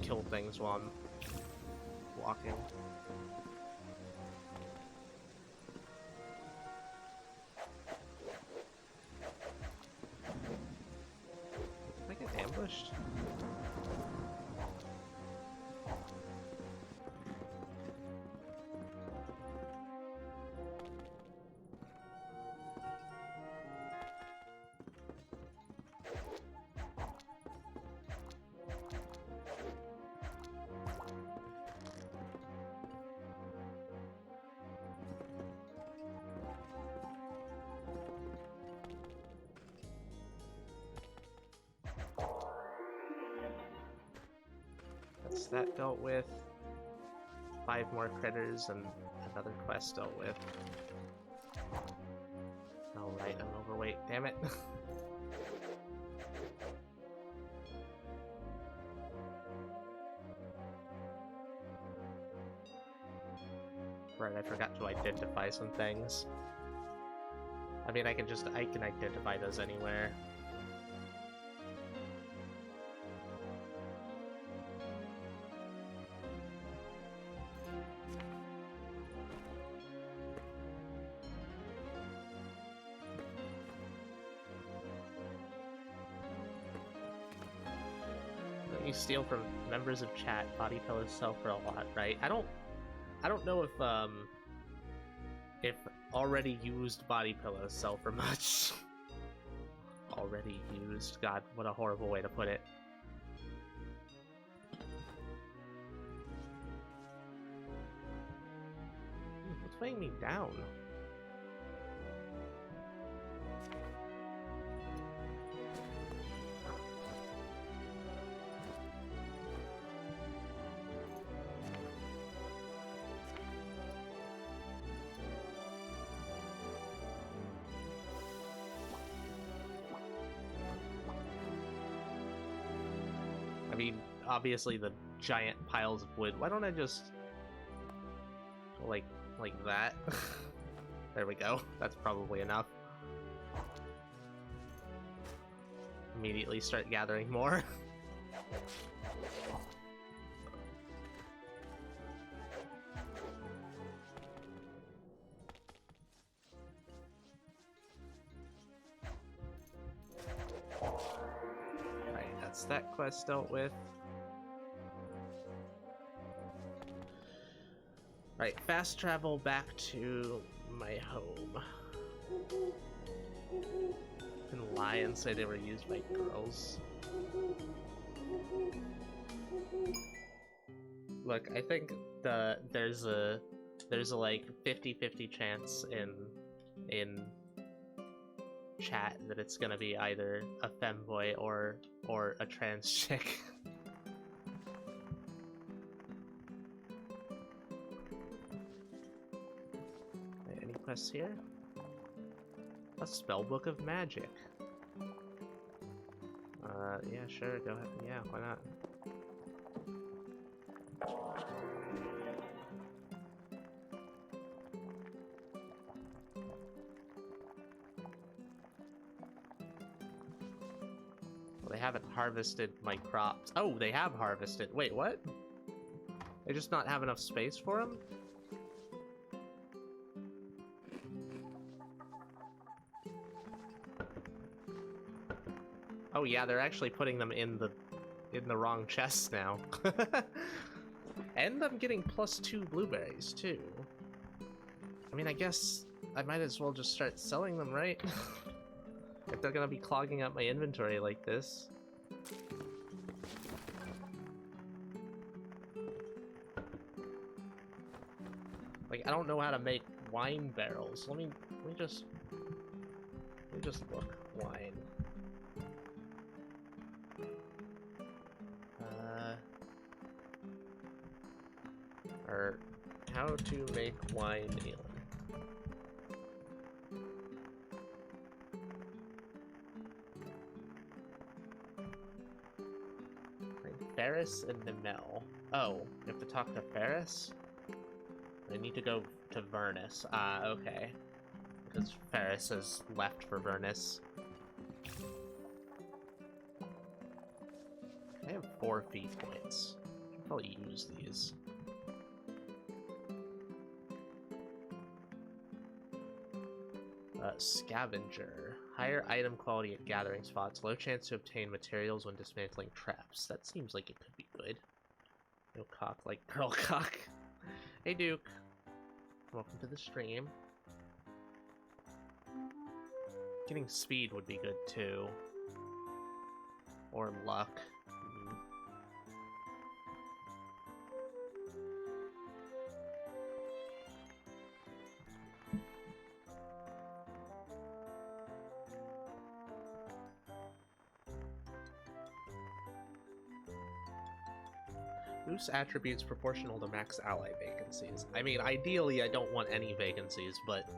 kill things while I'm walking. Did I get ambushed? That dealt with. 5 more critters and another quest dealt with. Oh right, I'm overweight, damn it. Right, I forgot to identify some things. I mean, I can identify those anywhere. You steal from members of chat. Body pillows sell for a lot, right? I don't know if already used body pillows sell for much. Already used. God, what a horrible way to put it. What's weighing me down? I mean, obviously the giant piles of wood. Why don't I just like that? There we go. That's probably enough. Immediately start gathering more. Alright, that's that quest dealt with. Right, fast travel back to my home. And lie and say they were used by girls. Look, I think there's a like 50-50 chance in chat that it's gonna be either a femboy or a trans chick. Any quests here? A spellbook of magic. Yeah, sure, go ahead. Yeah, why not? Well, they haven't harvested my crops. Oh, they have harvested. Wait, what? They just not have enough space for them? Oh yeah, they're actually putting them in the wrong chests now. And I'm getting +2 blueberries too. I mean, I guess I might as well just start selling them, right? If they're gonna be clogging up my inventory like this. Like, I don't know how to make wine barrels. Let me just look. Wine. Or how to make wine ale. Ferris and Nemel. Oh, you have to talk to Ferris? I need to go to Vernus. Ah, okay. Because Ferris has left for Vernus. I have 4 feed points. I should probably use these. Scavenger. Higher item quality at gathering spots. Low chance to obtain materials when dismantling traps. That seems like it could be good. No cock like girl cock. Hey Duke. Welcome to the stream. Getting speed would be good too. Or luck. Boost attributes proportional to max ally vacancies. I mean, ideally I don't want any vacancies, but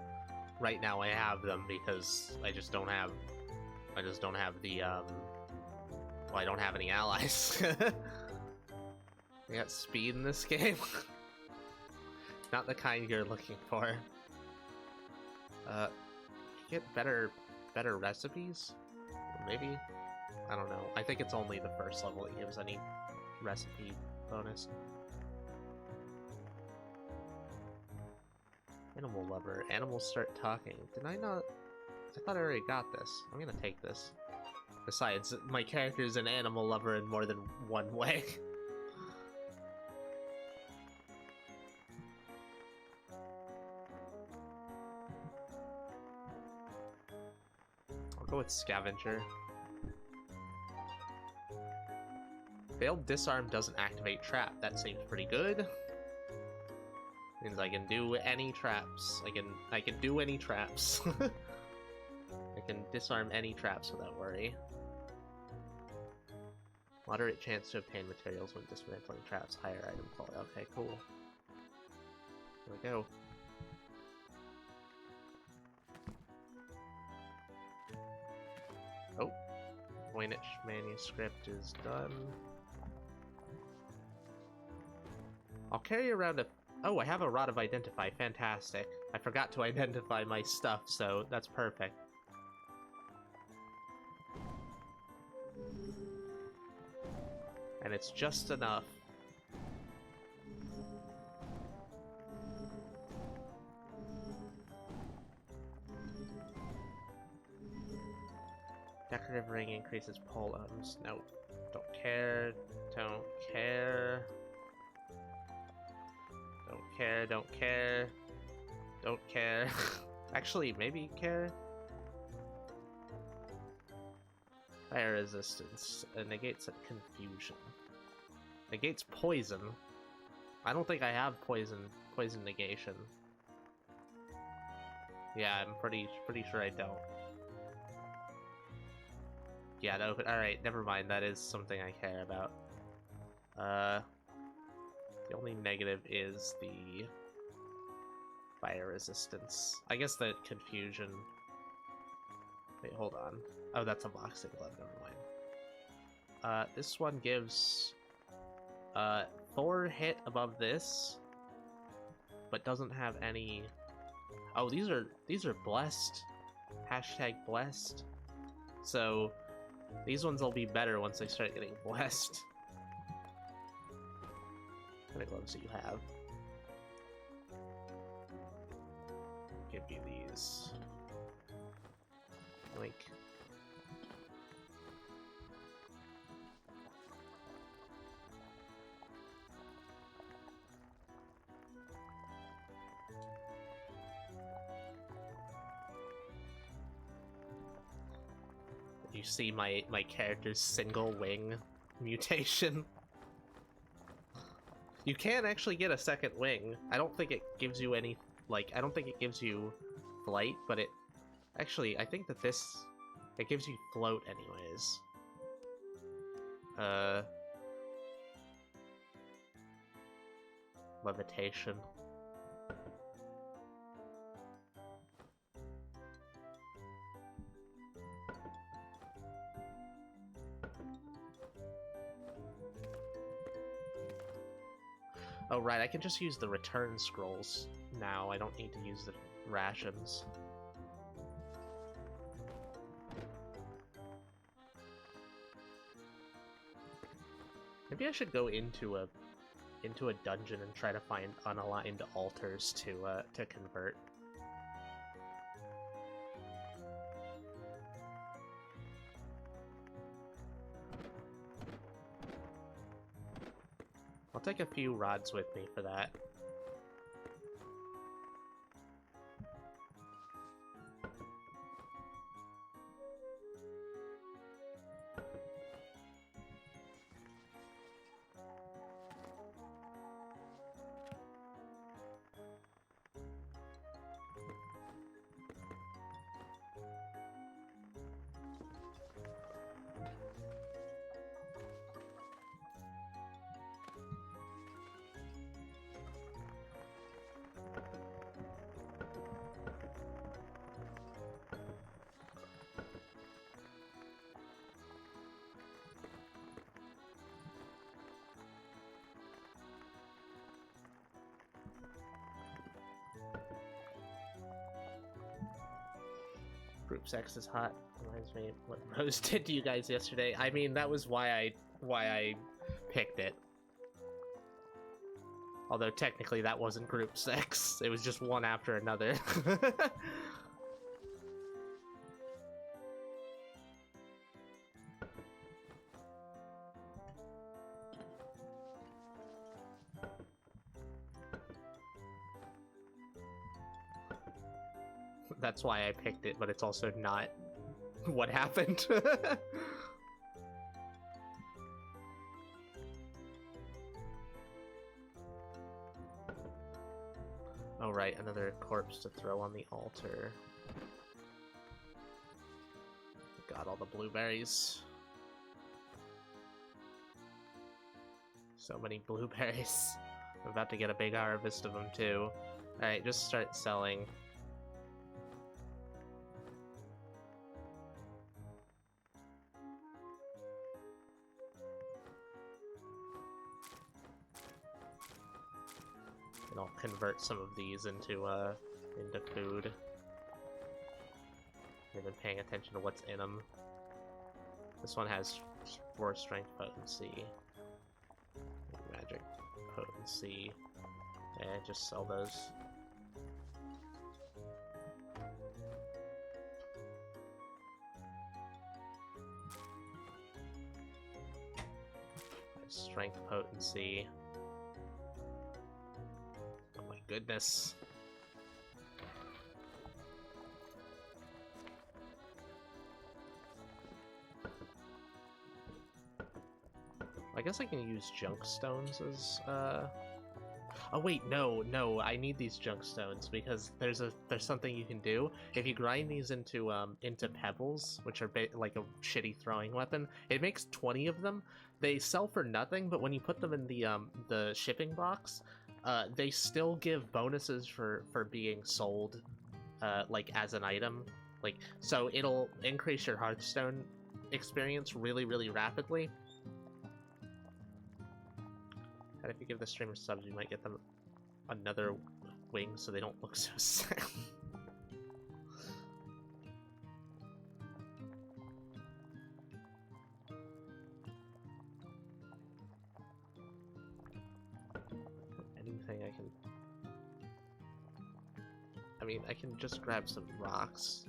right now I have them because I just don't have the well, I don't have any allies. I got speed in this game. Not the kind you're looking for. Get better recipes? Maybe? I don't know. I think it's only the first level that gives any recipe bonus. Animal lover. Animals start talking. Did I not? I thought I already got this. I'm gonna take this. Besides, my character is an animal lover in more than one way. I'll go with Scavenger. Failed Disarm doesn't activate Trap. That seems pretty good. Means I can do any traps. I can do any traps. I can disarm any traps without worry. Moderate chance to obtain materials when dismantling traps. Higher item quality. Okay, cool. Here we go. Oh, Voynich manuscript is done. I'll carry around a... Oh, I have a Rod of Identify. Fantastic. I forgot to identify my stuff, so that's perfect. And it's just enough. Decorative ring increases polearms. Nope. Don't care. Don't care. Don't care. Don't care. Don't care. Actually, maybe care. Fire resistance. Negates confusion. Negates poison. I don't think I have poison negation. Yeah, I'm pretty sure I don't. Yeah, no, alright, never mind. That is something I care about. The only negative is the fire resistance. I guess the confusion. Wait, hold on. Oh, that's a boxing glove, never mind. This one gives 4 hit above this, but doesn't have any... Oh, these are blessed. Hashtag blessed. So these ones will be better once I start getting blessed. What kind of gloves do you have? Give you these. Link. You see my character's single wing mutation. You can actually get a second wing. I don't think it gives you any, like, I don't think it gives you flight, but it actually, I think that it gives you float anyways. Levitation. Oh right, I can just use the return scrolls now. I don't need to use the rations. Maybe I should go into a dungeon and try to find unaligned altars to convert. I'll take a few rods with me for that. Group sex is hot. Reminds me what Rose did to you guys yesterday. I mean, that was why I picked it. Although technically that wasn't group sex. It was just one after another. that's why I picked it, but it's also not what happened. Oh right, another corpse to throw on the altar. Got all the blueberries. So many blueberries. I'm about to get a big harvest of them too. Alright, just start selling. And I'll convert some of these into food. I've been paying attention to what's in them. This one has 4 strength potency. Magic potency. And just sell those. Strength potency. Oh my goodness. I guess I can use junk stones as oh wait, no, I need these junk stones because there's something you can do. If you grind these into pebbles, which are like a shitty throwing weapon, it makes 20 of them. They sell for nothing, but when you put them in the shipping box, they still give bonuses for being sold like as an item. Like, so it'll increase your Hearthstone experience really, really rapidly. And if you give the streamer subs, you might get them another wing so they don't look so sad. Anything I can... I mean, I can just grab some rocks.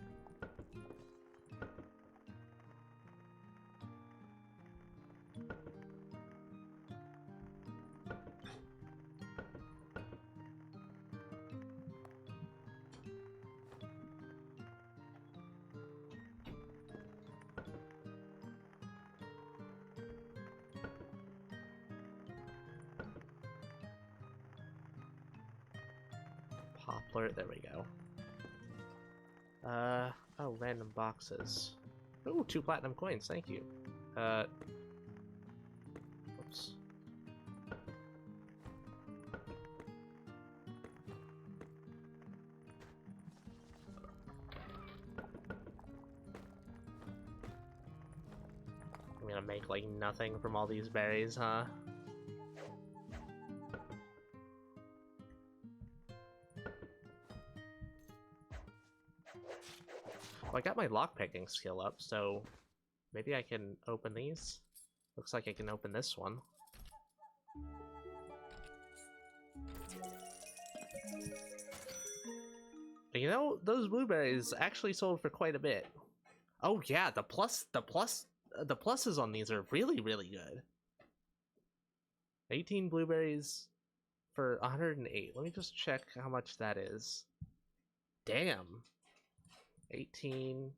Poplar, there we go. Oh, random boxes. Ooh, 2 platinum coins, thank you. Oops. I'm gonna make, like, nothing from all these berries, huh? Well, I got my lockpicking skill up, so maybe I can open these. Looks like I can open this one. But you know, those blueberries actually sold for quite a bit. Oh yeah, the pluses on these are really, really good. 18 blueberries for 108. Let me just check how much that is. Damn. 18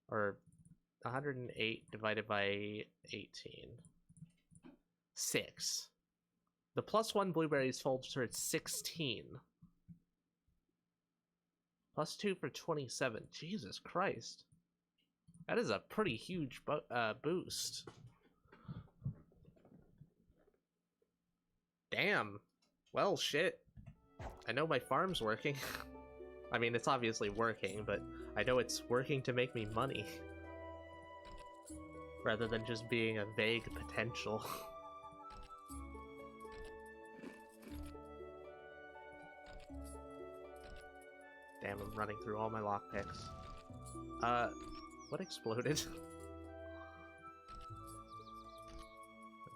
or 108 divided by 18. 6. The +1 blueberries sold for 16. +2 for 27. Jesus Christ. That is a pretty huge boost. Damn. Well, shit. I know my farm's working. I mean, it's obviously working, but I know it's working to make me money. Rather than just being a vague potential. Damn, I'm running through all my lockpicks. What exploded?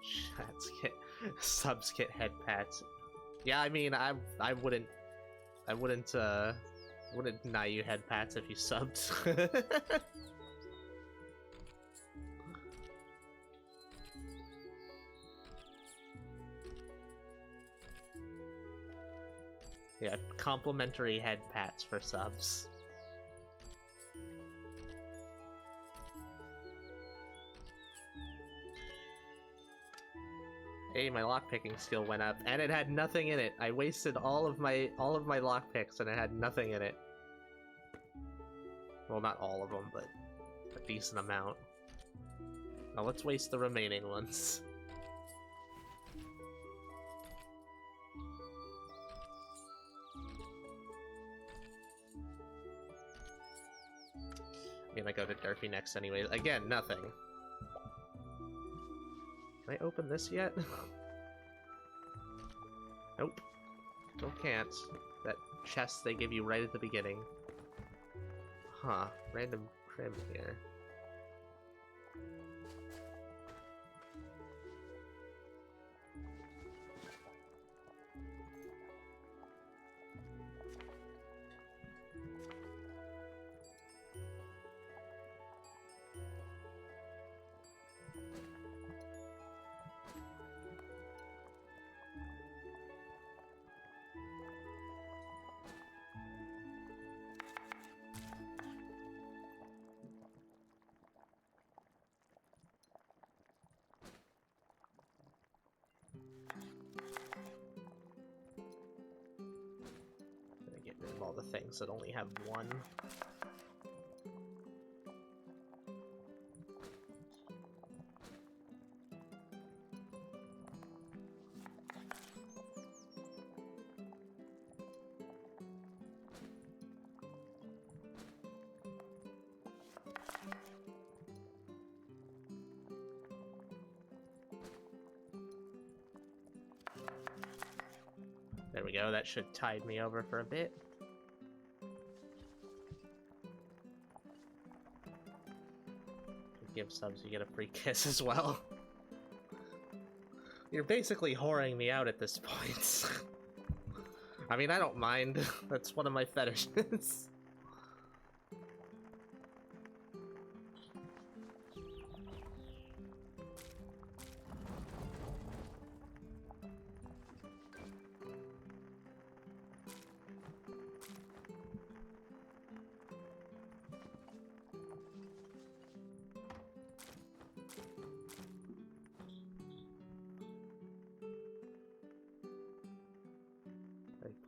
Chats get subs get head pats. Yeah, I mean, I wouldn't deny you head pats if you subbed. Yeah, complimentary head pats for subs. Hey, my lockpicking skill went up, and it had nothing in it. I wasted all of my lockpicks, and it had nothing in it. Well, not all of them, but a decent amount. Now let's waste the remaining ones. I'm gonna go to Durfee next anyway. Again, nothing. Can I open this yet? Nope. Still can't. That chest they give you right at the beginning. Huh. Random trim here. All the things that only have one. There we go, that should tide me over for a bit. Give subs, you get a free kiss as well. You're basically whoring me out at this point. I mean, I don't mind. That's one of my fetishes.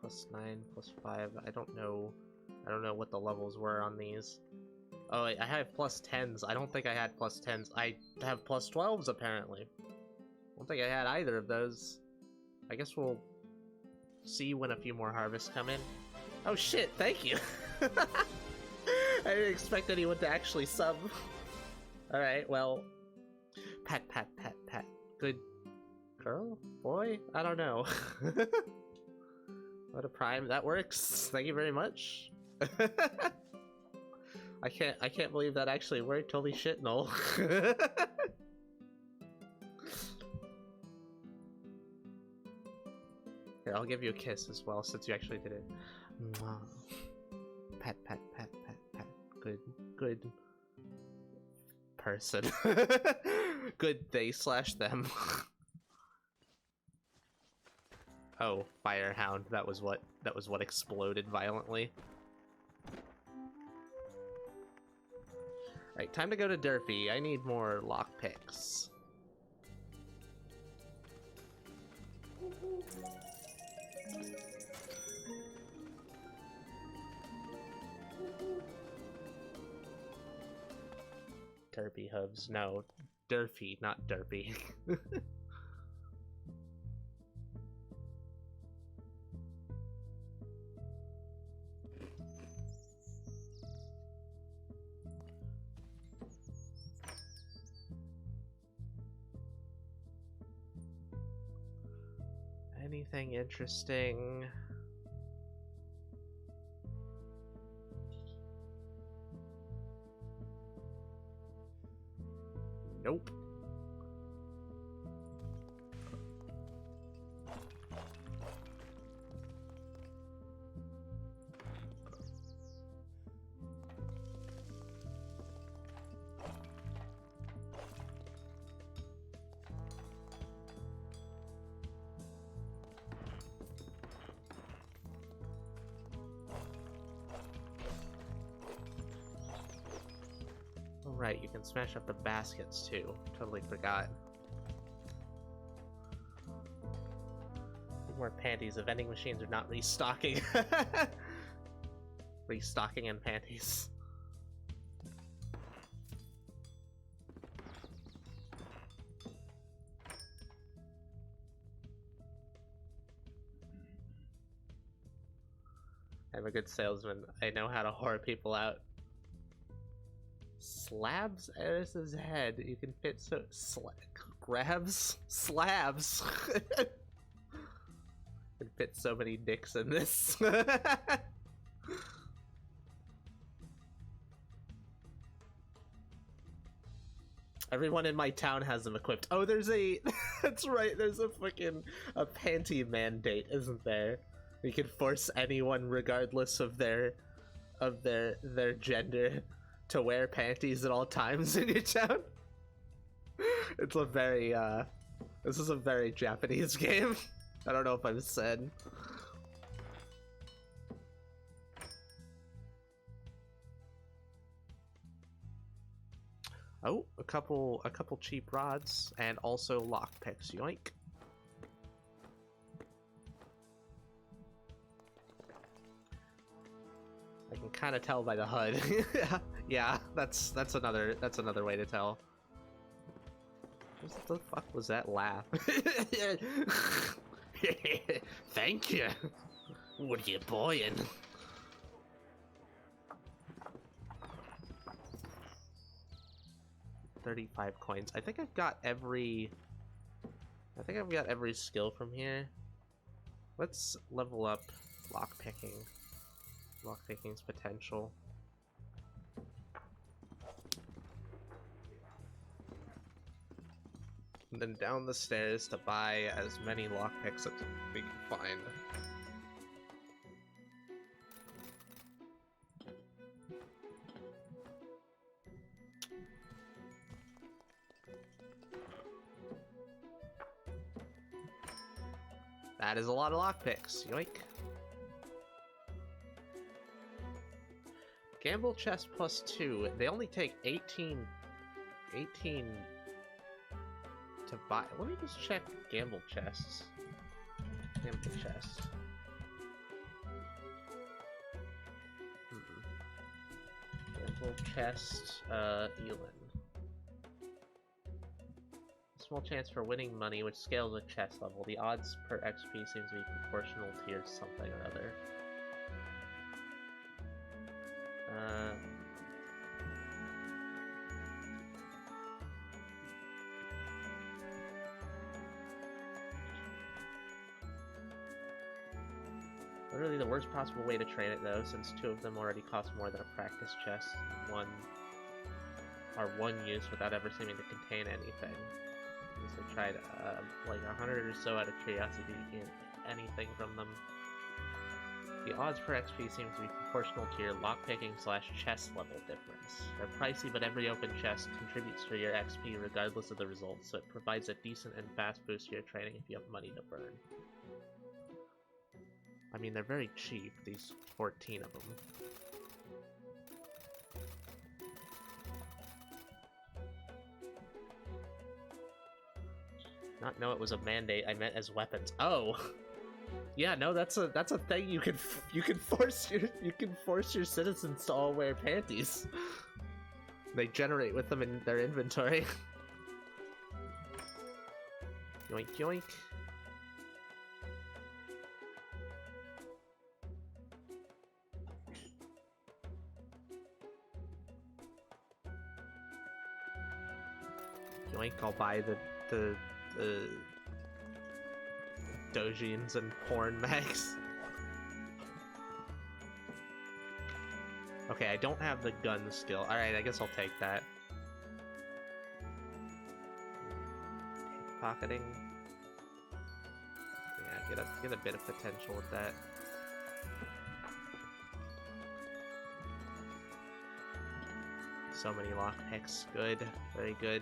+9, +5. I don't know what the levels were on these. Oh, I have +10s. I don't think I had +10s. I have +12s apparently. I don't think I had either of those. I guess we'll see when a few more harvests come in. Oh shit, thank you! I didn't expect anyone to actually sub. Alright, well... Pat, pat, pat, pat. Good girl? Boy? I don't know. What a prime, that works. Thank you very much. I can't believe that actually worked. Holy shit, Noel. Here, I'll give you a kiss as well since you actually did it. Mwah. Pat, pat, pat, pat, pat. Good person. Good they/them. Oh, Firehound. That was what exploded violently. Right, time to go to Durfee. I need more lockpicks. Derpy hooves. No, Durfee, not Derpy. Anything interesting? Nope. Right, you can smash up the baskets too. Totally forgot. More panties. The vending machines are not restocking. Restocking in panties. I'm a good salesman. I know how to whore people out. Slabs Eris's head. You can fit so grabs slabs. Can fit so many dicks in this. Everyone in my town has them equipped. Oh, there's a. That's right. There's a fucking panty mandate, isn't there? We can force anyone, regardless of their gender, to wear panties at all times in your town. It's a very this is a very Japanese game. I don't know if I've said. Oh, a couple cheap rods and also lockpicks. Yoink. I can kind of tell by the HUD. Yeah, that's another way to tell. What the fuck was that laugh? Thank you. What are you buying? $35 coins. I think I've got every skill from here. Let's level up lockpicking. Lockpicking's potential. And then down the stairs to buy as many lockpicks as we can find. That is a lot of lockpicks. Yoink. Gamble chest plus 2. They only take 18 to buy. Let me just check gamble chests. Gamble chest. Gamble chest, Elin. Small chance for winning money, which scales with chest level. The odds per XP seems to be proportional to your something or other. Literally the worst possible way to train it though, since 2 of them already cost more than a practice chest. One use without ever seeming to contain anything. So tried like 100 or so out of curiosity to get anything from them. The odds per XP seem to be proportional to your lockpicking / chest level difference. They're pricey, but every open chest contributes to your XP regardless of the results, so it provides a decent and fast boost to your training if you have money to burn. I mean, they're very cheap, these 14 of them. Not know it was a mandate, I meant as weapons. Oh! Yeah, no, that's a thing you can force your citizens to all wear panties. They generate with them in their inventory. Yoink yoink. Yoink, I'll buy the dojins and porn mags. Okay, I don't have the gun skill. Alright, I guess I'll take that. Pocketing. Yeah, get a bit of potential with that. So many lockpicks. Good. Very good.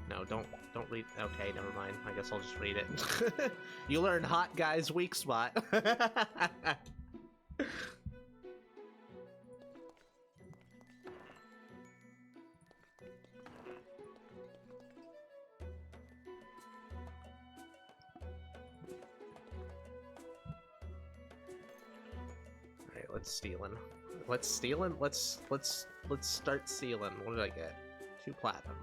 No, don't read. Okay, never mind. I guess I'll just read it. You learn hot guy's weak spot. let's stealing. Let's stealing. Let's start stealing. What did I get? 2 platinum.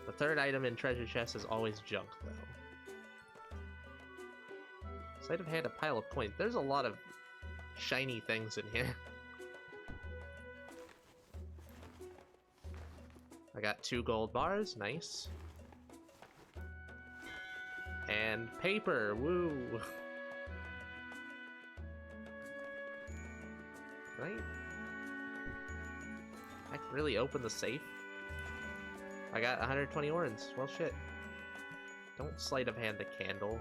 The third item in treasure chest is always junk, though. Sleight of hand, a pile of coins. There's a lot of shiny things in here. I got 2 gold bars, nice. And paper, woo! Can I can really open the safe? I got 120 orens, well shit. Don't sleight of hand the candle.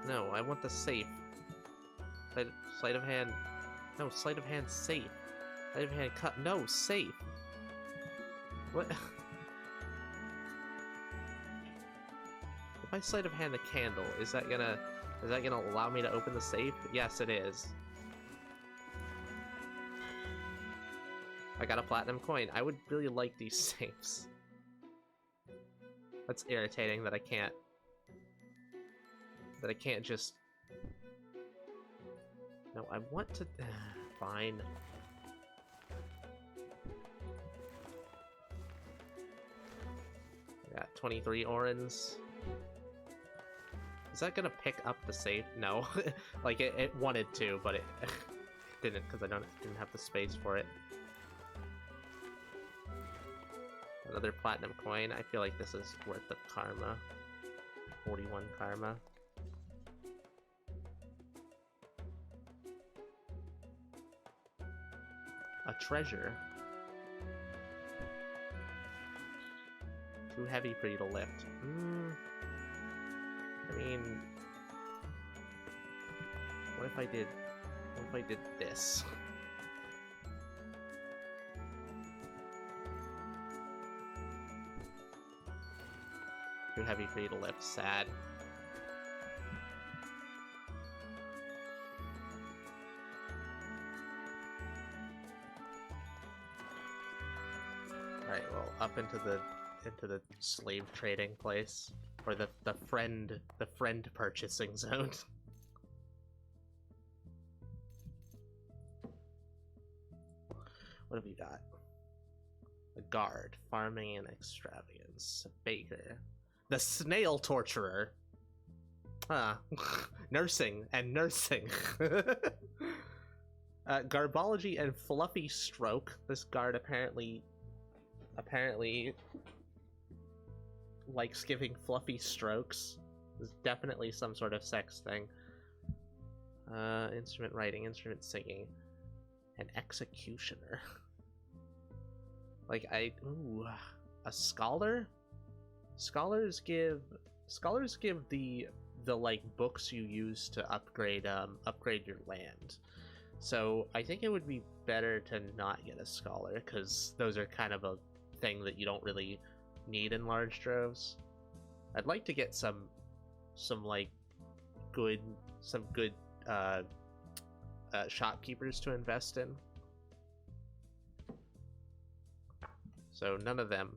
No, I want the safe. Sleight of hand, no, sleight of hand safe. Sleight of hand cut, no, safe. What? If I sleight of hand the candle, is that gonna allow me to open the safe? Yes, it is. I got a platinum coin. I would really like these safes. That's irritating that I can't just... No, I want to... Fine. I got 23 orens. Is that gonna pick up the safe? No. Like, it wanted to, but it didn't, because I didn't have the space for it. Another platinum coin. I feel like this is worth the karma. 41 karma. A treasure. Too heavy for you to lift. I mean, what if I did this? Too heavy for you to lift. Sad. Alright, well, up into the slave trading place. Or the friend purchasing zone. What have you got? A guard, farming and extravagance, a baker, the snail torturer. Nursing and nursing. Garbology and fluffy stroke. This guard apparently likes giving fluffy strokes. There's definitely some sort of sex thing. Instrument writing, instrument singing, an executioner. Like ooh, a scholar. Scholars give the like books you use to upgrade your land. So I think it would be better to not get a scholar, because those are kind of a thing that you don't really need in large droves. I'd like to get some like good shopkeepers to invest in. So none of them.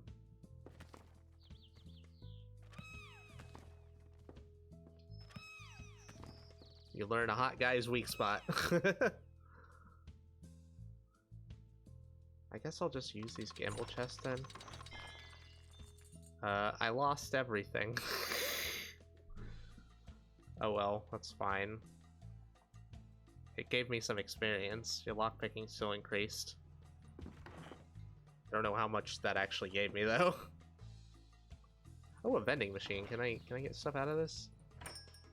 You learn a hot guy's weak spot. I guess I'll just use these gamble chests then. I lost everything. Oh well, that's fine. It gave me some experience. Your lockpicking still increased. I don't know how much that actually gave me though. Oh, a vending machine. Can I get stuff out of this?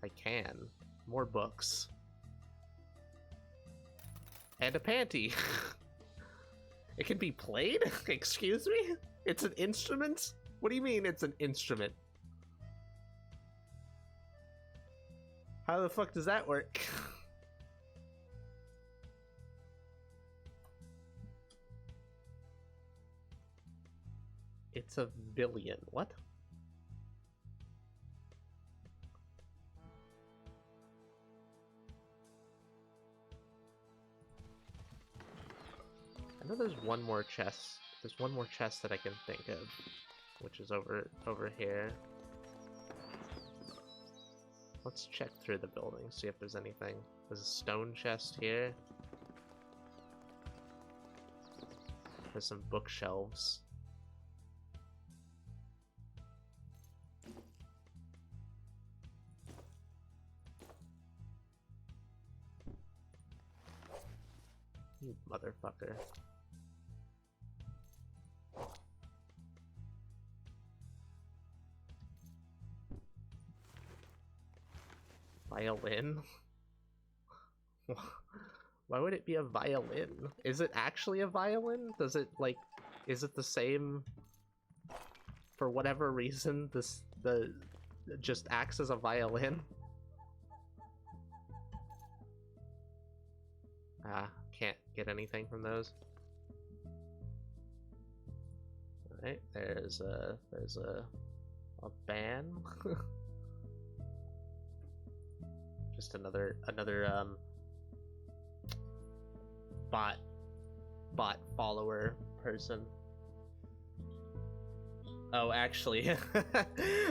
I can. More books. And a panty. It can be played? Excuse me? It's an instrument? What do you mean it's an instrument? How the fuck does that work? It's a billion. What? I know there's one more chest. There's one more chest that I can think of, which is over here. Let's check through the building, see if there's anything. There's a stone chest here. There's some bookshelves. You motherfucker. Violin? Why would it be a violin? Is it actually a violin? Does it, like, is it the same for whatever reason? The just acts as a violin? Can't get anything from those. Alright, there's a ban. Just another bot follower person. Oh, actually,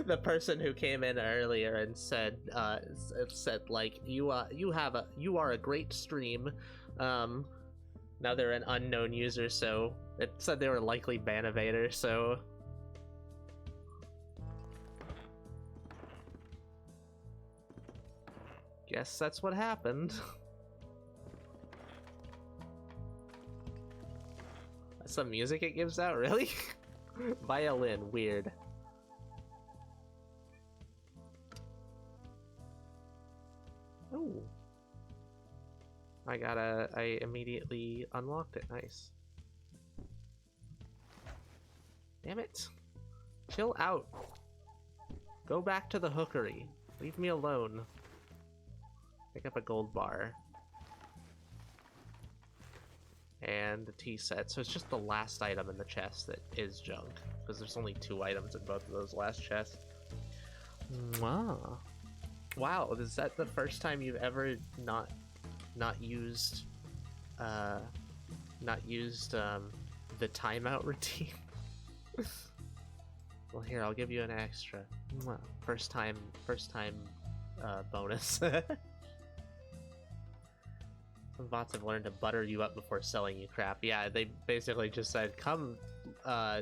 the person who came in earlier and said like you are a great stream. Now they're an unknown user, so it said they were likely ban evader. So guess that's what happened. That's the music it gives out, really? Violin, weird. Oh. I immediately unlocked it, nice. Damn it. Chill out. Go back to the hookery. Leave me alone. Pick up a gold bar. And a tea set, so it's just the last item in the chest that is junk, because there's only 2 items in both of those last chests. Wow. Wow, is that the first time you've ever not used the timeout routine? Well, here, I'll give you an extra. First time bonus. Some bots have learned to butter you up before selling you crap. Yeah, they basically just said, come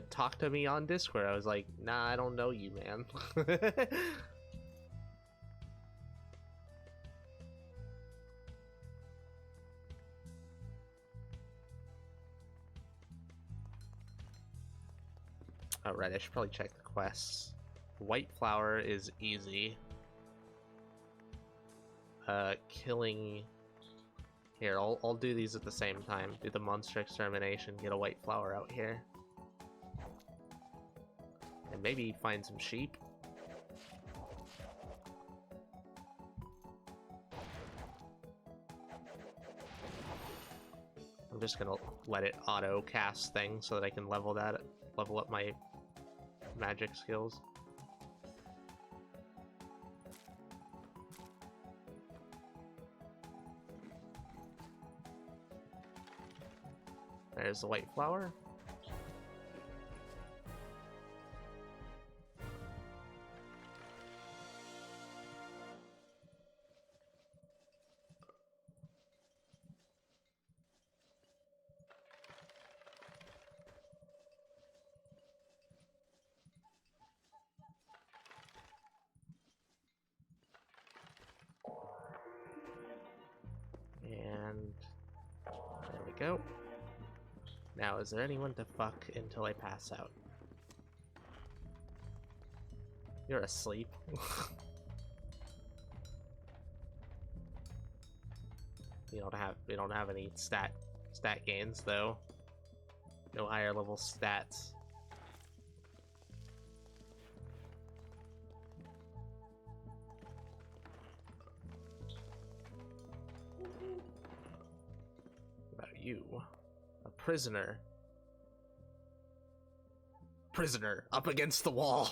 talk to me on Discord. I was like, nah, I don't know you, man. Alright, I should probably check the quests. White flower is easy. Killing... Here, I'll do these at the same time. Do the monster extermination, get a white flower out here. And maybe find some sheep. I'm just gonna let it auto cast things so that I can level up my magic skills. There's the white flower. And there we go. Now, is there anyone to fuck until I pass out? You're asleep. We don't have any stat gains though. No higher level stats. What about you? A prisoner. Prisoner up against the wall.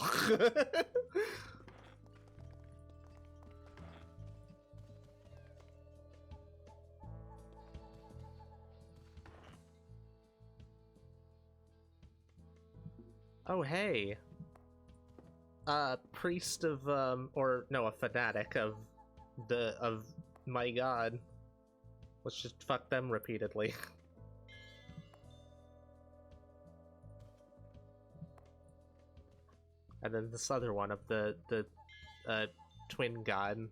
Oh, hey. Priest of, or no, a fanatic of of my god. Let's just fuck them repeatedly. And then this other one of the twin god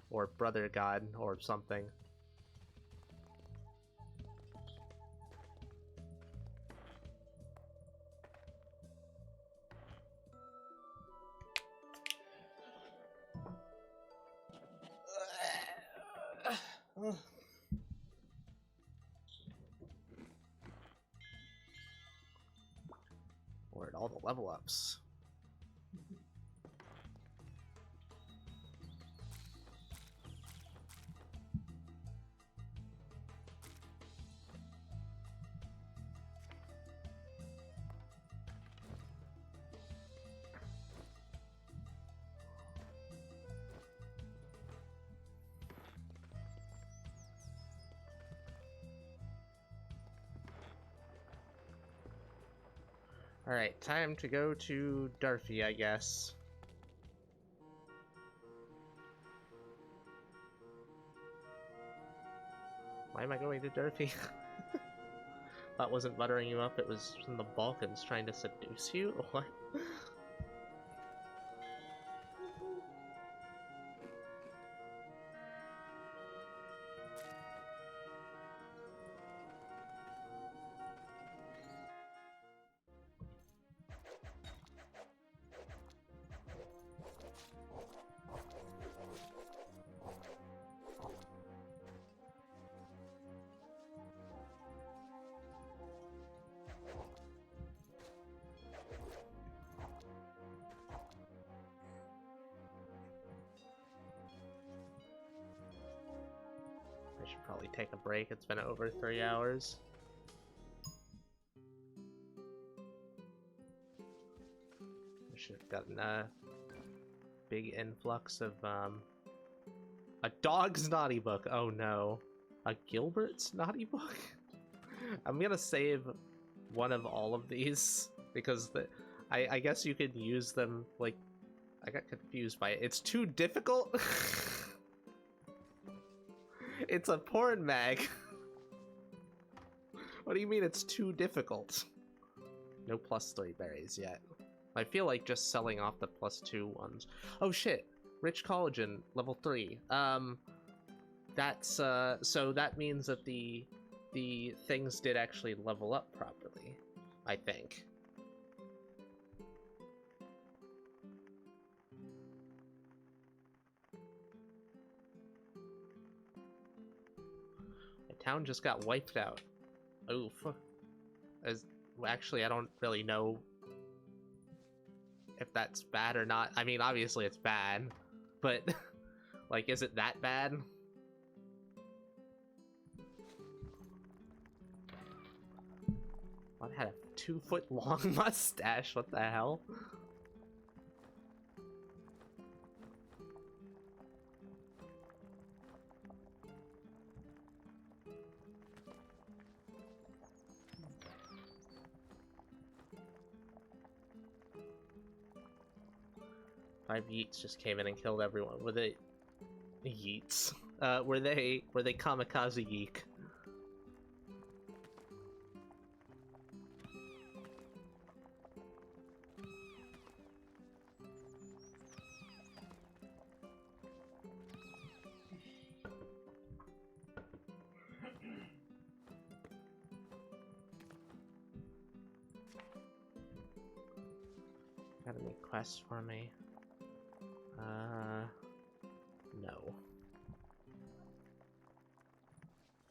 or brother god or something. Where'd all the level ups? Alright, time to go to Durfee, I guess. Why am I going to Durfee? That wasn't buttering you up, it was from the Balkans trying to seduce you? What? 'I should probably take a break, it's been over 3 hours. I should have gotten a big influx of, a dog's naughty book, oh no. A Gilbert's naughty book? I'm gonna save one of all of these, because I guess you could use them, like, I got confused by it. It's too difficult? It's a porn mag. What do you mean it's too difficult? No +3 berries yet. I feel like just selling off the +2 ones. Oh shit! Rich collagen, level 3. That's, so that means that the things did actually level up properly, I think. My town just got wiped out. Oof. Well, actually, I don't really know if that's bad or not. I mean, obviously it's bad, but like, is it that bad? I had a 2-foot-long mustache. What the hell? Five yeets just came in and killed everyone. Were they yeets? Were they kamikaze yeek? Got any quests for me? No.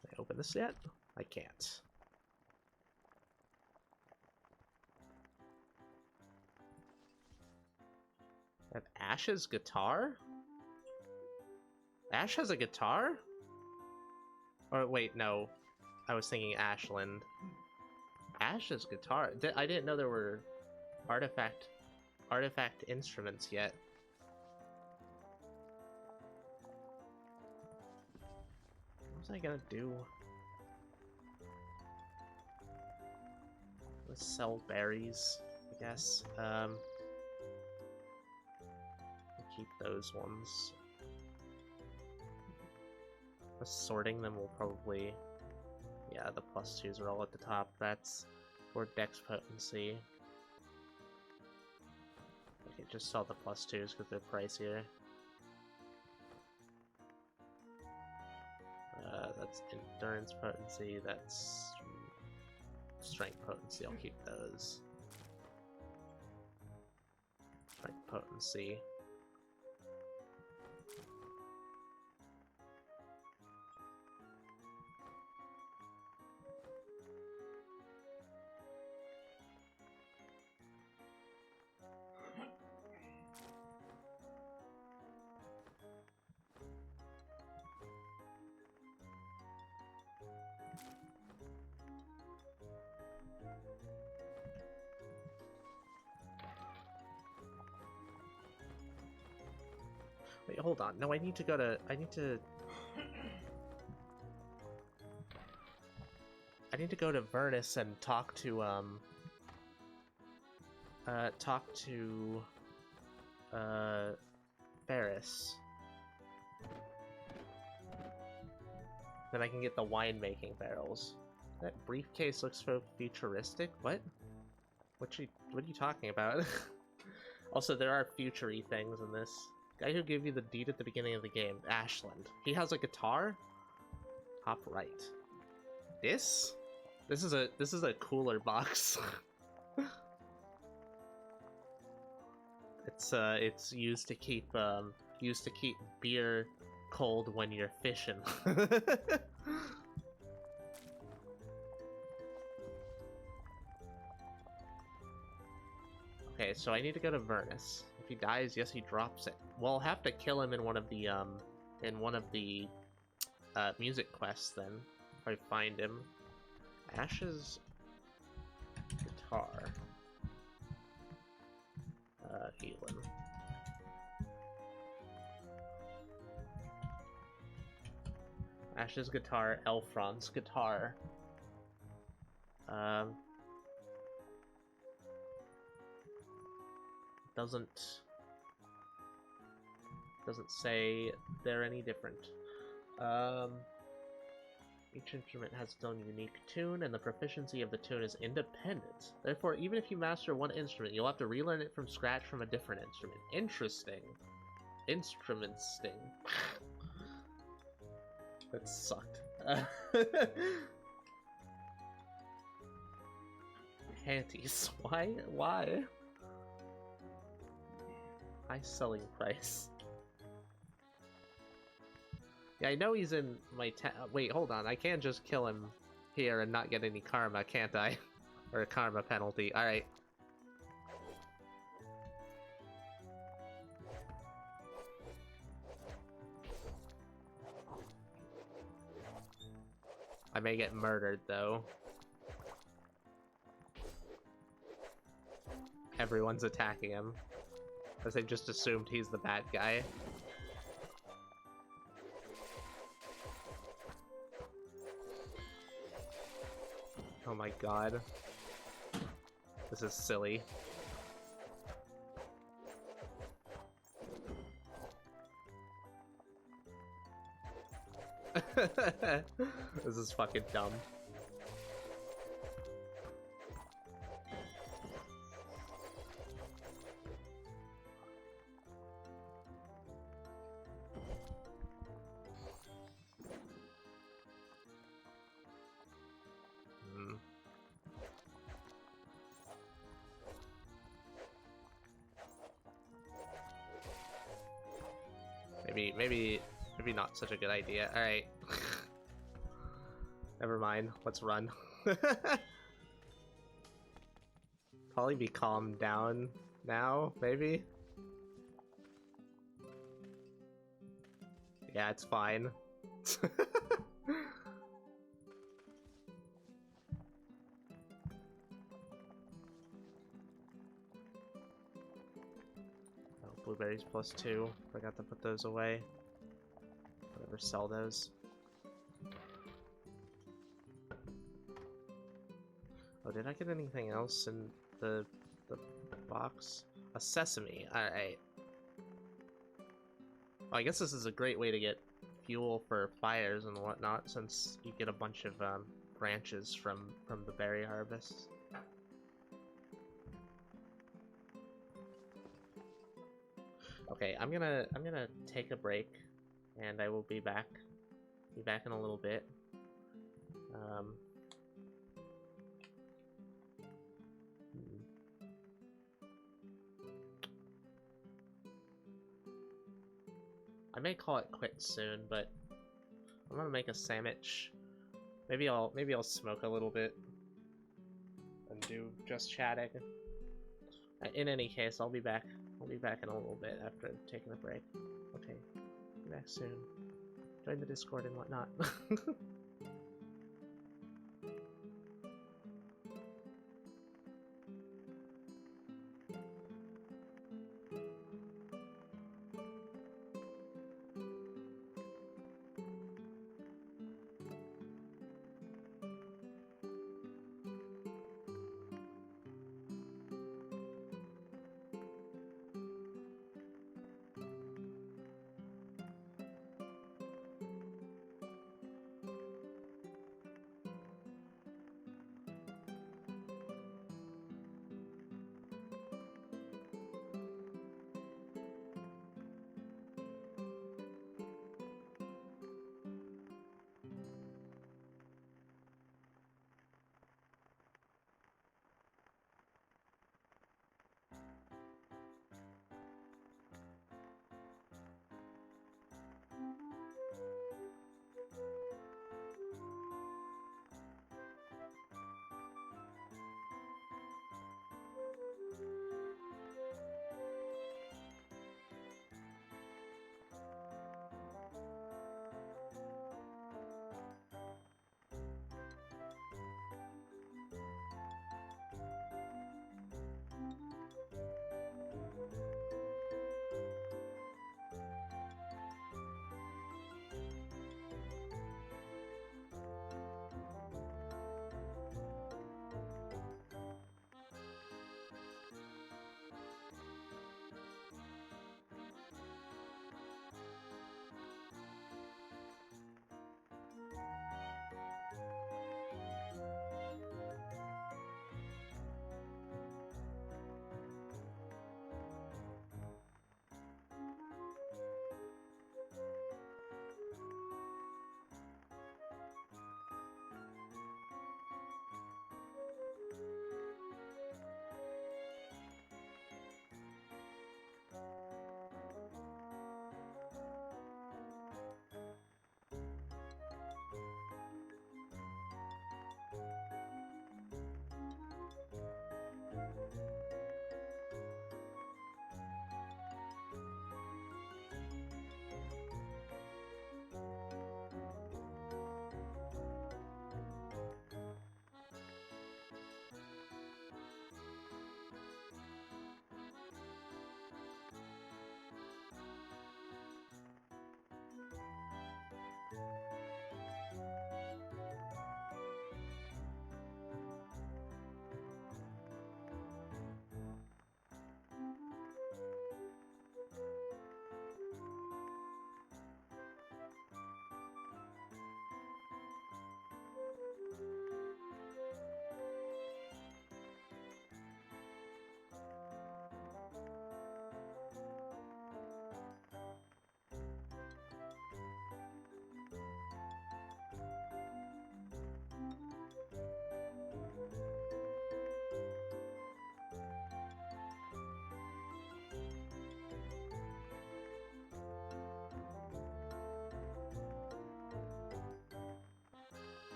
Can I open this yet? I can't. I have Ash's guitar? Ash has a guitar? Or wait, no. I was thinking Ashland. Ash's guitar? I didn't know there were artifact instruments yet. What was I gonna do? Let's sell berries, I guess. Keep those ones. Sorting them will probably... Yeah, the +2s are all at the top. That's for Dex Potency. I can just sell the +2s because they're pricier. That's Endurance Potency, that's Strength Potency, I'll keep those. Strength Potency. Wait, hold on. No, I need to go to... I need to go to Vernus and talk to, Ferris. Then I can get the wine-making barrels. That briefcase looks so futuristic. What? What are you talking about? Also, there are future-y things in this. Guy who gave you the deed at the beginning of the game, Ashland. He has a guitar? Top right. This? This is a cooler box. It's used to keep beer cold when you're fishing. Okay, so I need to go to Vernus. If he dies, yes, he drops it. Well, I'll have to kill him in one of the music quests then, if I find him. Ash's guitar. Elin. Ash's guitar, Elfron's guitar. Doesn't say they're any different. Each instrument has its own unique tune, and the proficiency of the tune is independent. Therefore, even if you master one instrument, you'll have to relearn it from scratch from a different instrument. Interesting. Instrumentsting. That sucked. Panties. Why? Why? High selling price. Yeah, I know he's in my wait, hold on. I can't just kill him here and not get any karma, can't I? Or a karma penalty. Alright. I may get murdered, though. Everyone's attacking him. Because they just assumed he's the bad guy. Oh my god. This is silly. This is fucking dumb. Maybe not such a good idea. Alright. Never mind. Let's run. Probably be calmed down now, maybe? Yeah, it's fine. Blueberries +2. Forgot to put those away. Whatever, sell those. Oh, did I get anything else in the box? A sesame. Alright. Oh, I guess this is a great way to get fuel for fires and whatnot, since you get a bunch of branches from the berry harvest. Okay, I'm gonna take a break, and I will be back. Be back in a little bit. I may call it quits soon, but I'm gonna make a sandwich. Maybe I'll smoke a little bit and do just chatting. In any case, I'll be back. I'll be back in a little bit after taking a break. Okay, be back soon. Join the Discord and whatnot.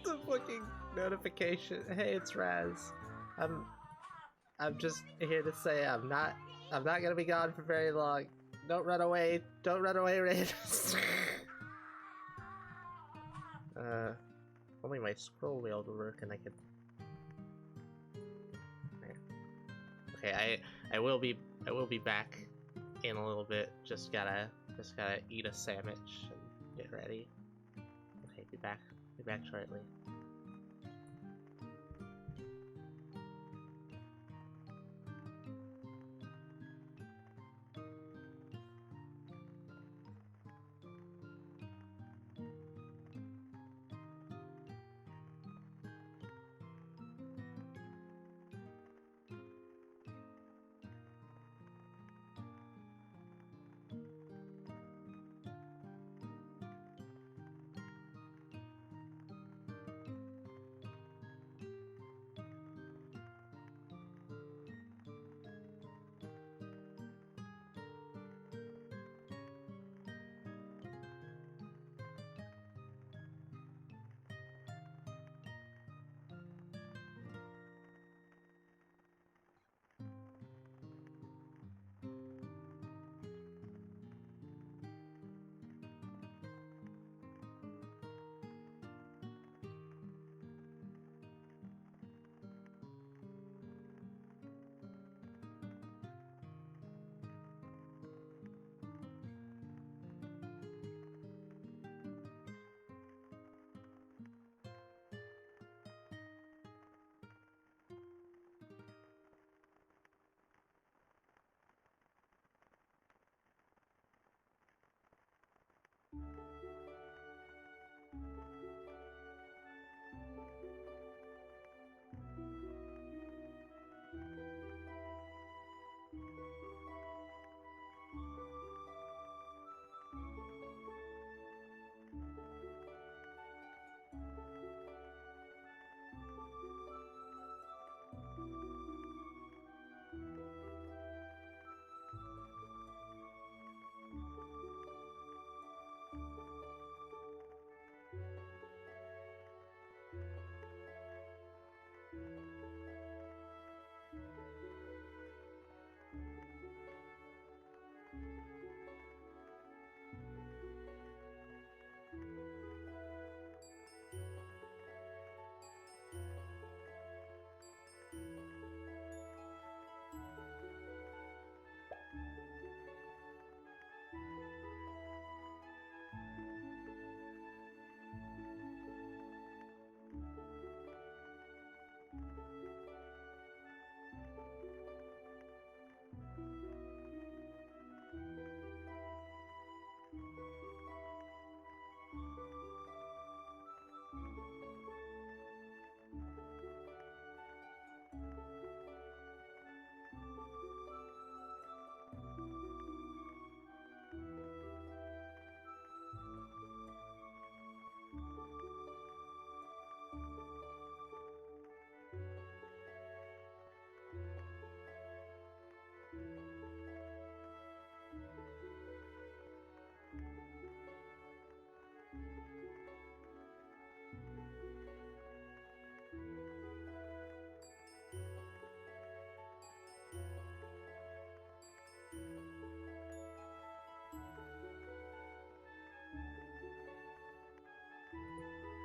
The fucking notification. Hey, it's Raz. I'm just here to say I'm not gonna be gone for very long. Don't run away. Don't run away, Raiders. Only my scroll wheel will work and I could. Okay, I will be back in a little bit. Just gotta eat a sandwich and get ready. Okay, be back shortly.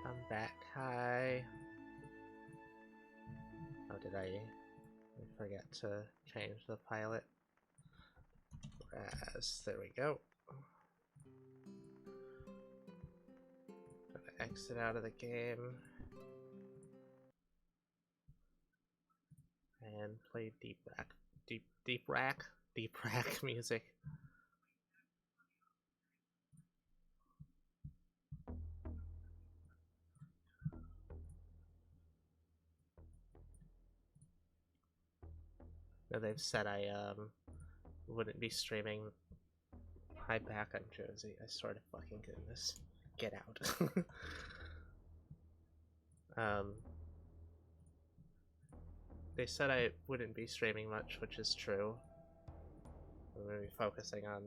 I'm back. Hi. Oh, did I forget to change the pilot? There we go. Gonna exit out of the game and play deep rack music. No, they've said I wouldn't be streaming. Hi back, I'm Josie. I swear to fucking goodness. Get out. They said I wouldn't be streaming much, which is true. I'm gonna be focusing on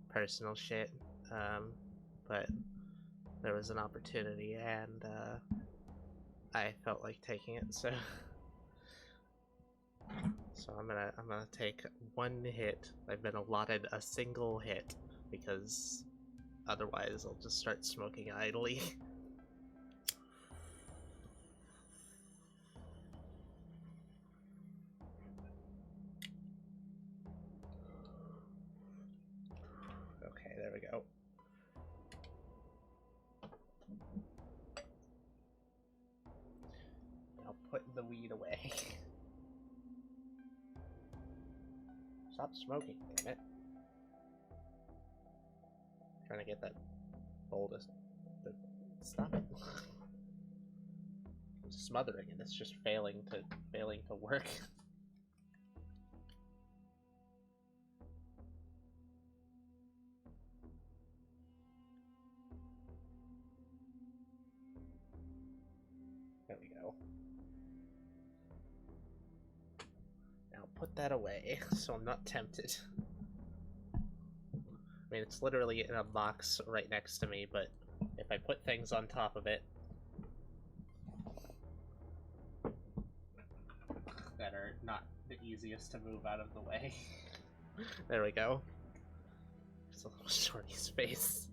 personal shit. But there was an opportunity, and I felt like taking it, so I'm gonna take one hit. I've been allotted a single hit because otherwise I'll just start smoking idly. Okay, there we go. Now put the weed away. Stop smoking, damn it. I'm trying to get that boldest. Stop it. I'm smothering and it's just failing to work. There we go. Now put that away so I'm not tempted. I mean, it's literally in a box right next to me, but if I put things on top of it that are not the easiest to move out of the way. There we go. Just a little shorty's face.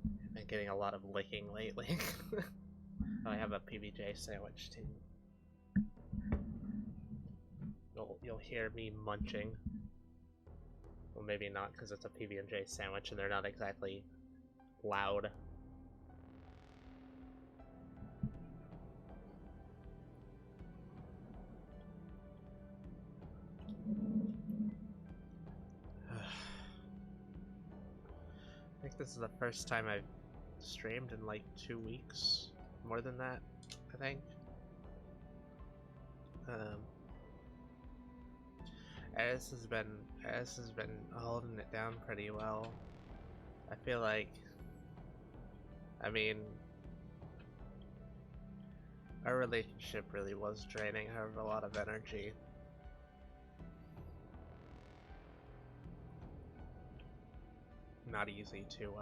I've been getting a lot of licking lately. Oh, I have a PBJ sandwich too. You'll hear me munching. Well, maybe not, because it's a PB&J sandwich and they're not exactly loud. I think this is the first time I've streamed in like 2 weeks. More than that, I think. As has been holding it down pretty well. I feel like, I mean, our relationship really was draining her of a lot of energy. Not easy to,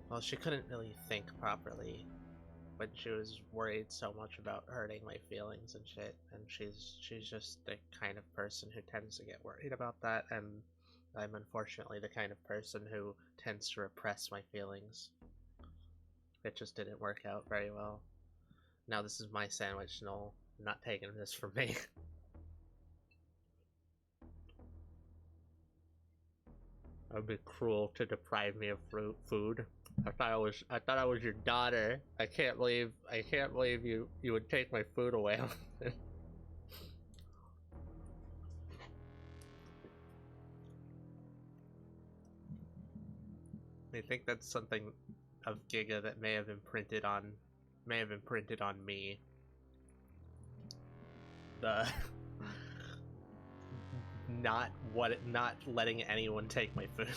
well, she couldn't really think properly when she was worried so much about hurting my feelings and shit, and she's just the kind of person who tends to get worried about that, and I'm unfortunately the kind of person who tends to repress my feelings. It just didn't work out very well. Now this is my sandwich, no, I'm not taking this from me. It would be cruel to deprive me of food. I thought I was your daughter. I can't believe you would take my food away. I think that's something of Giga that may have imprinted on me. The not letting anyone take my food.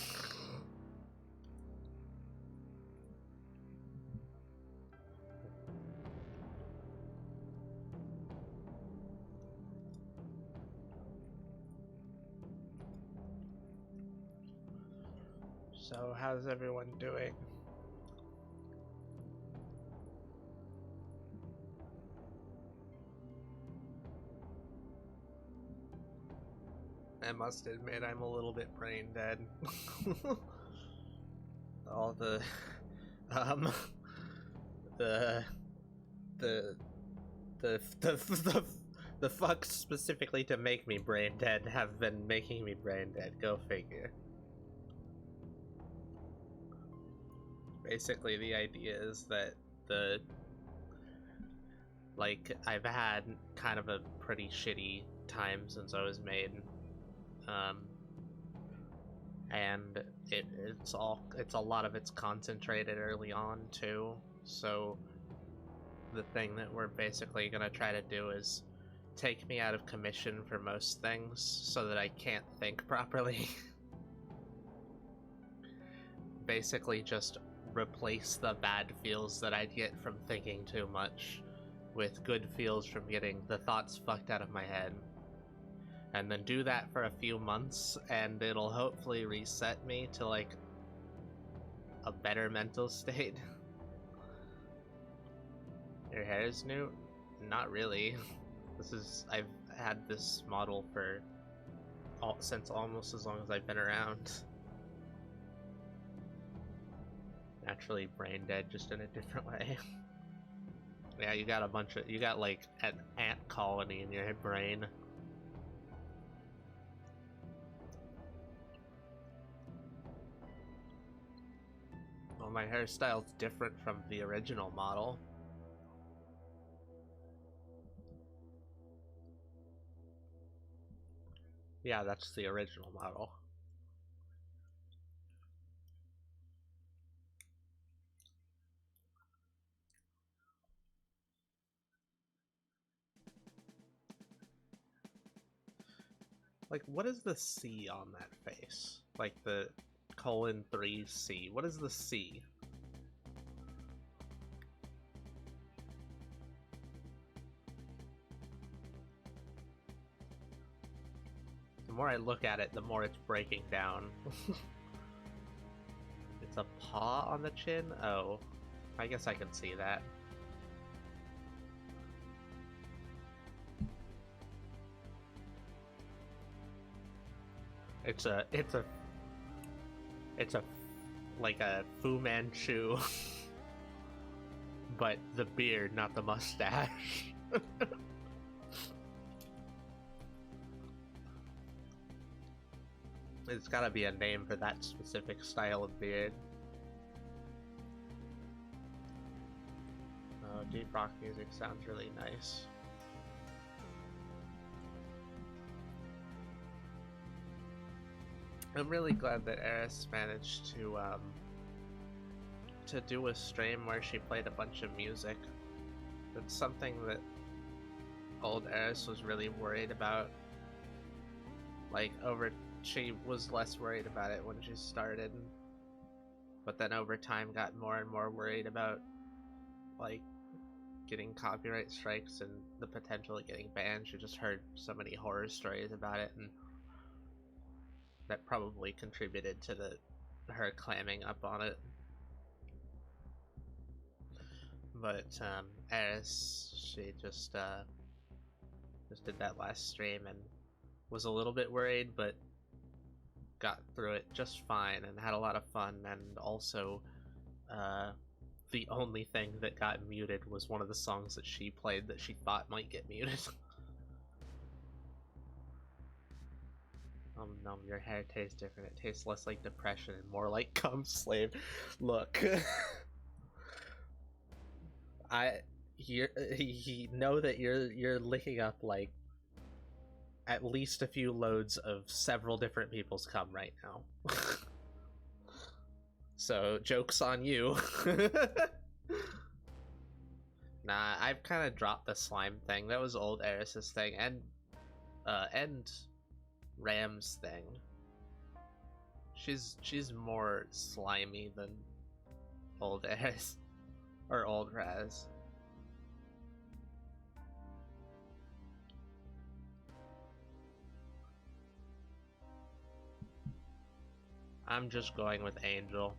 So, how's everyone doing? I must admit, I'm a little bit brain dead. All the the fucks specifically to make me brain dead have been making me brain dead. Go figure. Basically, the idea is that I've had kind of a pretty shitty time since I was made, and it's a lot of it's concentrated early on too. So the thing that we're basically gonna try to do is take me out of commission for most things, so that I can't think properly. Basically, just replace the bad feels that I'd get from thinking too much with good feels from getting the thoughts fucked out of my head. and then do that for a few months, and it'll hopefully reset me to like a better mental state. Your hair is new? Not really. I've had this model for since almost as long as I've been around. Naturally brain dead, just in a different way. Yeah, you got like an ant colony in your brain. Well, my hairstyle's different from the original model. Yeah, that's the original model. Like, what is the C on that face? Like the :3C. What is the C? The more I look at it, the more it's breaking down. It's a paw on the chin? Oh, I guess I can see that. It's a like a Fu Manchu, but the beard, not the mustache. It's gotta be a name for that specific style of beard. Oh, deep rock music sounds really nice. I'm really glad that Eris managed to do a stream where she played a bunch of music. That's something that old Eris was really worried about. Like, she was less worried about it when she started, but then over time got more and more worried about, like, getting copyright strikes and the potential of getting banned. She just heard so many horror stories about it, and that probably contributed to her clamming up on it. But Eris, she just did that last stream and was a little bit worried, but got through it just fine and had a lot of fun. And also, the only thing that got muted was one of the songs that she played that she thought might get muted. No, your hair tastes different. It tastes less like depression and more like cum slave. Look. You know that you're licking up like at least a few loads of several different people's cum right now. So joke's on you. Nah, I've kind of dropped the slime thing. That was old Eris's thing, and Ram's thing. She's more slimy than old Eris or old Raz. I'm just going with Angel.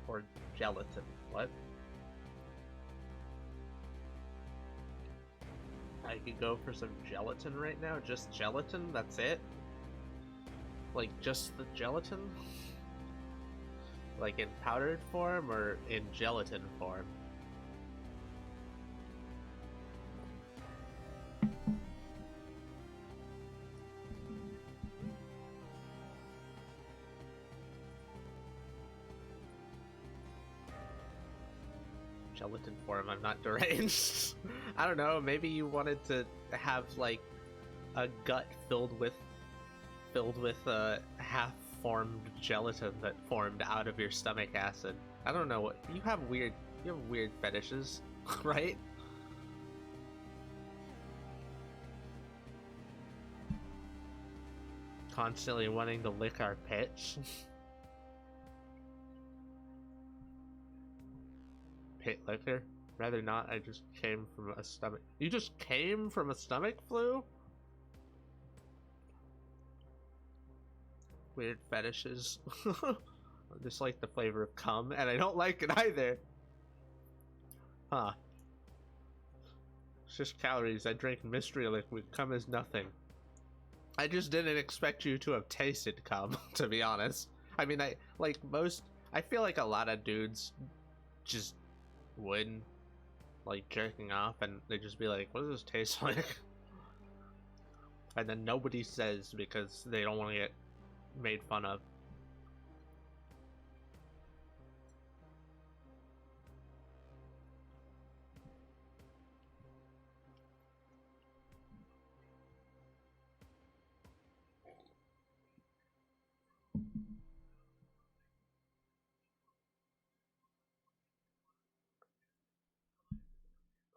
Or gelatin. What? I could go for some gelatin right now? Just gelatin? That's it? Like, just the gelatin? Like in powdered form or in gelatin form? Gelatin form, I'm not deranged. I don't know, maybe you wanted to have like a gut filled with half-formed gelatin that formed out of your stomach acid. I don't know what you have weird fetishes, right? constantly wanting to lick our pits. Pit licker? Rather not, I just came from a stomach. You just came from a stomach flu? Weird fetishes. I just like the flavor of cum, and I don't like it either. Huh. It's just calories. I drink mystery liquid. Cum is nothing. I just didn't expect you to have tasted cum, to be honest. I mean, I feel like a lot of dudes just would, like, jerking off, and they just be like, what does this taste like? And then nobody says because they don't want to get made fun of.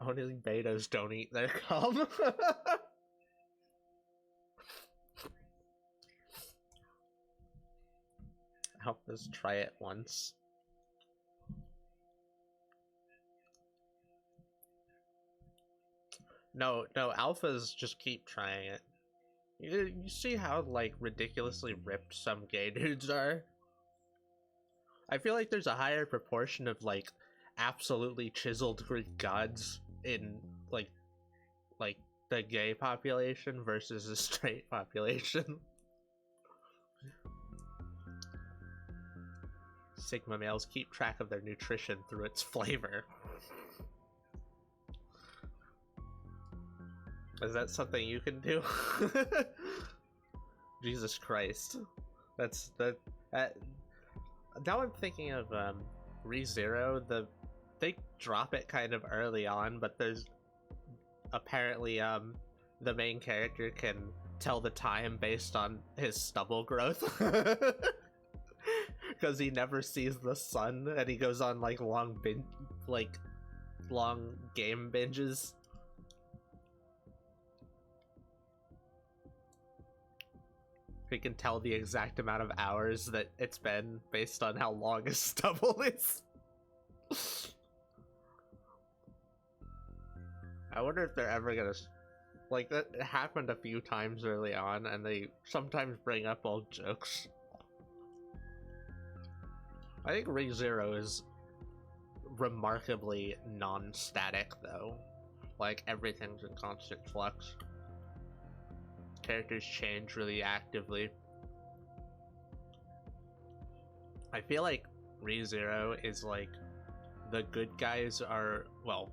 Only betas don't eat their cum. Alphas try it once. No, alphas just keep trying it. You see how, like, ridiculously ripped some gay dudes are? I feel like there's a higher proportion of, like, absolutely chiseled Greek gods in, like the gay population versus the straight population. Sigma males keep track of their nutrition through its flavor. Is that something you can do? Jesus Christ. Now I'm thinking of ReZero. They drop it kind of early on, but there's apparently the main character can tell the time based on his stubble growth. Because he never sees the sun, and he goes on like long game binges. He can tell the exact amount of hours that it's been based on how long his stubble is. I wonder if they're ever gonna, like, that happened a few times early on, and they sometimes bring up old jokes. I think ReZero is remarkably non-static, though. Like, everything's in constant flux. Characters change really actively. I feel like ReZero is like, the good guys are, well,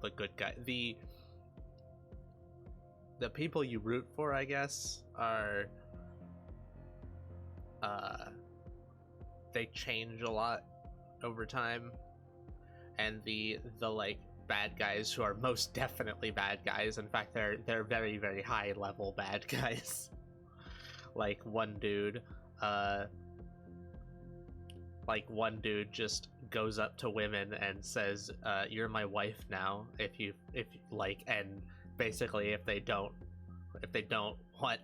the people you root for, I guess, are they change a lot over time, and the like bad guys who are most definitely bad guys, in fact they're very, very high level bad guys. Like one dude just goes up to women and says, you're my wife now, if you like, and basically if they don't want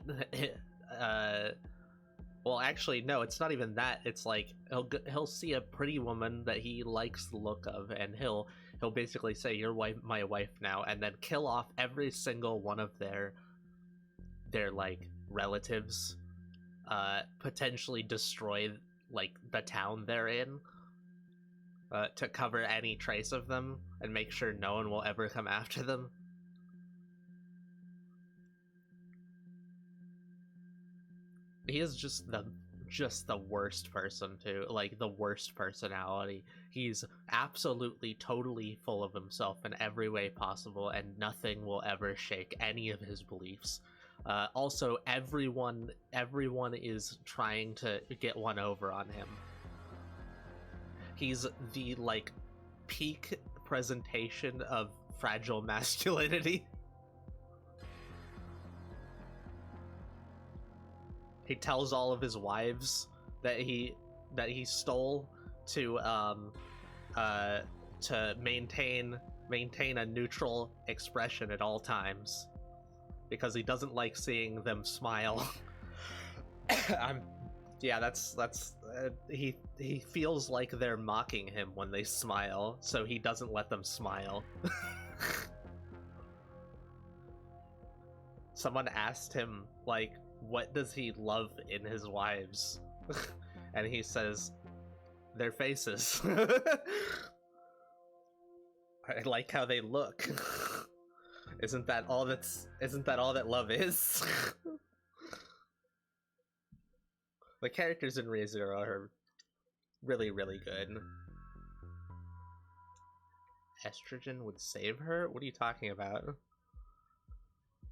well, actually, no, it's not even that. It's like he'll see a pretty woman that he likes the look of, and he'll basically say, "You're my wife now," and then kill off every single one of their like relatives, potentially destroy like the town they're in, to cover any trace of them and make sure no one will ever come after them. He is just the worst person too, like the worst personality. He's absolutely totally full of himself in every way possible, and nothing will ever shake any of his beliefs. Also, everyone is trying to get one over on him. He's the like peak presentation of fragile masculinity. He tells all of his wives that he stole to maintain a neutral expression at all times, because he doesn't like seeing them smile. I'm yeah, that's he feels like they're mocking him when they smile, so he doesn't let them smile. Someone asked him, like, what does he love in his wives? And he says, their faces. I like how they look. Isn't that all that love is? The characters in ReZero are really, really good. Estrogen would save her? What are you talking about?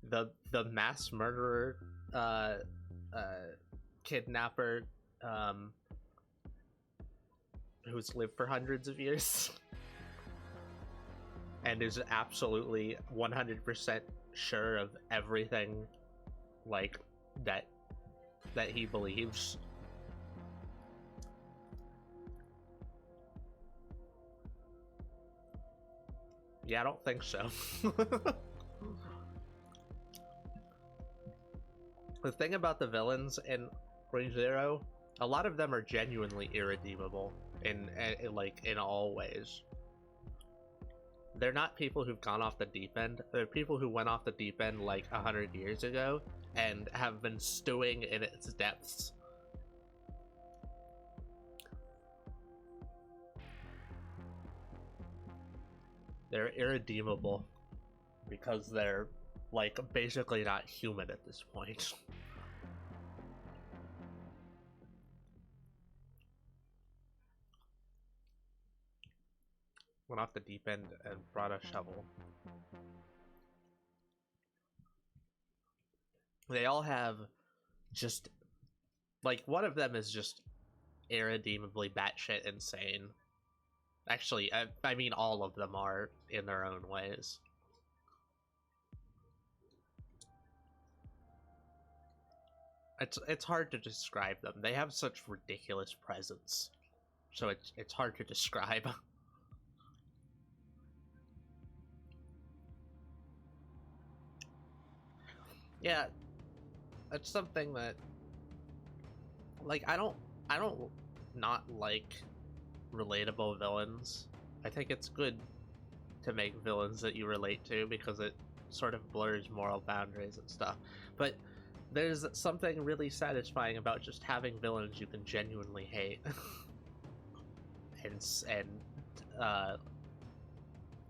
The mass murderer, kidnapper, who's lived for hundreds of years and is absolutely 100% sure of everything, like, that he believes. Yeah, I don't think so. The thing about the villains in ReZero, a lot of them are genuinely irredeemable in all ways. They're not people who've gone off the deep end. They're people who went off the deep end like 100 years ago and have been stewing in its depths. They're irredeemable because they're, like, basically not human at this point. Went off the deep end and brought a shovel. They all have just, like, one of them is just irredeemably batshit insane. Actually, I mean all of them are in their own ways. It's hard to describe them. They have such ridiculous presence, so it's hard to describe. Yeah, it's something that, like, I don't not like relatable villains. I think it's good to make villains that you relate to because it sort of blurs moral boundaries and stuff. But there's something really satisfying about just having villains you can genuinely hate. and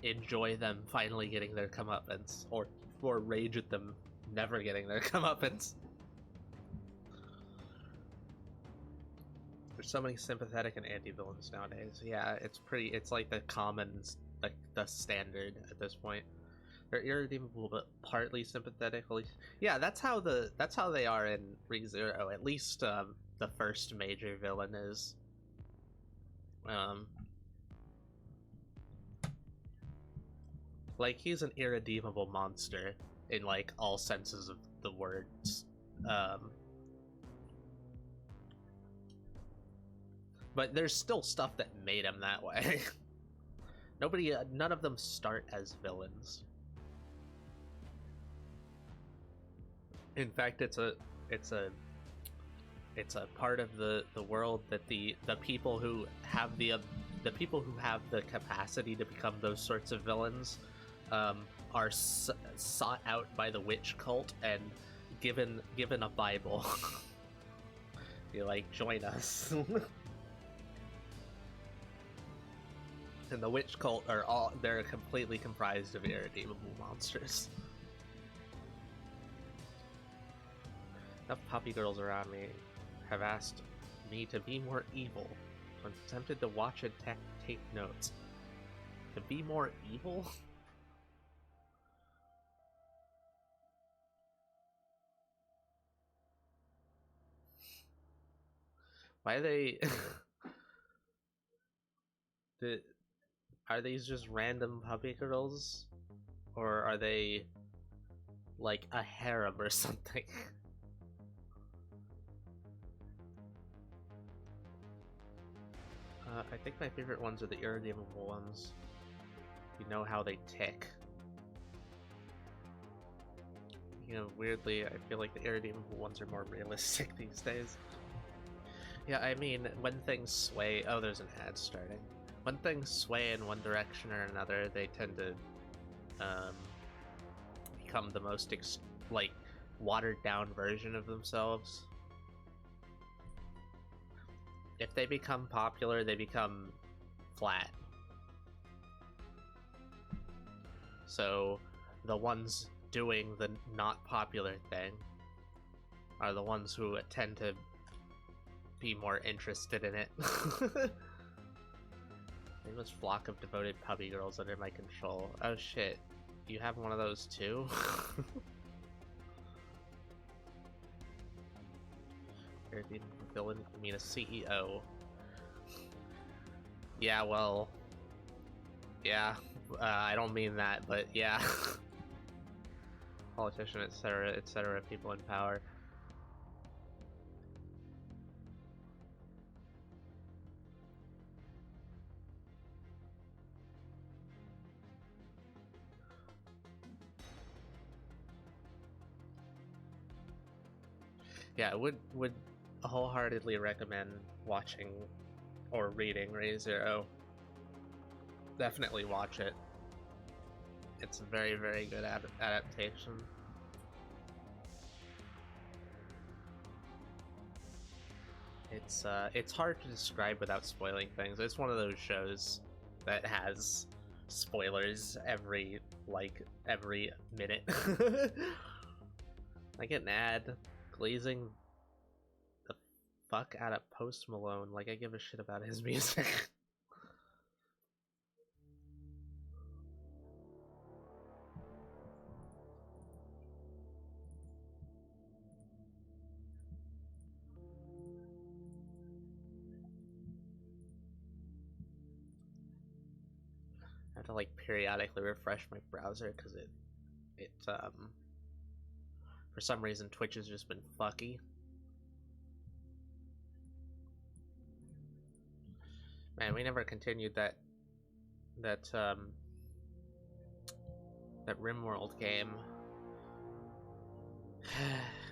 enjoy them finally getting their comeuppance, or rage at them never getting their comeuppance. There's so many sympathetic and anti-villains nowadays. Yeah, it's like the common, like the standard at this point. They're irredeemable but partly sympathetic. Yeah, that's how they are in ReZero. At least the first major villain is. Like, he's an irredeemable monster in, like, all senses of the words. But there's still stuff that made him that way. None of them start as villains. In fact, it's a part of the world that the people who have the capacity to become those sorts of villains are sought out by the witch cult and given a Bible. You're like, join us. And the witch cult they're completely comprised of irredeemable monsters. Enough puppy girls around me have asked me to be more evil. I'm tempted to watch and take notes. To be more evil? Why are they... Are these just random puppy girls? Or are they like a harem or something? I think my favorite ones are the irredeemable ones. You know how they tick. You know, weirdly, I feel like the irredeemable ones are more realistic these days. Yeah, I mean, when things sway... Oh, there's an ad starting. When things sway in one direction or another, they tend to become the most, like, watered-down version of themselves. If they become popular, they become flat. So, the ones doing the not popular thing are the ones who tend to be more interested in it. This flock of devoted puppy girls under my control. Oh shit, you have one of those too? Villain, I mean a CEO. Yeah, well, yeah, I don't mean that, but yeah. Politician, etc., people in power. Yeah, would wholeheartedly recommend watching or reading Re:Zero. Definitely watch it. It's a very, very good adaptation. It's hard to describe without spoiling things. It's one of those shows that has spoilers every minute. I get an ad glazing the fuck out of Post Malone. Like I give a shit about his music. I have to like periodically refresh my browser because it for some reason Twitch has just been fucky. Man, we never continued that RimWorld game.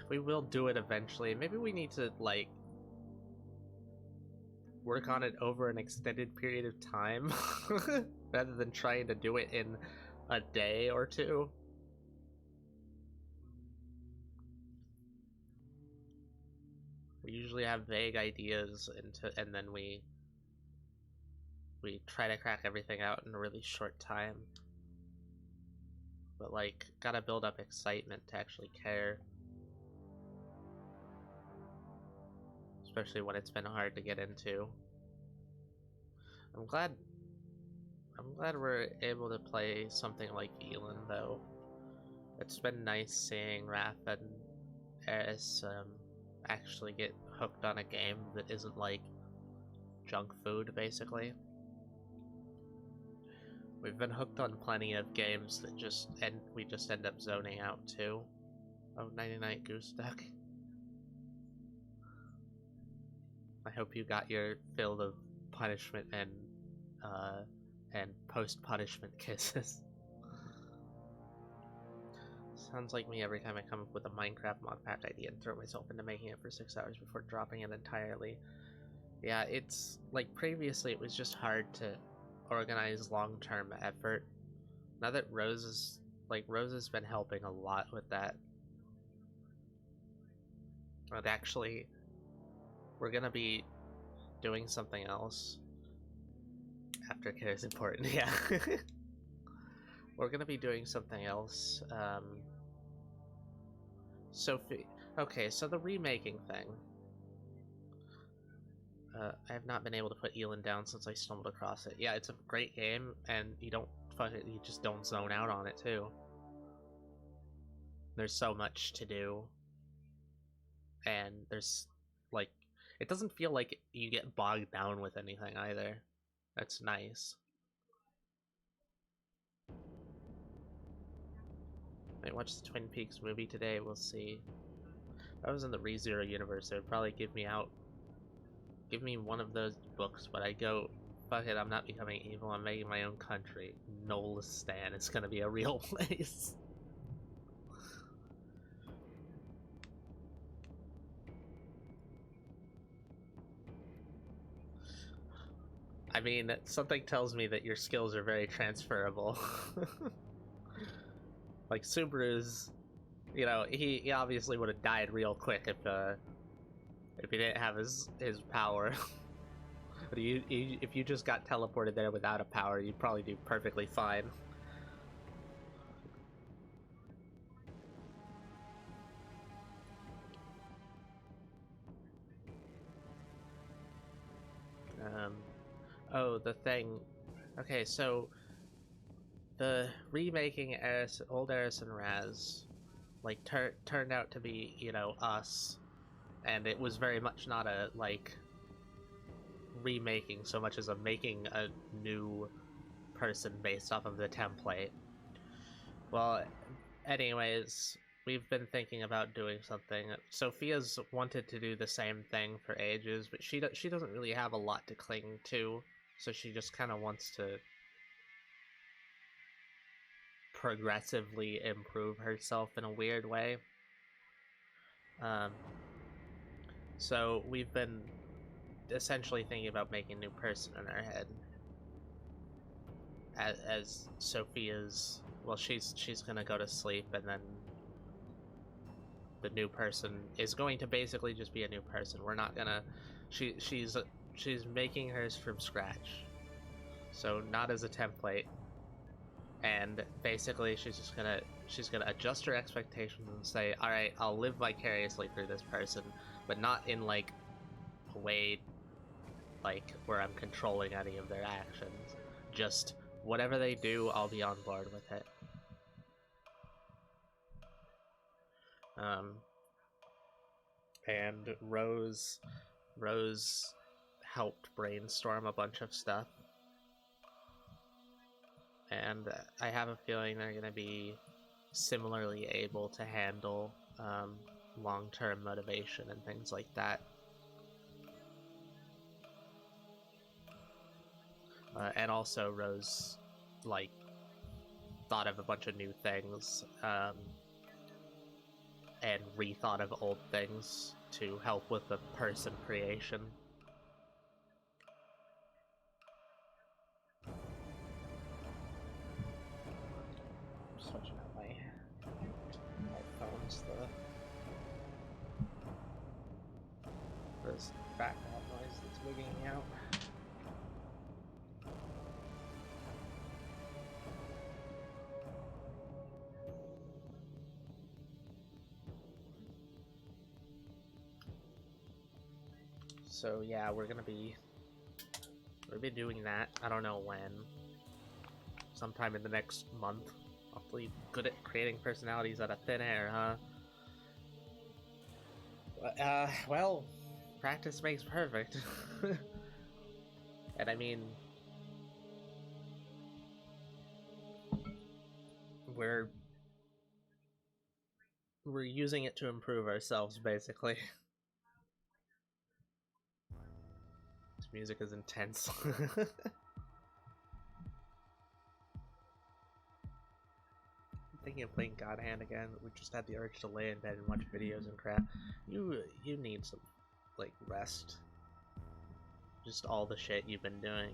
We will do it eventually. Maybe we need to like work on it over an extended period of time rather than trying to do it in a day or two. We usually have vague ideas and then we try to crack everything out in a really short time. But like, gotta build up excitement to actually care. Especially when it's been hard to get into. I'm glad we're able to play something like Elin, though. It's been nice seeing Raph and Eris actually get hooked on a game that isn't like junk food, basically. We've been hooked on plenty of games that we just end up zoning out too. Oh, 99 Goose Duck. I hope you got your fill of punishment and post-punishment kisses. Sounds like me every time I come up with a Minecraft mod pack idea and throw myself into making it for 6 hours before dropping it entirely. Yeah, it's like previously it was just hard to organize long-term effort. Now that Rose has been helping a lot with that. But actually, we're gonna be doing something else after care is important. Yeah. We're gonna be doing something else. Sophie. Okay, so the remaking thing. I have not been able to put Elin down since I stumbled across it. Yeah, it's a great game, and you just don't zone out on it too. There's so much to do, and there's like, it doesn't feel like you get bogged down with anything either. That's nice. Might watch the Twin Peaks movie today, we'll see. If I was in the Re:Zero universe, it would probably give me one of those books, but I go, fuck it, I'm not becoming evil, I'm making my own country. Nolistan is gonna be a real place. I mean, something tells me that your skills are very transferable. Like Subaru's, you know, he obviously would have died real quick if he didn't have his power. But if you just got teleported there without a power, you'd probably do perfectly fine. Oh, the thing. Okay, so the remaking old Eris and Raz, like turned out to be, you know, us, and it was very much not a like remaking so much as a making a new person based off of the template. Well, anyways, we've been thinking about doing something. Sophia's wanted to do the same thing for ages, but she doesn't really have a lot to cling to, so she just kind of wants to progressively improve herself in a weird way. So we've been essentially thinking about making a new person in our head. As Sophia's, well, she's gonna go to sleep, and then the new person is going to basically just be a new person. We're not gonna, she's making hers from scratch, so not as a template. And basically, she's gonna adjust her expectations and say, all right, I'll live vicariously through this person, but not in like a way like where I'm controlling any of their actions. Just whatever they do, I'll be on board with it. And Rose helped brainstorm a bunch of stuff, and I have a feeling they're gonna be similarly able to handle long-term motivation and things like that. And also Rose, like, thought of a bunch of new things, and rethought of old things to help with the person creation. I'm switching out my phone's this background noise that's wigging me out. So yeah, we're gonna be doing that. I don't know when. Sometime in the next month. Awfully good at creating personalities out of thin air, huh? Well, practice makes perfect. And I mean, we're using it to improve ourselves, basically. This music is intense. I'm thinking of playing God Hand again, but we just had the urge to lay in bed and watch videos and crap. You need some, like, rest. Just all the shit you've been doing.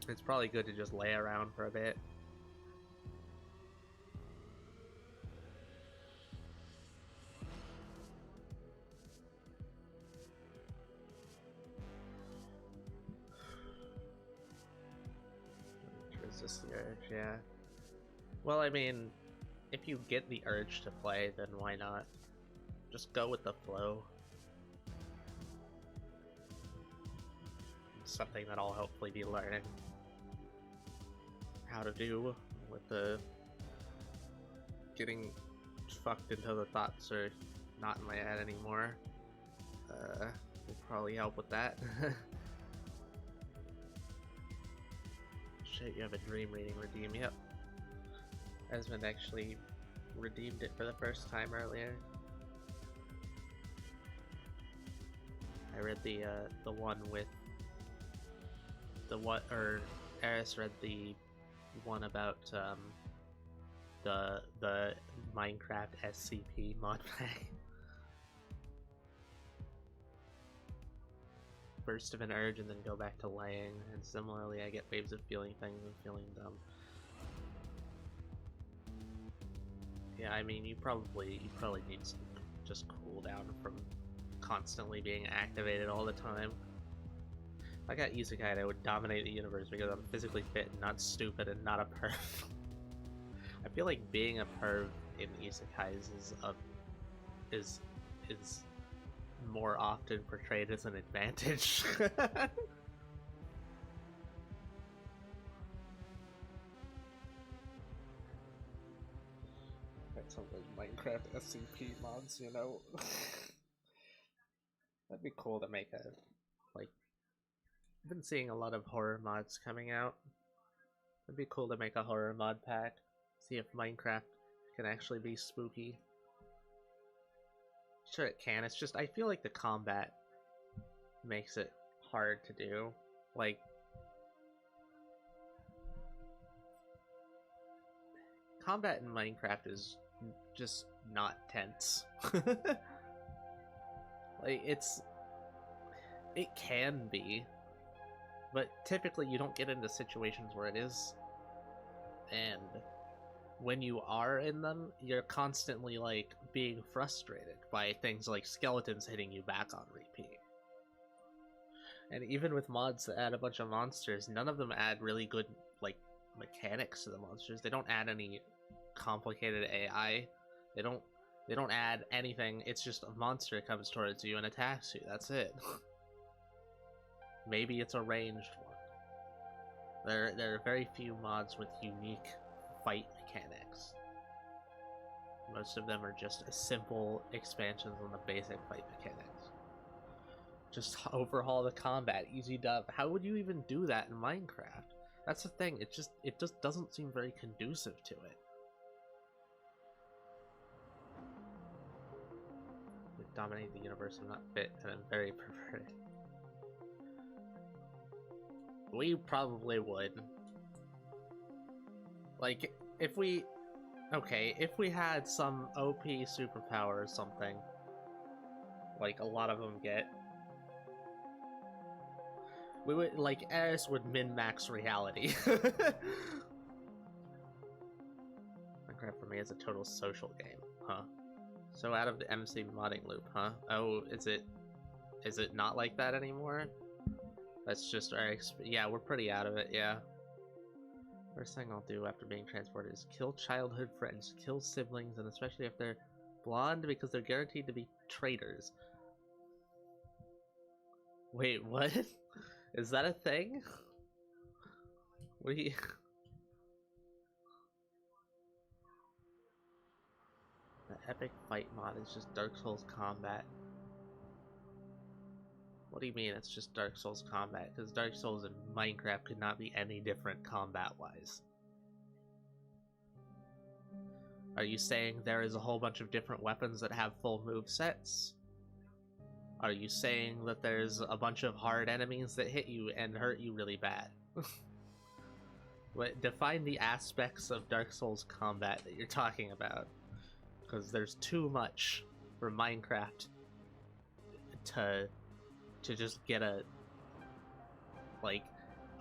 It's probably good to just lay around for a bit. Resist the urge, yeah. Well, I mean, if you get the urge to play, then why not? Just go with the flow. It's something that I'll hopefully be learning how to do with the getting fucked until the thoughts are not in my head anymore. Will probably help with that. Shit, you have a dream reading redeem. Yep. Esmond actually redeemed it for the first time earlier. I read the one with the what, or Eris read the one about the Minecraft SCP mod pack. burst of an urge and then go back to laying, and similarly I get waves of feeling things and feeling dumb. Yeah, I mean, you probably need some just cooldown from constantly being activated all the time. If I got Isekai, I would dominate the universe because I'm physically fit and not stupid and not a perv. I feel like being a perv in Isekais is more often portrayed as an advantage. That's some like Minecraft SCP mods, you know? That'd be cool to make a, like, I've been seeing a lot of horror mods coming out. It'd be cool to make a horror mod pack. See if Minecraft can actually be spooky. Sure it can, it's just I feel like the combat makes it hard to do. Like, combat in Minecraft is just not tense. Like, it can be, but typically you don't get into situations where it is, and when you are in them, you're constantly, like, being frustrated by things like skeletons hitting you back on repeat. And even with mods that add a bunch of monsters, none of them add really good, like, mechanics to the monsters. They don't add any complicated AI. They don't add anything. It's just a monster comes towards you and attacks you. That's it. Maybe it's a ranged one. There are very few mods with unique fight mechanics. Most of them are just simple expansions on the basic fight mechanics. Just overhaul the combat, easy dub. How would you even do that in Minecraft? That's the thing, it just doesn't seem very conducive to it. Would dominate the universe, I'm not fit, and I'm very perverted. We probably would. Like, if we had some OP superpower or something, like a lot of them get, we would, like, Eris would min-max reality. Minecraft for me is a total social game, huh? So out of the MC modding loop, huh? Oh, is it not like that anymore? That's just our yeah, we're pretty out of it, yeah. First thing I'll do after being transported is kill childhood friends, kill siblings, and especially if they're blonde, because they're guaranteed to be traitors. Wait, what? Is that a thing? What do you... The epic fight mod is just Dark Souls combat. What do you mean it's just Dark Souls combat? Because Dark Souls and Minecraft could not be any different combat-wise. Are you saying there is a whole bunch of different weapons that have full move sets? Are you saying that there's a bunch of hard enemies that hit you and hurt you really bad? What, define the aspects of Dark Souls combat that you're talking about. Because there's too much for Minecraft to just get a... Like,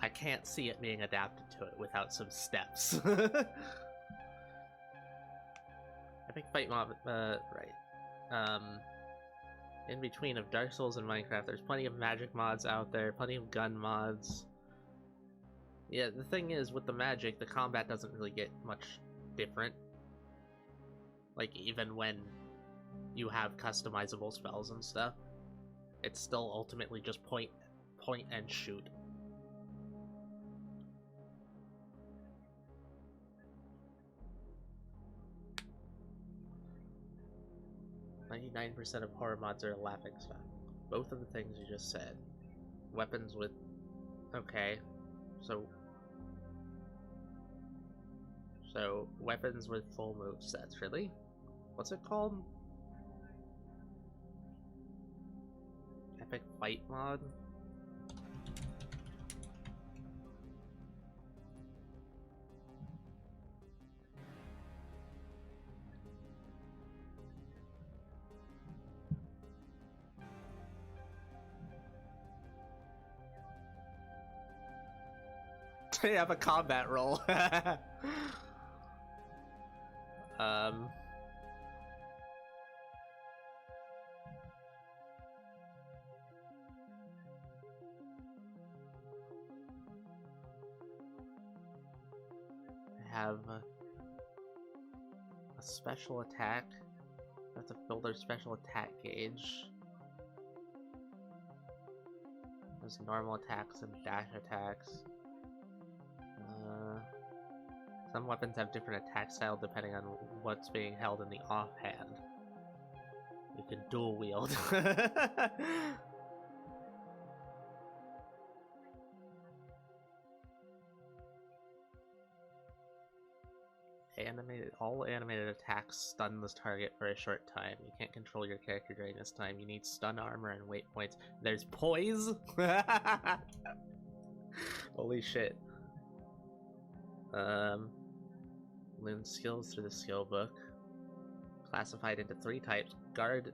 I can't see it being adapted to it without some steps. Epic fight mob, right. In between of Dark Souls and Minecraft, there's plenty of magic mods out there, plenty of gun mods. Yeah, the thing is, with the magic, the combat doesn't really get much different. Like, even when you have customizable spells and stuff, it's still ultimately just point and shoot. %99% of horror mods are a laughing stock. Both of the things you just said. Weapons with... Okay. So, weapons with full move sets, really? What's it called? Epic fight mod? They have a combat roll. Have a special attack. I have to fill their special attack gauge. There's normal attacks and dash attacks. Some weapons have different attack style depending on what's being held in the offhand. You can dual wield. All animated attacks stun this target for a short time. You can't control your character during this time. You need stun armor and weight points. There's poise. Holy shit. Learn skills through the skill book. Classified into 3 types: guard,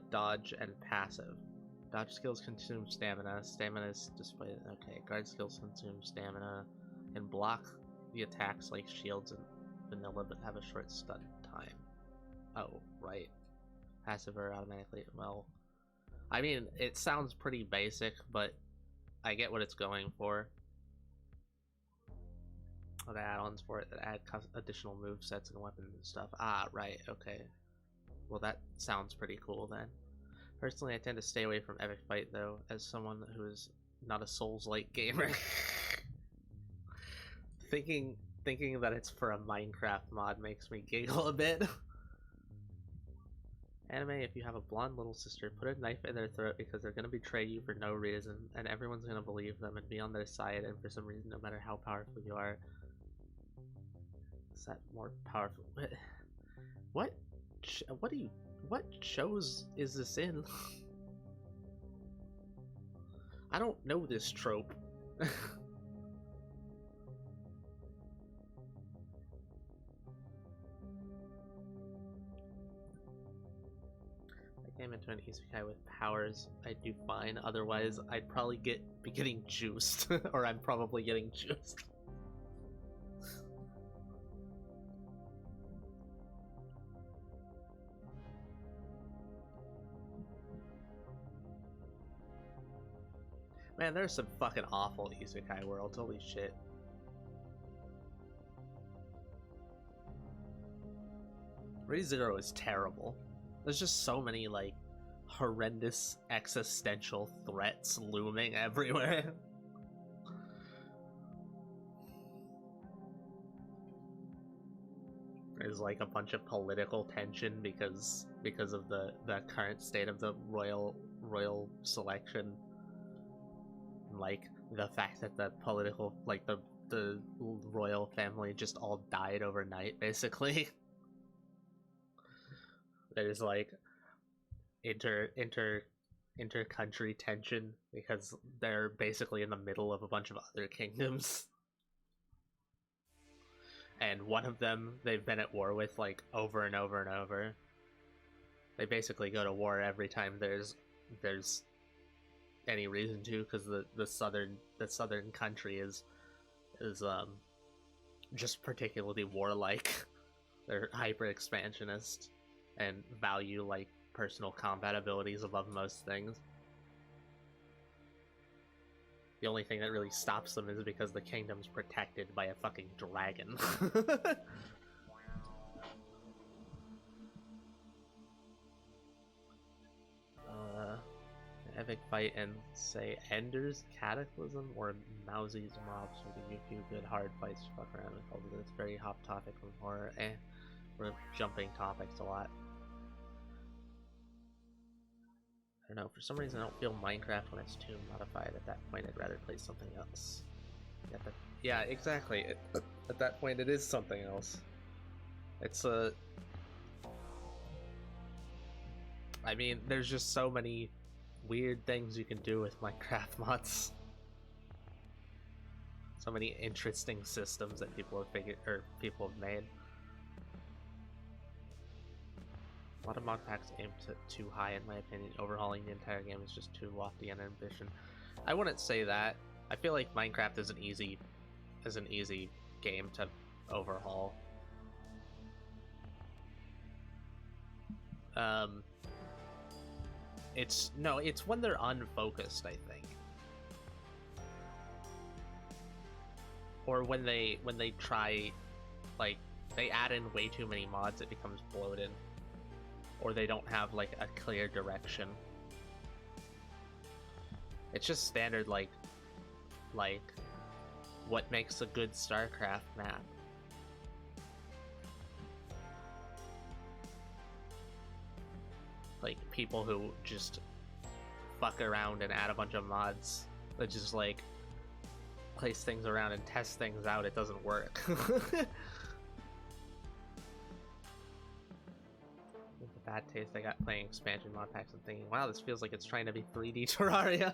dodge, and passive. Dodge skills consume stamina. Stamina is displayed. Okay, guard skills consume stamina and block the attacks like shields and vanilla, but have a short stun time. Oh, right. Passive are automatically. Well, I mean, it sounds pretty basic, but I get what it's going for. Oh, the add-ons for it that add additional movesets and weapons and stuff. Ah, right. Okay. Well, that sounds pretty cool then. Personally, I tend to stay away from Epic Fight though, as someone who is not a Souls-like gamer. Thinking that it's for a Minecraft mod makes me giggle a bit. Anime, if you have a blonde little sister, put a knife in their throat because they're gonna betray you for no reason, and everyone's gonna believe them and be on their side, and for some reason, no matter how powerful you are. Is that more powerful? What shows is this in? I don't know this trope. I came into an isekai with powers. I'd do fine. Otherwise, I'd probably be getting juiced, or I'm probably getting juiced. Man, there's some fucking awful isekai worlds. Holy shit. ReZero is terrible. There's just so many, like, horrendous existential threats looming everywhere. There's, like, a bunch of political tension because of the current state of the royal selection. Like, the fact that the political, like, the royal family just all died overnight, basically. There's like inter-country tension because they're basically in the middle of a bunch of other kingdoms. And one of them they've been at war with like over and over and over. They basically go to war every time there's any reason to, because the southern country is just particularly warlike. They're hyper expansionist and value like personal combat abilities above most things. The only thing that really stops them is because the kingdom's protected by a fucking dragon. Epic Fight and say Ender's Cataclysm or Mousie's Mobs will give you a few good hard fights to fuck around with, although it's very hot topic from horror. We're jumping topics a lot. I don't know, for some reason I don't feel Minecraft when it's too modified. At that point I'd rather play something else. Yeah, exactly. At that point it is something else. It's a... I mean, there's just so many weird things you can do with Minecraft mods. So many interesting systems that people have people have made. A lot of mod packs aim too high in my opinion. Overhauling the entire game is just too lofty an ambition. I wouldn't say that. I feel like Minecraft is an easy is an easy game to overhaul. It's when they're unfocused, I think. Or when they try, like, they add in way too many mods, it becomes bloated. Or they don't have, like, a clear direction. It's just standard, like, what makes a good StarCraft map? Like, people who just fuck around and add a bunch of mods that just, like, place things around and test things out, it doesn't work. The bad taste I got playing expansion mod packs and thinking, wow, this feels like it's trying to be 3D Terraria.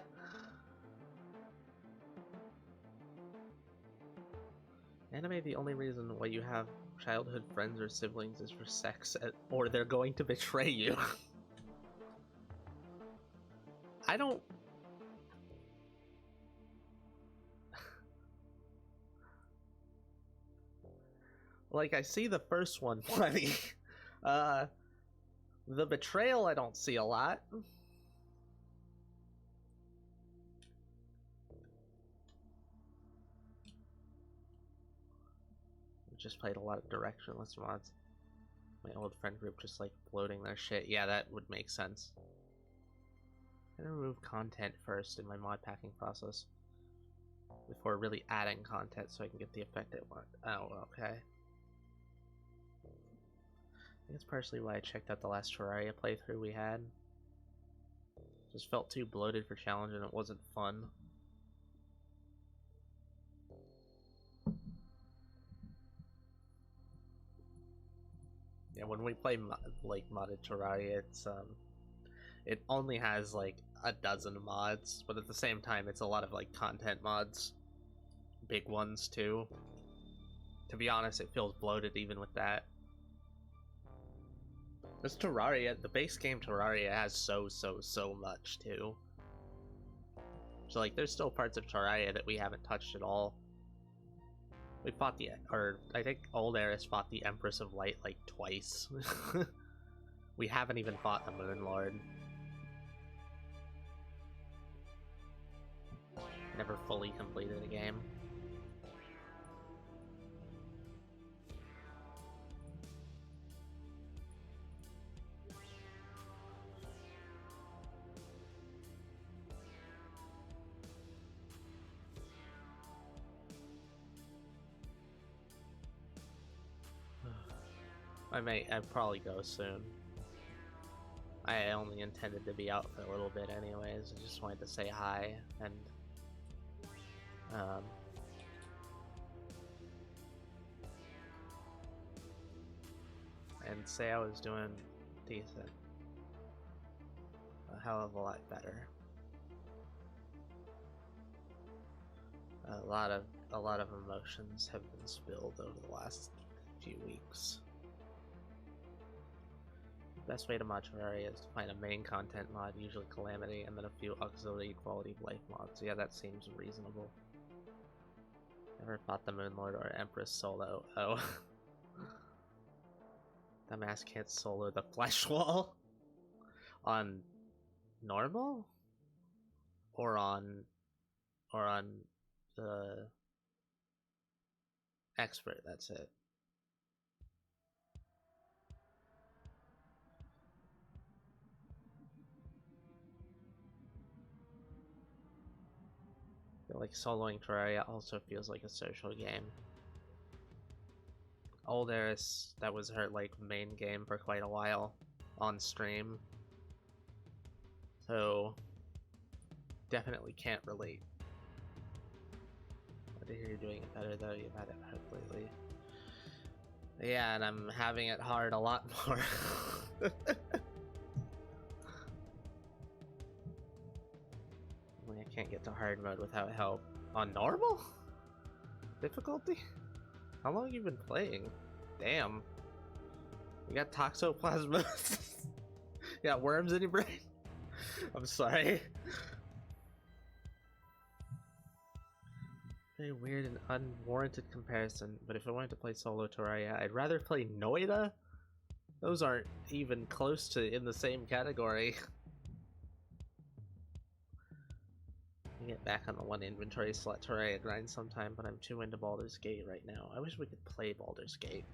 Anime, the only reason why you have childhood friends or siblings is for sex, or they're going to betray you. I don't... Like, I see the first one plenty. The betrayal I don't see a lot. Just played a lot of directionless mods. My old friend group just like floating their shit. Yeah, that would make sense. I'm gonna remove content first in my mod packing process before really adding content so I can get the effect I want. Oh, okay. I think it's partially why I checked out the last Terraria playthrough we had. Just felt too bloated for challenge and it wasn't fun. Yeah, when we play like modded Terraria, it only has like a dozen mods, but at the same time, it's a lot of like content mods, big ones too. To be honest, it feels bloated even with that. This Terraria, the base game Terraria has so much too. So like, there's still parts of Terraria that we haven't touched at all. We fought I think Old Eris fought the Empress of Light like twice. We haven't even fought the Moon Lord. Never fully completed a game. I'd probably go soon. I only intended to be out for a little bit anyways. I just wanted to say hi and say I was doing decent. A hell of a lot better. A lot of emotions have been spilled over the last few weeks. The best way to mod Terraria is to find a main content mod, usually Calamity, and then a few auxiliary quality of life mods. Yeah, that seems reasonable. Never fought the Moon Lord or Empress solo. Oh. Dumbass can't solo the Flesh Wall. On normal? Or on the expert, that's it. I feel like soloing Terraria also feels like a social game. Old Eris, that was her like main game for quite a while on stream. So definitely can't relate. I hear you're doing it better though, you've had it hard lately. Yeah, and I'm having it hard a lot more. I can't get to hard mode without help. On normal? Difficulty? How long have you been playing? Damn. You got toxoplasma? You got worms in your brain? I'm sorry. Very weird and unwarranted comparison, but if I wanted to play solo Terraria, I'd rather play Noida? Those aren't even close to in the same category. Get back on the one inventory slot Terraria grind sometime, but I'm too into Baldur's Gate right now. I wish we could play Baldur's Gate.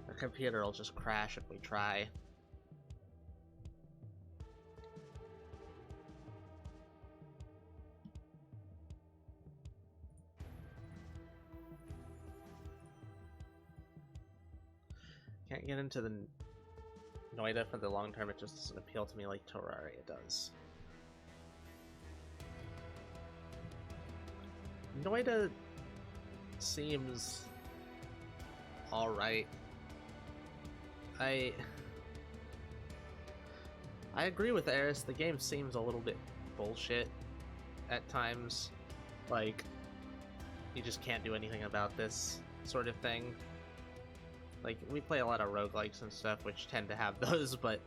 Our computer will just crash if we try. Can't get into the Noida for the long term, it just doesn't appeal to me like Terraria does. Noida seems alright. I agree with Eris, the game seems a little bit bullshit at times. Like, you just can't do anything about this sort of thing. Like, we play a lot of roguelikes and stuff, which tend to have those, but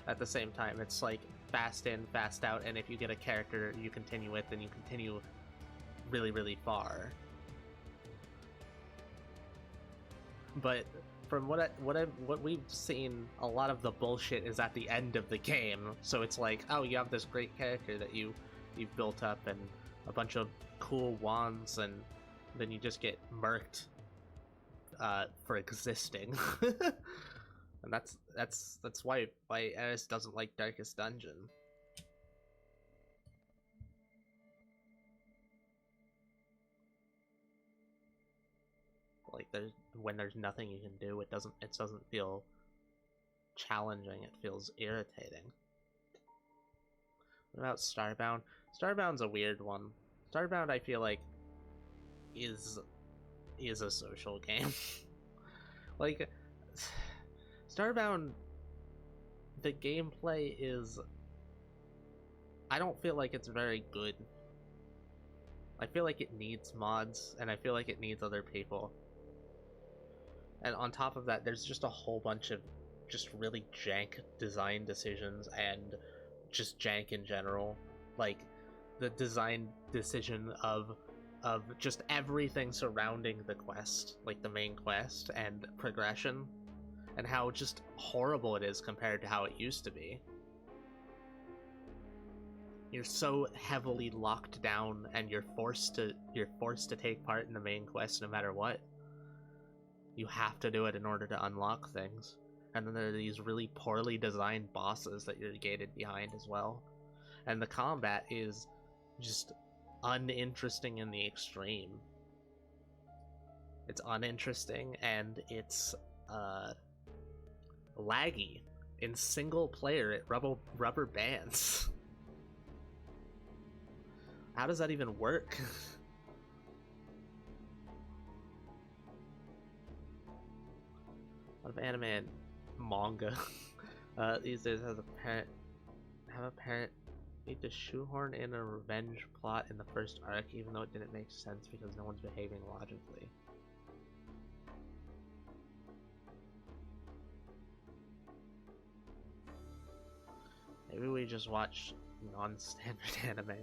at the same time, it's like fast in, fast out, and if you get a character you continue with, then you continue really, really far. But from what we've seen, a lot of the bullshit is at the end of the game. So it's like, oh, you have this great character that you've built up and a bunch of cool wands, and then you just get murked for existing. And that's why Eris doesn't like Darkest Dungeon. Like, when there's nothing you can do, it doesn't feel challenging, it feels irritating. What about Starbound? Starbound's a weird one. Starbound, I feel like, is a social game. Like, Starbound, the gameplay is... I don't feel like it's very good. I feel like it needs mods, and I feel like it needs other people. And on top of that, there's just a whole bunch of just really jank design decisions and just jank in general. Like, the design decision of just everything surrounding the quest, like the main quest and progression, and how just horrible it is compared to how it used to be. You're so heavily locked down, and you're forced to take part in the main quest no matter what. You have to do it in order to unlock things. And then there are these really poorly designed bosses that you're gated behind as well. And the combat is just uninteresting in the extreme. It's uninteresting, and it's laggy. In single player, it rubber bands. How does that even work? A lot of anime and manga these days have a parent need to shoehorn in a revenge plot in the first arc, even though it didn't make sense because no one's behaving logically. Maybe we just watch non-standard anime.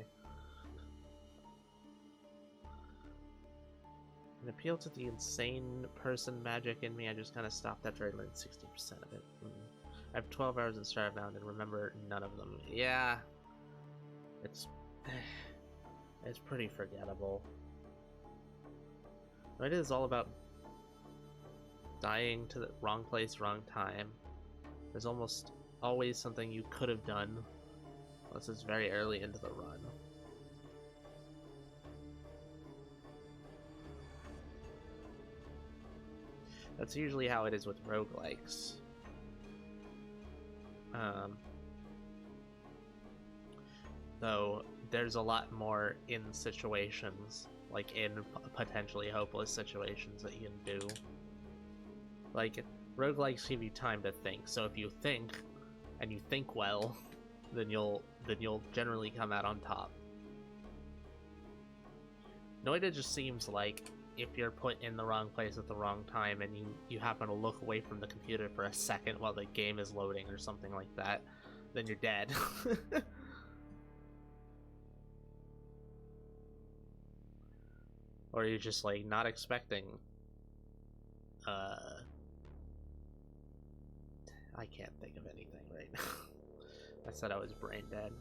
An appeal to the insane person magic in me, I just kind of stopped after I learned 60% of it. I have 12 hours in Starbound and remember none of them. Yeah, it's pretty forgettable. It is all about dying to the wrong place, wrong time. There's almost always something you could have done, unless it's very early into the run. That's usually how it is with roguelikes. Though there's a lot more in situations, like in potentially hopeless situations that you can do. Like, roguelikes give you time to think, so if you think, and you think well, then you'll generally come out on top. Noida just seems like if you're put in the wrong place at the wrong time and you happen to look away from the computer for a second while the game is loading or something like that, then you're dead. Or are you just like not expecting I can't think of anything right now. I said I was brain dead.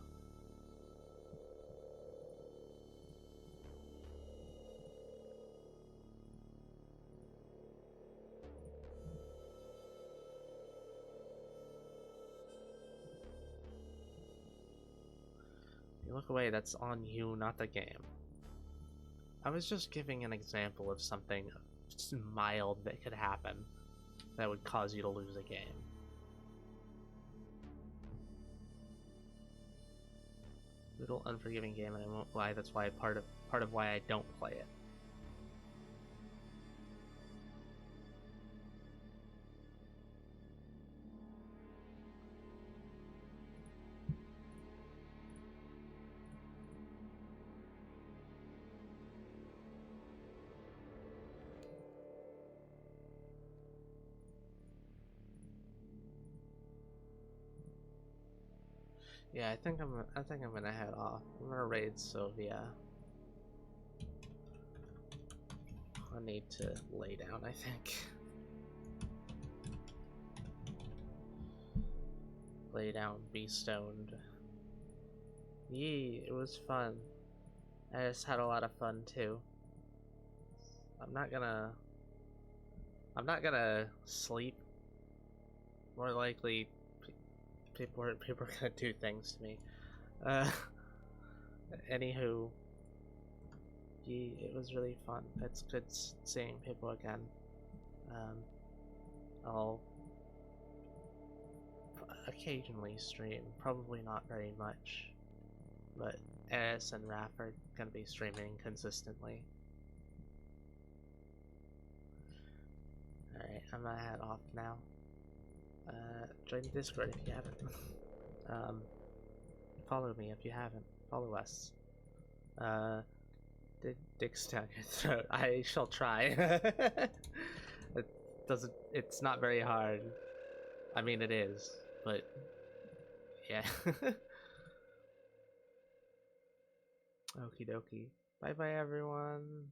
You look away, that's on you, not the game. I was just giving an example of something mild that could happen that would cause you to lose a game. Little unforgiving game, and I won't lie, that's why part of why I don't play it. Yeah, I think I'm gonna head off. I'm gonna raid Sylvia. I need to lay down, I think. Lay down, be stoned. Yee, it was fun. I just had a lot of fun too. I'm not gonna sleep. More likely, people are gonna do things to me. Anywho, it was really fun. It's good seeing people again. I'll occasionally stream, probably not very much, but S and Raph are gonna be streaming consistently. Alright, I'm gonna head off now. Join the Discord if you haven't. Follow me if you haven't. Follow us. Dick's down your throat. I shall try. It's not very hard. I mean, it is, but yeah. Okie dokie. Bye bye, everyone.